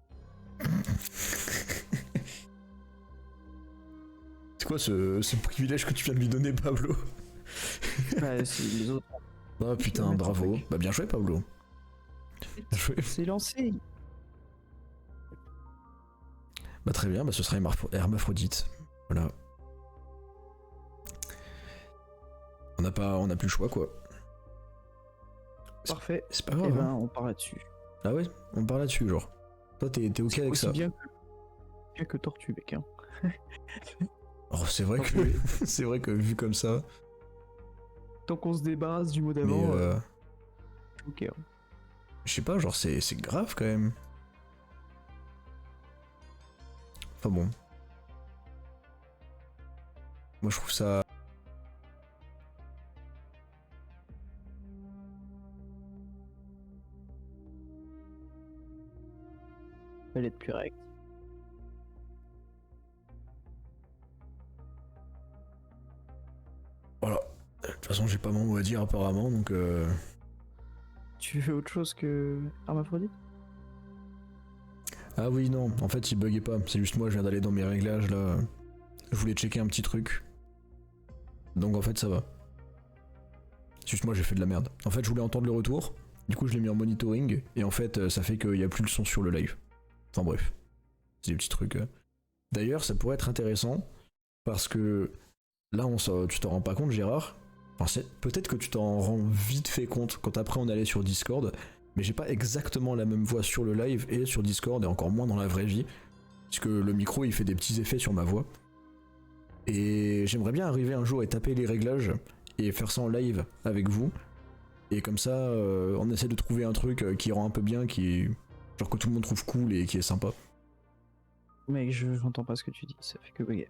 [SPEAKER 1] C'est quoi ce privilège que tu viens de lui donner, Pablo?
[SPEAKER 2] Bah, c'est les autres.
[SPEAKER 1] Ah putain,
[SPEAKER 2] mettre un
[SPEAKER 1] bravo.
[SPEAKER 2] truc.
[SPEAKER 1] Bah bien joué, Pablo. Bien joué.
[SPEAKER 2] C'est lancé.
[SPEAKER 1] Bah très bien, bah ce sera hermaphrodite. Voilà. On n'a plus le choix, quoi.
[SPEAKER 2] Parfait.
[SPEAKER 1] C'est pas
[SPEAKER 2] Et
[SPEAKER 1] grave.
[SPEAKER 2] ben,
[SPEAKER 1] Hein.
[SPEAKER 2] on part là-dessus.
[SPEAKER 1] Ah ouais, on part là-dessus, genre. Toi, t'es ok avec
[SPEAKER 2] Aussi
[SPEAKER 1] ça?
[SPEAKER 2] bien que Tortue, mec. Hein.
[SPEAKER 1] Oh, c'est vrai que
[SPEAKER 2] Oui.
[SPEAKER 1] c'est vrai que vu comme ça.
[SPEAKER 2] Tant qu'on se débarrasse du mot
[SPEAKER 1] Mais
[SPEAKER 2] d'avant, ok. Hein.
[SPEAKER 1] je sais pas, genre c'est grave quand même. Enfin bon. Moi je trouve ça.
[SPEAKER 2] Fallait être plus réactif.
[SPEAKER 1] Voilà. De toute façon, j'ai pas mon mot à dire apparemment, donc
[SPEAKER 2] Tu veux autre chose que Hermaphrodite?
[SPEAKER 1] Ah oui, non, en fait il buguait pas. C'est juste moi, je viens d'aller dans mes réglages là. Je voulais checker un petit truc. Donc en fait ça va. C'est juste moi j'ai fait de la merde. En fait je voulais entendre le retour. Du coup je l'ai mis en monitoring. Et en fait ça fait qu'il n'y a plus le son sur le live. Enfin bref. C'est des petits trucs. D'ailleurs ça pourrait être intéressant. Parce que là tu t'en rends pas compte Gérard. Enfin, peut-être que tu t'en rends vite fait compte quand après on allait sur Discord. Mais j'ai pas exactement la même voix sur le live et sur Discord et encore moins dans la vraie vie. Parce que le micro il fait des petits effets sur ma voix. Et j'aimerais bien arriver un jour et taper les réglages et faire ça en live avec vous. Et comme ça, on essaie de trouver un truc qui rend un peu bien, genre que tout le monde trouve cool et qui est sympa.
[SPEAKER 2] Mec, j'entends pas ce que tu dis, ça fait que bugger.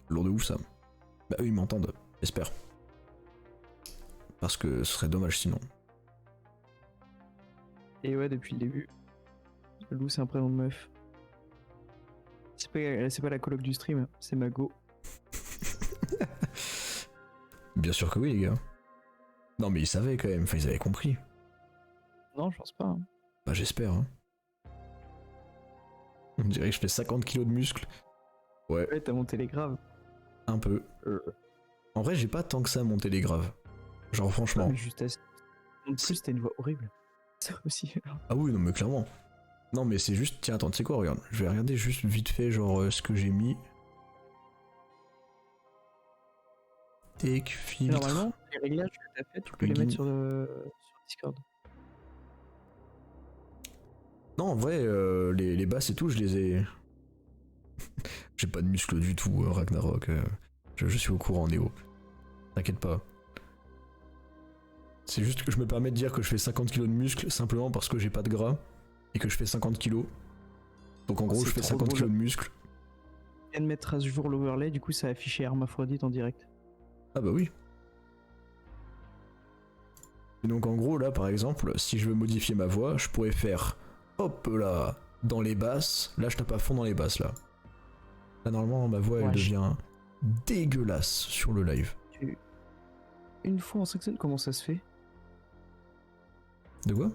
[SPEAKER 1] Lourd de ouf ça. Bah eux ils m'entendent, j'espère. Parce que ce serait dommage sinon.
[SPEAKER 2] Et ouais, depuis le début. Lou, c'est un prénom de meuf. C'est pas la coloc du stream, c'est ma go.
[SPEAKER 1] Bien sûr que oui les gars. Non mais ils savaient quand même, enfin ils avaient compris.
[SPEAKER 2] Non, je pense pas. Hein.
[SPEAKER 1] Bah j'espère. Hein. On dirait que je fais 50 kilos de muscles. Ouais,
[SPEAKER 2] Ouais, t'as monté les graves.
[SPEAKER 1] un peu. En vrai j'ai pas tant que ça monté les graves. Genre franchement.
[SPEAKER 2] Mais juste assez. En plus, t'as une voix horrible. Ça aussi.
[SPEAKER 1] Ah oui, non mais clairement. Non mais c'est juste, tiens attends, tu sais quoi, regarde. Je vais regarder juste vite fait genre ce que j'ai mis. Take, filtre.
[SPEAKER 2] Normalement, les réglages que t'as fait, tu peux les
[SPEAKER 1] Plugin.
[SPEAKER 2] mettre sur Discord.
[SPEAKER 1] Non en vrai, les basses et tout, je les ai... J'ai pas de muscles du tout, Ragnarok. Je suis au courant, Néo. T'inquiète pas. C'est juste que je me permets de dire que je fais 50 kilos de muscles simplement parce que j'ai pas de gras et que je fais 50 kilos. Donc en gros,
[SPEAKER 2] C'est
[SPEAKER 1] je fais
[SPEAKER 2] trop
[SPEAKER 1] 50
[SPEAKER 2] drôle.
[SPEAKER 1] kilos de muscles.
[SPEAKER 2] Je viens de mettre à ce jour l'overlay, du coup ça a affiché Hermaphrodite en direct.
[SPEAKER 1] Ah bah oui. Et donc en gros là par exemple, si je veux modifier ma voix, je pourrais faire hop là dans les basses. Là je tape à fond dans les basses là. Là normalement ma voix elle
[SPEAKER 2] Ouais,
[SPEAKER 1] devient dégueulasse sur le live.
[SPEAKER 2] Une fois en 5 secondes, comment ça se fait?
[SPEAKER 1] De quoi?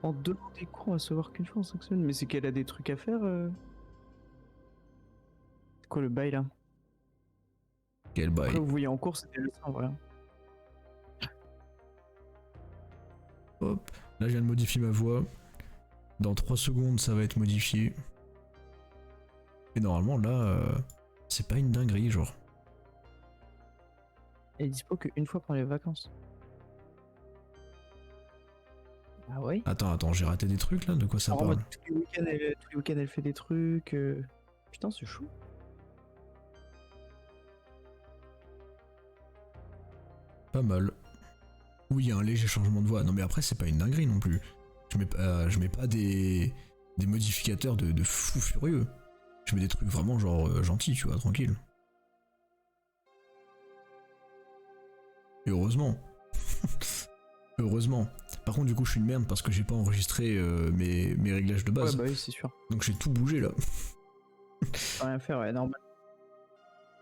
[SPEAKER 2] En 2 des cours, on va se voir qu'une fois en 5 semaines. Mais c'est qu'elle a des trucs à faire C'est quoi le bail là?
[SPEAKER 1] Quel bail.
[SPEAKER 2] Après, vous voyez en cours, c'était le sang, voilà.
[SPEAKER 1] Hop. Là, je viens de modifier ma voix. Dans 3 secondes, ça va être modifié. Et normalement, là, c'est pas une dinguerie, genre.
[SPEAKER 2] Elle est dispo qu'une fois pendant les vacances. Ah ouais.
[SPEAKER 1] Attends, j'ai raté des trucs, là? De quoi ça
[SPEAKER 2] Alors, en
[SPEAKER 1] parle?
[SPEAKER 2] mode, tous les week-ends, elle fait des trucs. Putain, c'est chaud.
[SPEAKER 1] Pas mal. Oui, il y a un léger changement de voix. Non, mais après, c'est pas une dinguerie non plus. Je mets pas des modificateurs de fou furieux. Je mets des trucs vraiment genre gentils, tu vois, tranquille. Et heureusement. Heureusement. Par contre, du coup, je suis une merde parce que j'ai pas enregistré mes réglages de base.
[SPEAKER 2] Ouais, bah oui, c'est sûr.
[SPEAKER 1] Donc j'ai tout bougé là.
[SPEAKER 2] Rien faire, ouais, normal.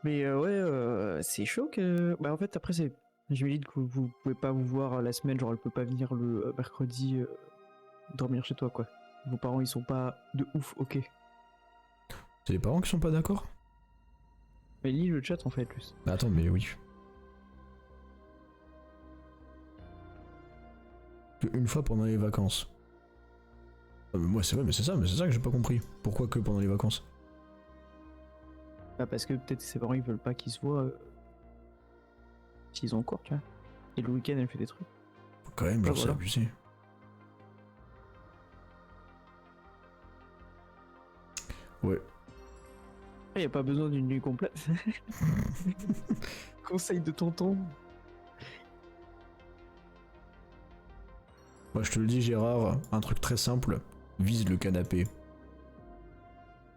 [SPEAKER 2] Mais ouais, c'est chaud que. Bah en fait, après, c'est. Je me dis que vous pouvez pas vous voir la semaine, genre elle peut pas venir le mercredi dormir chez toi, quoi. Vos parents, ils sont pas de ouf, ok.
[SPEAKER 1] C'est les parents qui sont pas d'accord?
[SPEAKER 2] Mais lis le chat en fait, plus.
[SPEAKER 1] Bah attends, mais oui. Une fois pendant les vacances. Ah, mais moi c'est vrai, mais c'est ça que j'ai pas compris. Pourquoi que pendant les vacances?
[SPEAKER 2] Bah parce que peut-être ses parents ils veulent pas qu'ils se voient s'ils ont cours, tu vois. Et le week-end elle fait des trucs.
[SPEAKER 1] Quand même, genre
[SPEAKER 2] Ouais,
[SPEAKER 1] c'est
[SPEAKER 2] voilà.
[SPEAKER 1] abusé. Ouais.
[SPEAKER 2] Après y a pas besoin d'une nuit complète. Conseil de tonton.
[SPEAKER 1] Moi je te le dis Gérard, un truc très simple, vise le canapé.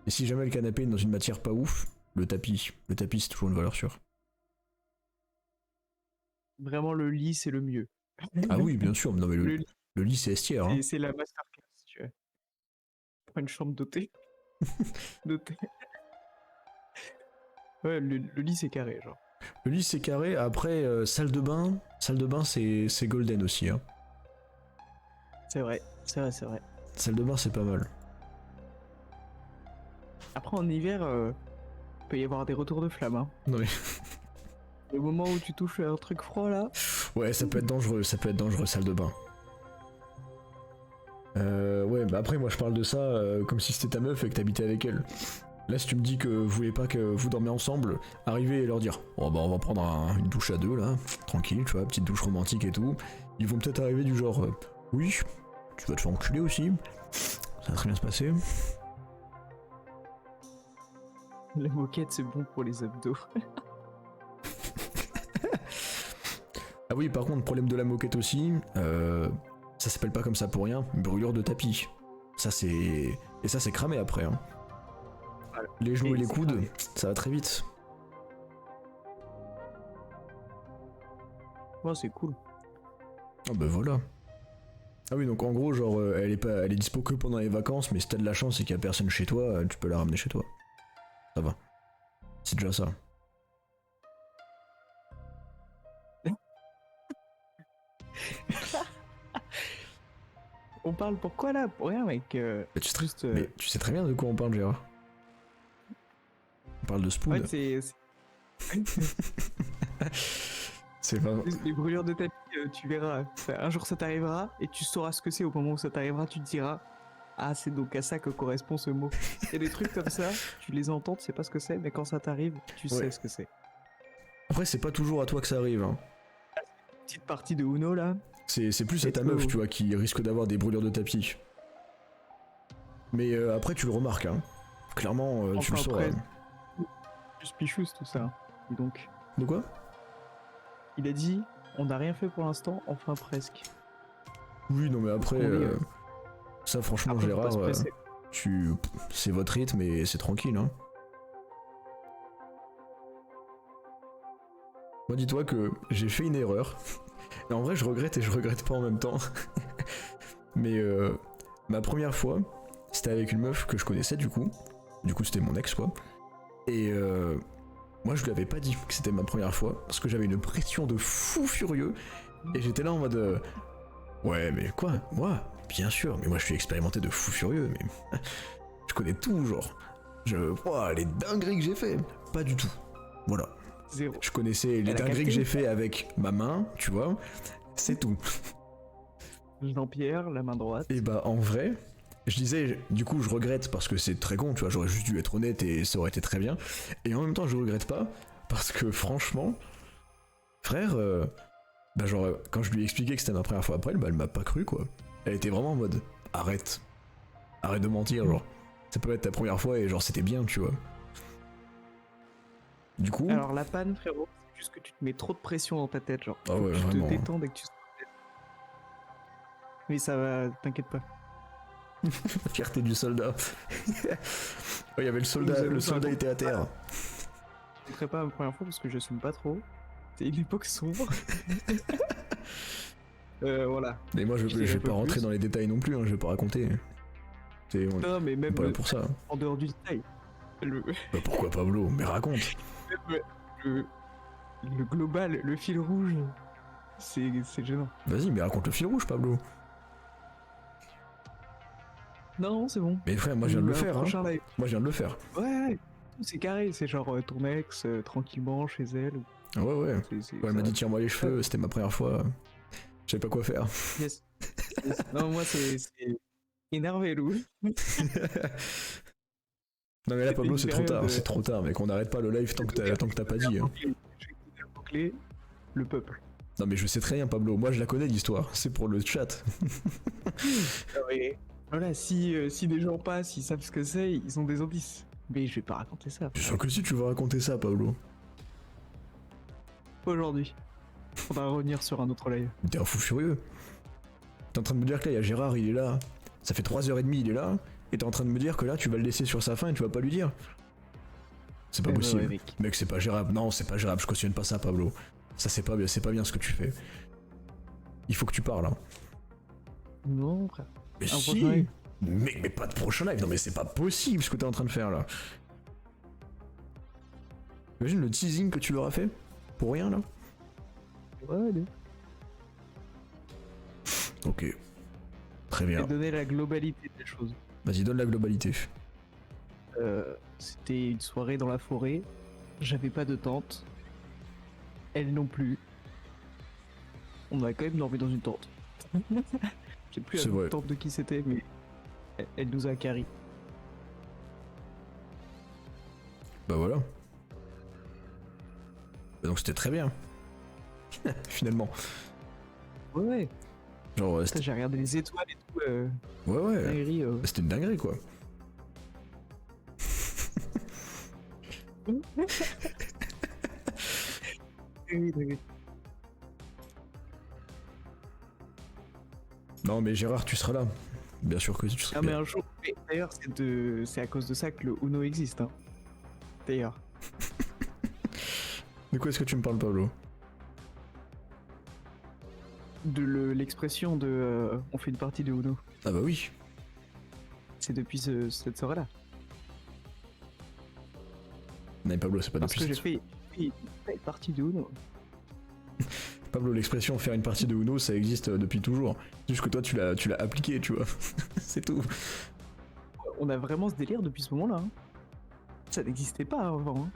[SPEAKER 1] Et si jamais le canapé est dans une matière pas ouf, le tapis c'est toujours une valeur sûre.
[SPEAKER 2] Vraiment le lit c'est le mieux.
[SPEAKER 1] Ah oui, bien sûr, non mais
[SPEAKER 2] Le lit,
[SPEAKER 1] le lit c'est estière. Hein.
[SPEAKER 2] c'est la masterclass, tu vois. Prends une chambre dotée. Dotée. Ouais, le lit c'est carré, genre.
[SPEAKER 1] Le lit c'est carré, après salle de bain c'est golden aussi. Hein.
[SPEAKER 2] C'est vrai, c'est vrai, c'est vrai.
[SPEAKER 1] Salle de bain c'est pas mal.
[SPEAKER 2] Après en hiver, peut y avoir des retours de flamme. Hein.
[SPEAKER 1] Non mais...
[SPEAKER 2] Le moment où tu touches un truc froid là.
[SPEAKER 1] Ouais, ça peut être dangereux, salle de bain. Ouais, bah après moi je parle de ça comme si c'était ta meuf et que t'habitais avec elle. Là si tu me dis que vous voulez pas que vous dormiez ensemble, arrivez et leur dire oh bah on va prendre une douche à deux là, tranquille, tu vois, petite douche romantique et tout. Ils vont peut-être arriver du genre oui, tu vas te faire enculer aussi, ça va très bien se passer.
[SPEAKER 2] La moquette c'est bon pour les abdos.
[SPEAKER 1] Ah oui, par contre, problème de la moquette aussi, ça s'appelle pas comme ça pour rien, brûlure de tapis. Ça c'est... Et ça c'est cramé après. Hein.
[SPEAKER 2] Voilà.
[SPEAKER 1] Les genoux et les
[SPEAKER 2] c'est
[SPEAKER 1] coudes,
[SPEAKER 2] cramé.
[SPEAKER 1] ça va très vite.
[SPEAKER 2] Ouais, c'est cool.
[SPEAKER 1] Ah bah voilà. Ah oui, donc en gros, genre, elle est dispo que pendant les vacances, mais si t'as de la chance et qu'il y a personne chez toi, tu peux la ramener chez toi. Ça va. C'est déjà ça.
[SPEAKER 2] On parle pourquoi là? Pour rien, mec.
[SPEAKER 1] Mais tu, sais
[SPEAKER 2] Juste.
[SPEAKER 1] mais tu sais très bien de quoi on parle, Gérard. On parle de
[SPEAKER 2] En
[SPEAKER 1] Spoon.
[SPEAKER 2] fait, c'est
[SPEAKER 1] C'est pas...
[SPEAKER 2] les brûlures de tapis, tu verras. Un jour ça t'arrivera et tu sauras ce que c'est. Au moment où ça t'arrivera, tu te diras ah, c'est donc à ça que correspond ce mot. Il y a des trucs comme ça, tu les entends, tu sais pas ce que c'est, mais quand ça t'arrive, tu sais ce que c'est.
[SPEAKER 1] Après, c'est pas toujours à toi que ça arrive. Hein.
[SPEAKER 2] Petite partie de Uno là.
[SPEAKER 1] C'est plus à
[SPEAKER 2] Et
[SPEAKER 1] ta
[SPEAKER 2] toi,
[SPEAKER 1] meuf, tu vois, qui risque d'avoir des brûlures de tapis. Mais après, tu le remarques, hein. Clairement, tu le
[SPEAKER 2] Enfin,
[SPEAKER 1] sauras.
[SPEAKER 2] après, plus pichous tout ça. Et donc,
[SPEAKER 1] De quoi?
[SPEAKER 2] il a dit, on n'a rien fait pour l'instant, enfin presque.
[SPEAKER 1] Oui, non, mais après, ça, franchement,
[SPEAKER 2] Après, faut pas
[SPEAKER 1] Gérard,
[SPEAKER 2] se presser.
[SPEAKER 1] c'est votre rythme et c'est tranquille, hein. Moi, dis-toi que j'ai fait une erreur. Et en vrai, je regrette et je regrette pas en même temps. Mais ma première fois, c'était avec une meuf que je connaissais du coup. Du coup, c'était mon ex, quoi. Et moi, je lui avais pas dit que c'était ma première fois parce que j'avais une pression de fou furieux. Et j'étais là en mode ouais, mais quoi? Moi? Bien sûr, mais moi, je suis expérimenté de fou furieux. Mais je connais tout, genre. Ouah, les dingueries que j'ai fait. Pas du tout. Voilà.
[SPEAKER 2] Zéro.
[SPEAKER 1] Je connaissais les
[SPEAKER 2] Elle a
[SPEAKER 1] dingueries que
[SPEAKER 2] capté.
[SPEAKER 1] j'ai fait avec ma main, tu vois. C'est tout.
[SPEAKER 2] Jean-Pierre, la main droite.
[SPEAKER 1] Et bah en vrai, je disais, du coup je regrette parce que c'est très con, tu vois, j'aurais juste dû être honnête et ça aurait été très bien. Et en même temps je regrette pas parce que franchement, frère, bah genre quand je lui ai expliqué que c'était ma première fois après elle, bah elle m'a pas cru quoi. Elle était vraiment en mode, arrête de mentir, genre. Ça peut être ta première fois et genre c'était bien, tu vois. Du coup,
[SPEAKER 2] Alors la panne, frérot, c'est juste que tu te mets trop de pression dans ta tête, genre.
[SPEAKER 1] Ah
[SPEAKER 2] Faut
[SPEAKER 1] ouais,
[SPEAKER 2] que tu
[SPEAKER 1] vraiment.
[SPEAKER 2] te détendes et que tu... Mais ça va, t'inquiète pas.
[SPEAKER 1] fierté du soldat. Il y avait
[SPEAKER 2] Nous allons
[SPEAKER 1] le soldat
[SPEAKER 2] faire-
[SPEAKER 1] était à terre.
[SPEAKER 2] Je ne ferai pas ma première fois parce que j'assume pas trop. C'est une époque sombre. Voilà.
[SPEAKER 1] Et moi je
[SPEAKER 2] Je dirais
[SPEAKER 1] vais
[SPEAKER 2] un peu
[SPEAKER 1] pas rentrer
[SPEAKER 2] plus.
[SPEAKER 1] dans les détails non plus, hein, je vais pas raconter. On
[SPEAKER 2] Non, mais
[SPEAKER 1] est
[SPEAKER 2] même
[SPEAKER 1] pas là pour ça.
[SPEAKER 2] en dehors du détail. Le,
[SPEAKER 1] Bah pourquoi Pablo? Mais raconte.
[SPEAKER 2] le, le global, le fil rouge, c'est gênant.
[SPEAKER 1] Vas-y, mais raconte le fil rouge, Pablo.
[SPEAKER 2] Non, c'est bon.
[SPEAKER 1] Mais frère, moi je viens de le
[SPEAKER 2] Un
[SPEAKER 1] faire, hein.
[SPEAKER 2] prochain live.
[SPEAKER 1] Moi je viens de le faire.
[SPEAKER 2] Ouais, c'est carré, c'est genre ton ex tranquillement chez elle.
[SPEAKER 1] Ouais, ouais.
[SPEAKER 2] C'est-
[SPEAKER 1] Ouais, elle
[SPEAKER 2] ça
[SPEAKER 1] m'a dit
[SPEAKER 2] va.
[SPEAKER 1] tire-moi les cheveux, c'était ma première fois. Je savais pas quoi faire.
[SPEAKER 2] Yes. Yes. Non, moi c'est énervé, Lou.
[SPEAKER 1] Non mais là
[SPEAKER 2] C'était
[SPEAKER 1] Pablo
[SPEAKER 2] une
[SPEAKER 1] c'est trop
[SPEAKER 2] période,
[SPEAKER 1] tard, c'est trop tard mec, on n'arrête pas le live tant que t'as pas dit. Hein.
[SPEAKER 2] Clé, le peuple.
[SPEAKER 1] Non mais je sais très bien Pablo, moi je la connais l'histoire, c'est pour le chat.
[SPEAKER 2] Voilà, si des gens passent, ils savent ce que c'est, ils ont des indices. Mais je vais pas raconter ça.
[SPEAKER 1] Je sens que si tu veux raconter ça Pablo.
[SPEAKER 2] Pas aujourd'hui. On va revenir sur un autre live.
[SPEAKER 1] T'es un fou furieux. T'es en train de me dire que là il y a Gérard, il est là. Ça fait 3h30 il est là. Et t'es en train de me dire que là tu vas le laisser sur sa faim et tu vas pas lui dire. C'est pas possible.
[SPEAKER 2] Ouais,
[SPEAKER 1] Mec c'est pas gérable, non c'est pas gérable, je cautionne pas ça Pablo. Ça c'est pas bien ce que tu fais. Il faut que tu parles hein.
[SPEAKER 2] Non, frère.
[SPEAKER 1] Mais
[SPEAKER 2] Un
[SPEAKER 1] si
[SPEAKER 2] prochain live.
[SPEAKER 1] mais pas de prochain live, non mais c'est pas possible ce que t'es en train de faire là. Imagine le teasing que tu leur as fait pour rien là.
[SPEAKER 2] Ouais, allez.
[SPEAKER 1] Ok. Très
[SPEAKER 2] Je
[SPEAKER 1] bien.
[SPEAKER 2] vais donner la globalité des choses.
[SPEAKER 1] Vas-y donne la globalité.
[SPEAKER 2] C'était une soirée dans la forêt. J'avais pas de tente. Elle non plus. On a quand même dormi dans une tente. Je sais plus
[SPEAKER 1] C'est
[SPEAKER 2] la
[SPEAKER 1] vrai.
[SPEAKER 2] tente de qui c'était, mais elle nous a carry.
[SPEAKER 1] Bah voilà. Bah donc c'était très bien. Finalement.
[SPEAKER 2] Ouais.
[SPEAKER 1] Genre
[SPEAKER 2] Putain, j'ai regardé les étoiles et tout.
[SPEAKER 1] ouais ouais.
[SPEAKER 2] Dinguerie,
[SPEAKER 1] C'était une dinguerie quoi.
[SPEAKER 2] dinguerie.
[SPEAKER 1] Non mais Gérard tu seras là. Bien sûr que tu seras
[SPEAKER 2] Ah mais
[SPEAKER 1] bien.
[SPEAKER 2] un jour, mais d'ailleurs c'est à cause de ça que le Uno existe. Hein. D'ailleurs.
[SPEAKER 1] De quoi est-ce que tu me parles Pablo?
[SPEAKER 2] De l'expression de on fait une partie de Uno.
[SPEAKER 1] Ah bah oui.
[SPEAKER 2] C'est depuis cette soirée-là.
[SPEAKER 1] Non mais Pablo c'est pas
[SPEAKER 2] Parce
[SPEAKER 1] depuis
[SPEAKER 2] que j'ai
[SPEAKER 1] cette-
[SPEAKER 2] fait une partie de Uno.
[SPEAKER 1] Pablo l'expression faire une partie de Uno ça existe depuis toujours. C'est juste que toi tu l'as appliqué tu vois. C'est tout.
[SPEAKER 2] On a vraiment ce délire depuis ce moment-là. Hein. Ça n'existait pas avant. Hein.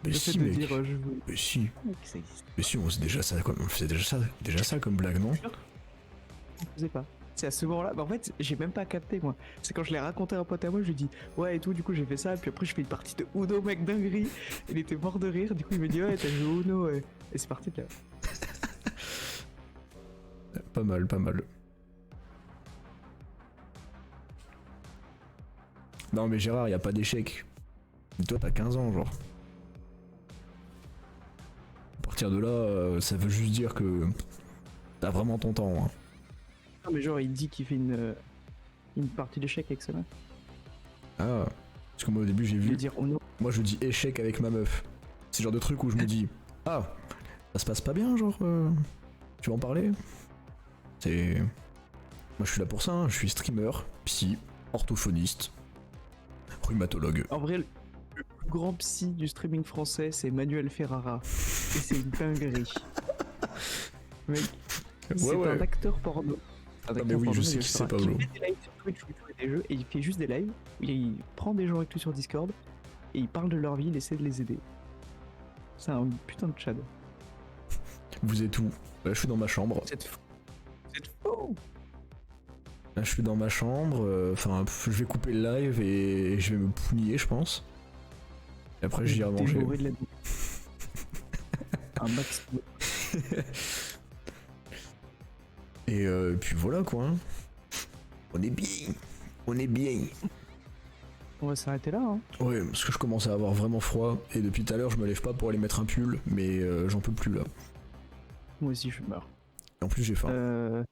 [SPEAKER 1] Mais
[SPEAKER 2] Le fait
[SPEAKER 1] si
[SPEAKER 2] de
[SPEAKER 1] mec.
[SPEAKER 2] dire je veux
[SPEAKER 1] Mais si.
[SPEAKER 2] mec, ça existe.
[SPEAKER 1] Mais si on faisait déjà ça comme on faisait déjà ça comme blague non?
[SPEAKER 2] On faisait pas. C'est à ce moment-là. Bah, en fait, j'ai même pas capté moi. C'est quand je l'ai raconté à un pote à moi, je lui dis ouais et tout. Du coup, j'ai fait ça. Puis après, je fais une partie de Uno, mec dinguerie. Il était mort de rire. Du coup, il me dit ouais, t'as joué au Uno. Ouais. Et c'est parti de là.
[SPEAKER 1] Pas mal, pas mal. Non mais Gérard, y a pas d'échec. Mais toi t'as 15 ans genre. À partir de là, ça veut juste dire que t'as vraiment ton temps. Hein.
[SPEAKER 2] Non, mais genre, il dit qu'il fait une partie d'échecs avec sa meuf.
[SPEAKER 1] Ah, parce que moi au début j'ai
[SPEAKER 2] Je vais
[SPEAKER 1] vu.
[SPEAKER 2] dire Uno.
[SPEAKER 1] Moi je dis échec avec ma meuf. C'est le genre de truc où je me dis ah, ça se passe pas bien genre. Tu veux en parler? C'est. Moi je suis là pour ça, hein. Je suis streamer, psy, orthophoniste, rhumatologue.
[SPEAKER 2] En vrai, le plus grand psy du streaming français, c'est Manuel Ferrara. Et c'est une dinguerie. Mec, c'est un acteur porno.
[SPEAKER 1] mais oui, je sais qui c'est, Pablo.
[SPEAKER 2] Il fait des lives sur Twitch où il joue à des jeux et il fait juste des lives où il prend des gens avec lui sur Discord et il parle de leur vie, il essaie de les aider. C'est un putain de Chad.
[SPEAKER 1] Vous êtes où? Là, je suis dans ma chambre.
[SPEAKER 2] C'est fou. C'est fou.
[SPEAKER 1] Là, je suis dans ma chambre. Enfin, je vais couper le live et je vais me pougner, je pense. Et après, j'irai manger.
[SPEAKER 2] Dévorer de la bouffe. Un max.
[SPEAKER 1] Et puis voilà quoi. Hein. On est bien. On est bien.
[SPEAKER 2] On va s'arrêter là, hein.
[SPEAKER 1] Ouais, parce que je commence à avoir vraiment froid. Et depuis tout à l'heure, je me lève pas pour aller mettre un pull. Mais j'en peux plus là.
[SPEAKER 2] Moi aussi, je meurs.
[SPEAKER 1] Et en plus, j'ai faim.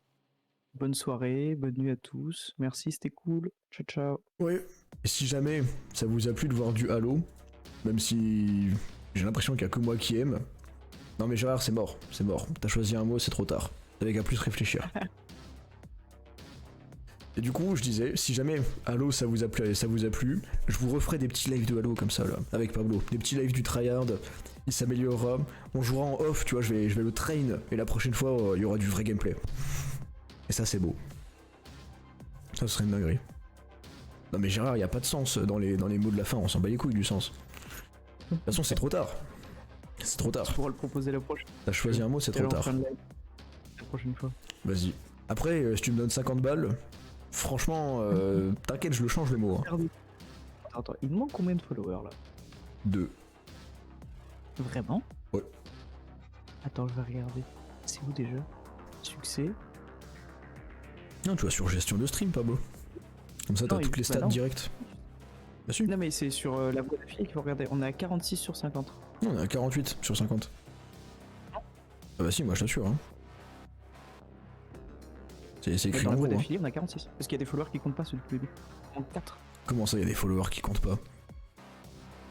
[SPEAKER 2] Bonne soirée, bonne nuit à tous. Merci, c'était cool. Ciao, ciao.
[SPEAKER 1] Ouais. Et si jamais ça vous a plu de voir du Halo, même si j'ai l'impression qu'il y a que moi qui aime. Non mais Gérard, c'est mort. C'est mort. T'as choisi un mot, c'est trop tard. T'avais qu'à plus réfléchir. Et du coup, je disais, si jamais Halo ça vous a plu, je vous referai des petits lives de Halo comme ça là, avec Pablo. Des petits lives du tryhard, il s'améliorera, on jouera en off, tu vois, je vais le train, et la prochaine fois, il y aura du vrai gameplay. Et ça, c'est beau. Ça serait une dinguerie. Non mais Gérard, il y a pas de sens dans les mots de la fin, on s'en bat les couilles du sens. De toute façon, c'est trop tard. C'est trop tard.
[SPEAKER 2] Je pourrais le proposer la prochaine.
[SPEAKER 1] T'as choisi un mot, c'est trop tard.
[SPEAKER 2] La prochaine fois.
[SPEAKER 1] Vas-y. Après, si tu me donnes 50 balles, franchement, t'inquiète, je le change les mots. Hein.
[SPEAKER 2] Attends, il me manque combien de followers là?
[SPEAKER 1] 2.
[SPEAKER 2] Vraiment?
[SPEAKER 1] Ouais.
[SPEAKER 2] Attends, je vais regarder. C'est où déjà? Succès.
[SPEAKER 1] Non, tu vois, sur gestion de stream, Pablo. Comme ça, t'as toutes les stats directes. Bah si.
[SPEAKER 2] Non, mais c'est sur la voie d'affilée qu'il faut regarder. On est à 46 sur 50.
[SPEAKER 1] Non, on est à 48 sur 50. Ah bah si, moi je t'assure. Hein. C'est écrit
[SPEAKER 2] dans
[SPEAKER 1] en
[SPEAKER 2] la
[SPEAKER 1] gros.
[SPEAKER 2] voie d'affilée, on a 46. Parce qu'il y a des followers qui comptent pas ceux depuis le début. On compte 4.
[SPEAKER 1] Comment ça, il y a des followers qui comptent pas?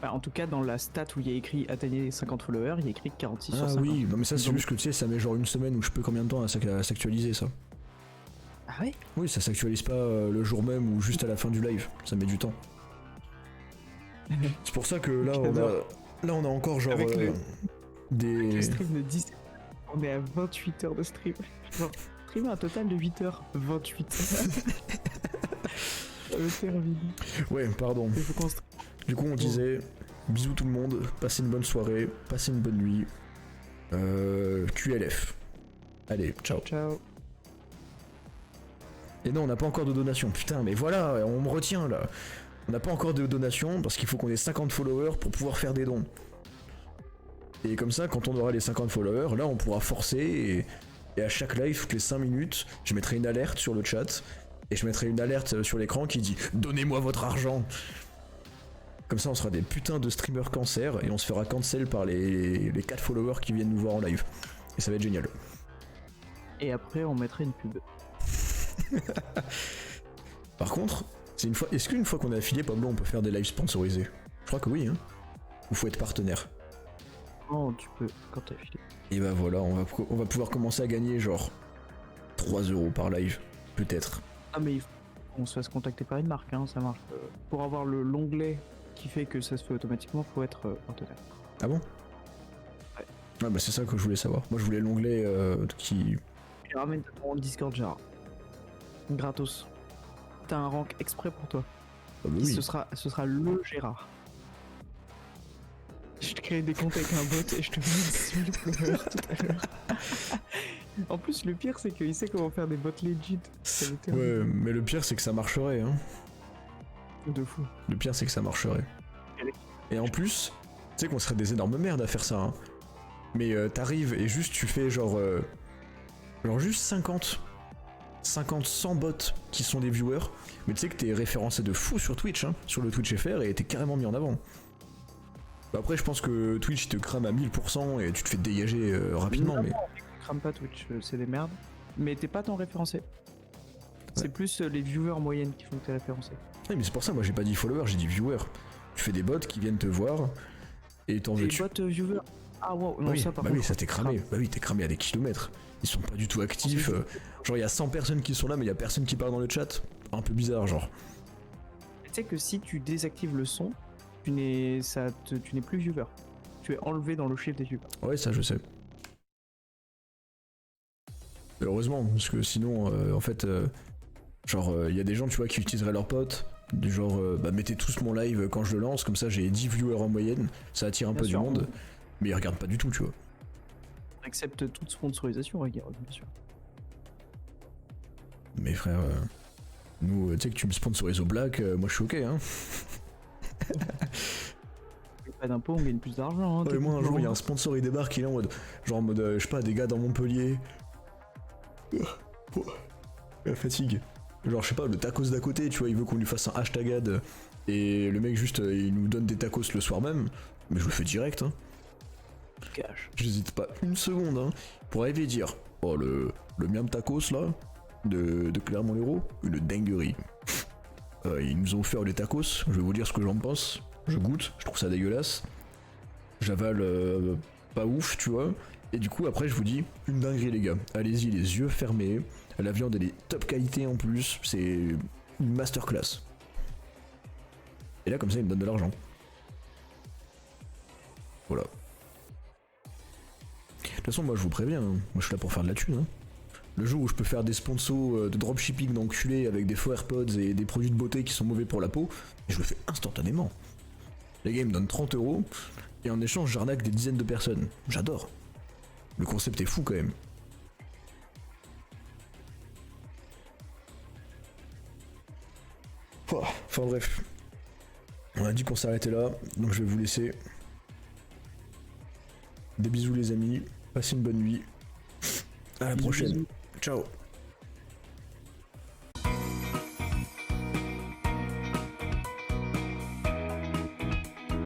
[SPEAKER 2] Bah, en tout cas, dans la stat où il y a écrit atteignez 50 followers, il y a écrit 46 sur 50.
[SPEAKER 1] Ah oui, non mais ça c'est juste que tu sais, ça met genre une semaine où je peux combien de temps à s'actualiser ça?
[SPEAKER 2] Ah ouais?
[SPEAKER 1] Oui, ça s'actualise pas le jour même ou juste à la fin du live, ça met du temps. C'est pour ça que là, on a encore genre
[SPEAKER 2] Avec le
[SPEAKER 1] des...
[SPEAKER 2] stream de 10, on est à 28 heures de stream. Genre, stream un total de 8 heures, 28. Ça me termine.
[SPEAKER 1] Ouais, pardon.
[SPEAKER 2] Il faut qu'on se...
[SPEAKER 1] Du coup, on disait bisous tout le monde, passez une bonne soirée, passez une bonne nuit. QLF. Allez, ciao.
[SPEAKER 2] Ciao.
[SPEAKER 1] Et non, on n'a pas encore de donation. Putain, mais voilà, on me retient là. On n'a pas encore de donation parce qu'il faut qu'on ait 50 followers pour pouvoir faire des dons. Et comme ça, quand on aura les 50 followers, là on pourra forcer et à chaque live, toutes les 5 minutes, je mettrai une alerte sur le chat et je mettrai une alerte sur l'écran qui dit « Donnez-moi votre argent !» Comme ça, on sera des putains de streamers cancer et on se fera cancel par les 4 followers qui viennent nous voir en live. Et ça va être génial.
[SPEAKER 2] Et après, on mettrait une pub.
[SPEAKER 1] Par contre, est-ce qu'une fois qu'on est affilié, Pablo, on peut faire des lives sponsorisés? Je crois que oui, hein. Ou faut être partenaire?
[SPEAKER 2] Oh, tu peux, quand t'es affilié.
[SPEAKER 1] Et bah voilà, on va pouvoir commencer à gagner genre 3 € par live, peut-être.
[SPEAKER 2] Ah mais il faut qu'on se fasse contacter par une marque, hein, ça marche. Pour avoir l'onglet qui fait que ça se fait automatiquement, faut être partenaire.
[SPEAKER 1] Ah bon?
[SPEAKER 2] Ouais.
[SPEAKER 1] Ah bah c'est ça que je voulais savoir. Moi je voulais l'onglet qui...
[SPEAKER 2] Tu ramènes ton Discord Gérard. Gratos. T'as un rank exprès pour toi.
[SPEAKER 1] Ah bah oui.
[SPEAKER 2] Ce sera le Gérard. Je te crée des comptes avec un bot et je te mets 10 000 followers tout à l'heure. En plus, le pire, c'est qu'il sait comment faire des bots legit.
[SPEAKER 1] Ouais, mais le pire, c'est que ça marcherait, hein.
[SPEAKER 2] De fou.
[SPEAKER 1] Le pire, c'est que ça marcherait. Et en plus, tu sais qu'on serait des énormes merdes à faire ça, hein. Mais t'arrives et juste tu fais genre juste 50, 100 bots qui sont des viewers, mais tu sais que t'es référencé de fou sur Twitch, hein, sur le Twitch FR, et t'es carrément mis en avant. Bah après, je pense que Twitch te crame à 1000% et tu te fais dégager rapidement, mais...
[SPEAKER 2] Crame pas Twitch, c'est des merdes. Mais t'es pas tant référencé. C'est plus les viewers en moyenne qui font que t'es référencé.
[SPEAKER 1] Oui, mais c'est pour ça, moi j'ai pas dit followers, j'ai dit viewers. Tu fais des bots qui viennent te voir et t'en veux.
[SPEAKER 2] Des bots viewers. Ah wow, non,
[SPEAKER 1] oui,
[SPEAKER 2] ça par
[SPEAKER 1] bah
[SPEAKER 2] contre.
[SPEAKER 1] oui, ça t'est cramé. Bah oui, t'es cramé à des kilomètres. Ils sont pas du tout actifs. Genre, il y a 100 personnes qui sont là, mais il y a personne qui parle dans le chat. Un peu bizarre, genre.
[SPEAKER 2] Tu sais que si tu désactives le son, tu n'es plus viewer. Tu es enlevé dans le chiffre des viewers.
[SPEAKER 1] Ouais, ça je sais. Mais heureusement, parce que sinon, en fait, il y a des gens, tu vois, qui utiliseraient leurs potes. Du genre, mettez tous mon live quand je le lance, comme ça j'ai 10 viewers en moyenne, ça attire un peu du monde. Mais ils regardent pas du tout, tu vois.
[SPEAKER 2] On accepte toute sponsorisation, regarde, bien sûr.
[SPEAKER 1] Mais frère, nous, tu sais que tu me sponsorises au black, moi je suis ok, hein.
[SPEAKER 2] On paye pas d'impôts, on gagne plus d'argent. Hein,
[SPEAKER 1] Ouais, moi un jour, il y a un
[SPEAKER 2] techniquement.
[SPEAKER 1] sponsor, il débarque, il est en mode, genre en mode, je sais pas, des gars dans Montpellier. La fatigue. Genre, je sais pas, le tacos d'à côté, tu vois, il veut qu'on lui fasse un hashtag ad. Et le mec, juste, il nous donne des tacos le soir même. Mais je le fais direct, hein.
[SPEAKER 2] Cash.
[SPEAKER 1] J'hésite pas une seconde, hein. Pour arriver et dire, oh, le miam tacos là, de Clermont-Lérault, une dinguerie. Ils nous ont offert les tacos, je vais vous dire ce que j'en pense. Je goûte, je trouve ça dégueulasse. J'avale pas ouf, tu vois. Et du coup, après, je vous dis, une dinguerie, les gars. Allez-y, les yeux fermés. La viande, elle est top qualité en plus. C'est une masterclass. Et là, comme ça, il me donne de l'argent. Voilà. De toute façon, moi, je vous préviens. Hein. Moi, je suis là pour faire de la thune. Hein. Le jour où je peux faire des sponsors de dropshipping d'enculés avec des faux AirPods et des produits de beauté qui sont mauvais pour la peau, je le fais instantanément. Les gars, ils me donnent 30 € et en échange, j'arnaque des dizaines de personnes. J'adore. Le concept est fou quand même. Enfin bref. On a dit qu'on s'arrêtait là, donc je vais vous laisser. Des bisous les amis, passez une bonne nuit. À la prochaine.
[SPEAKER 2] Bisous.
[SPEAKER 1] Ciao.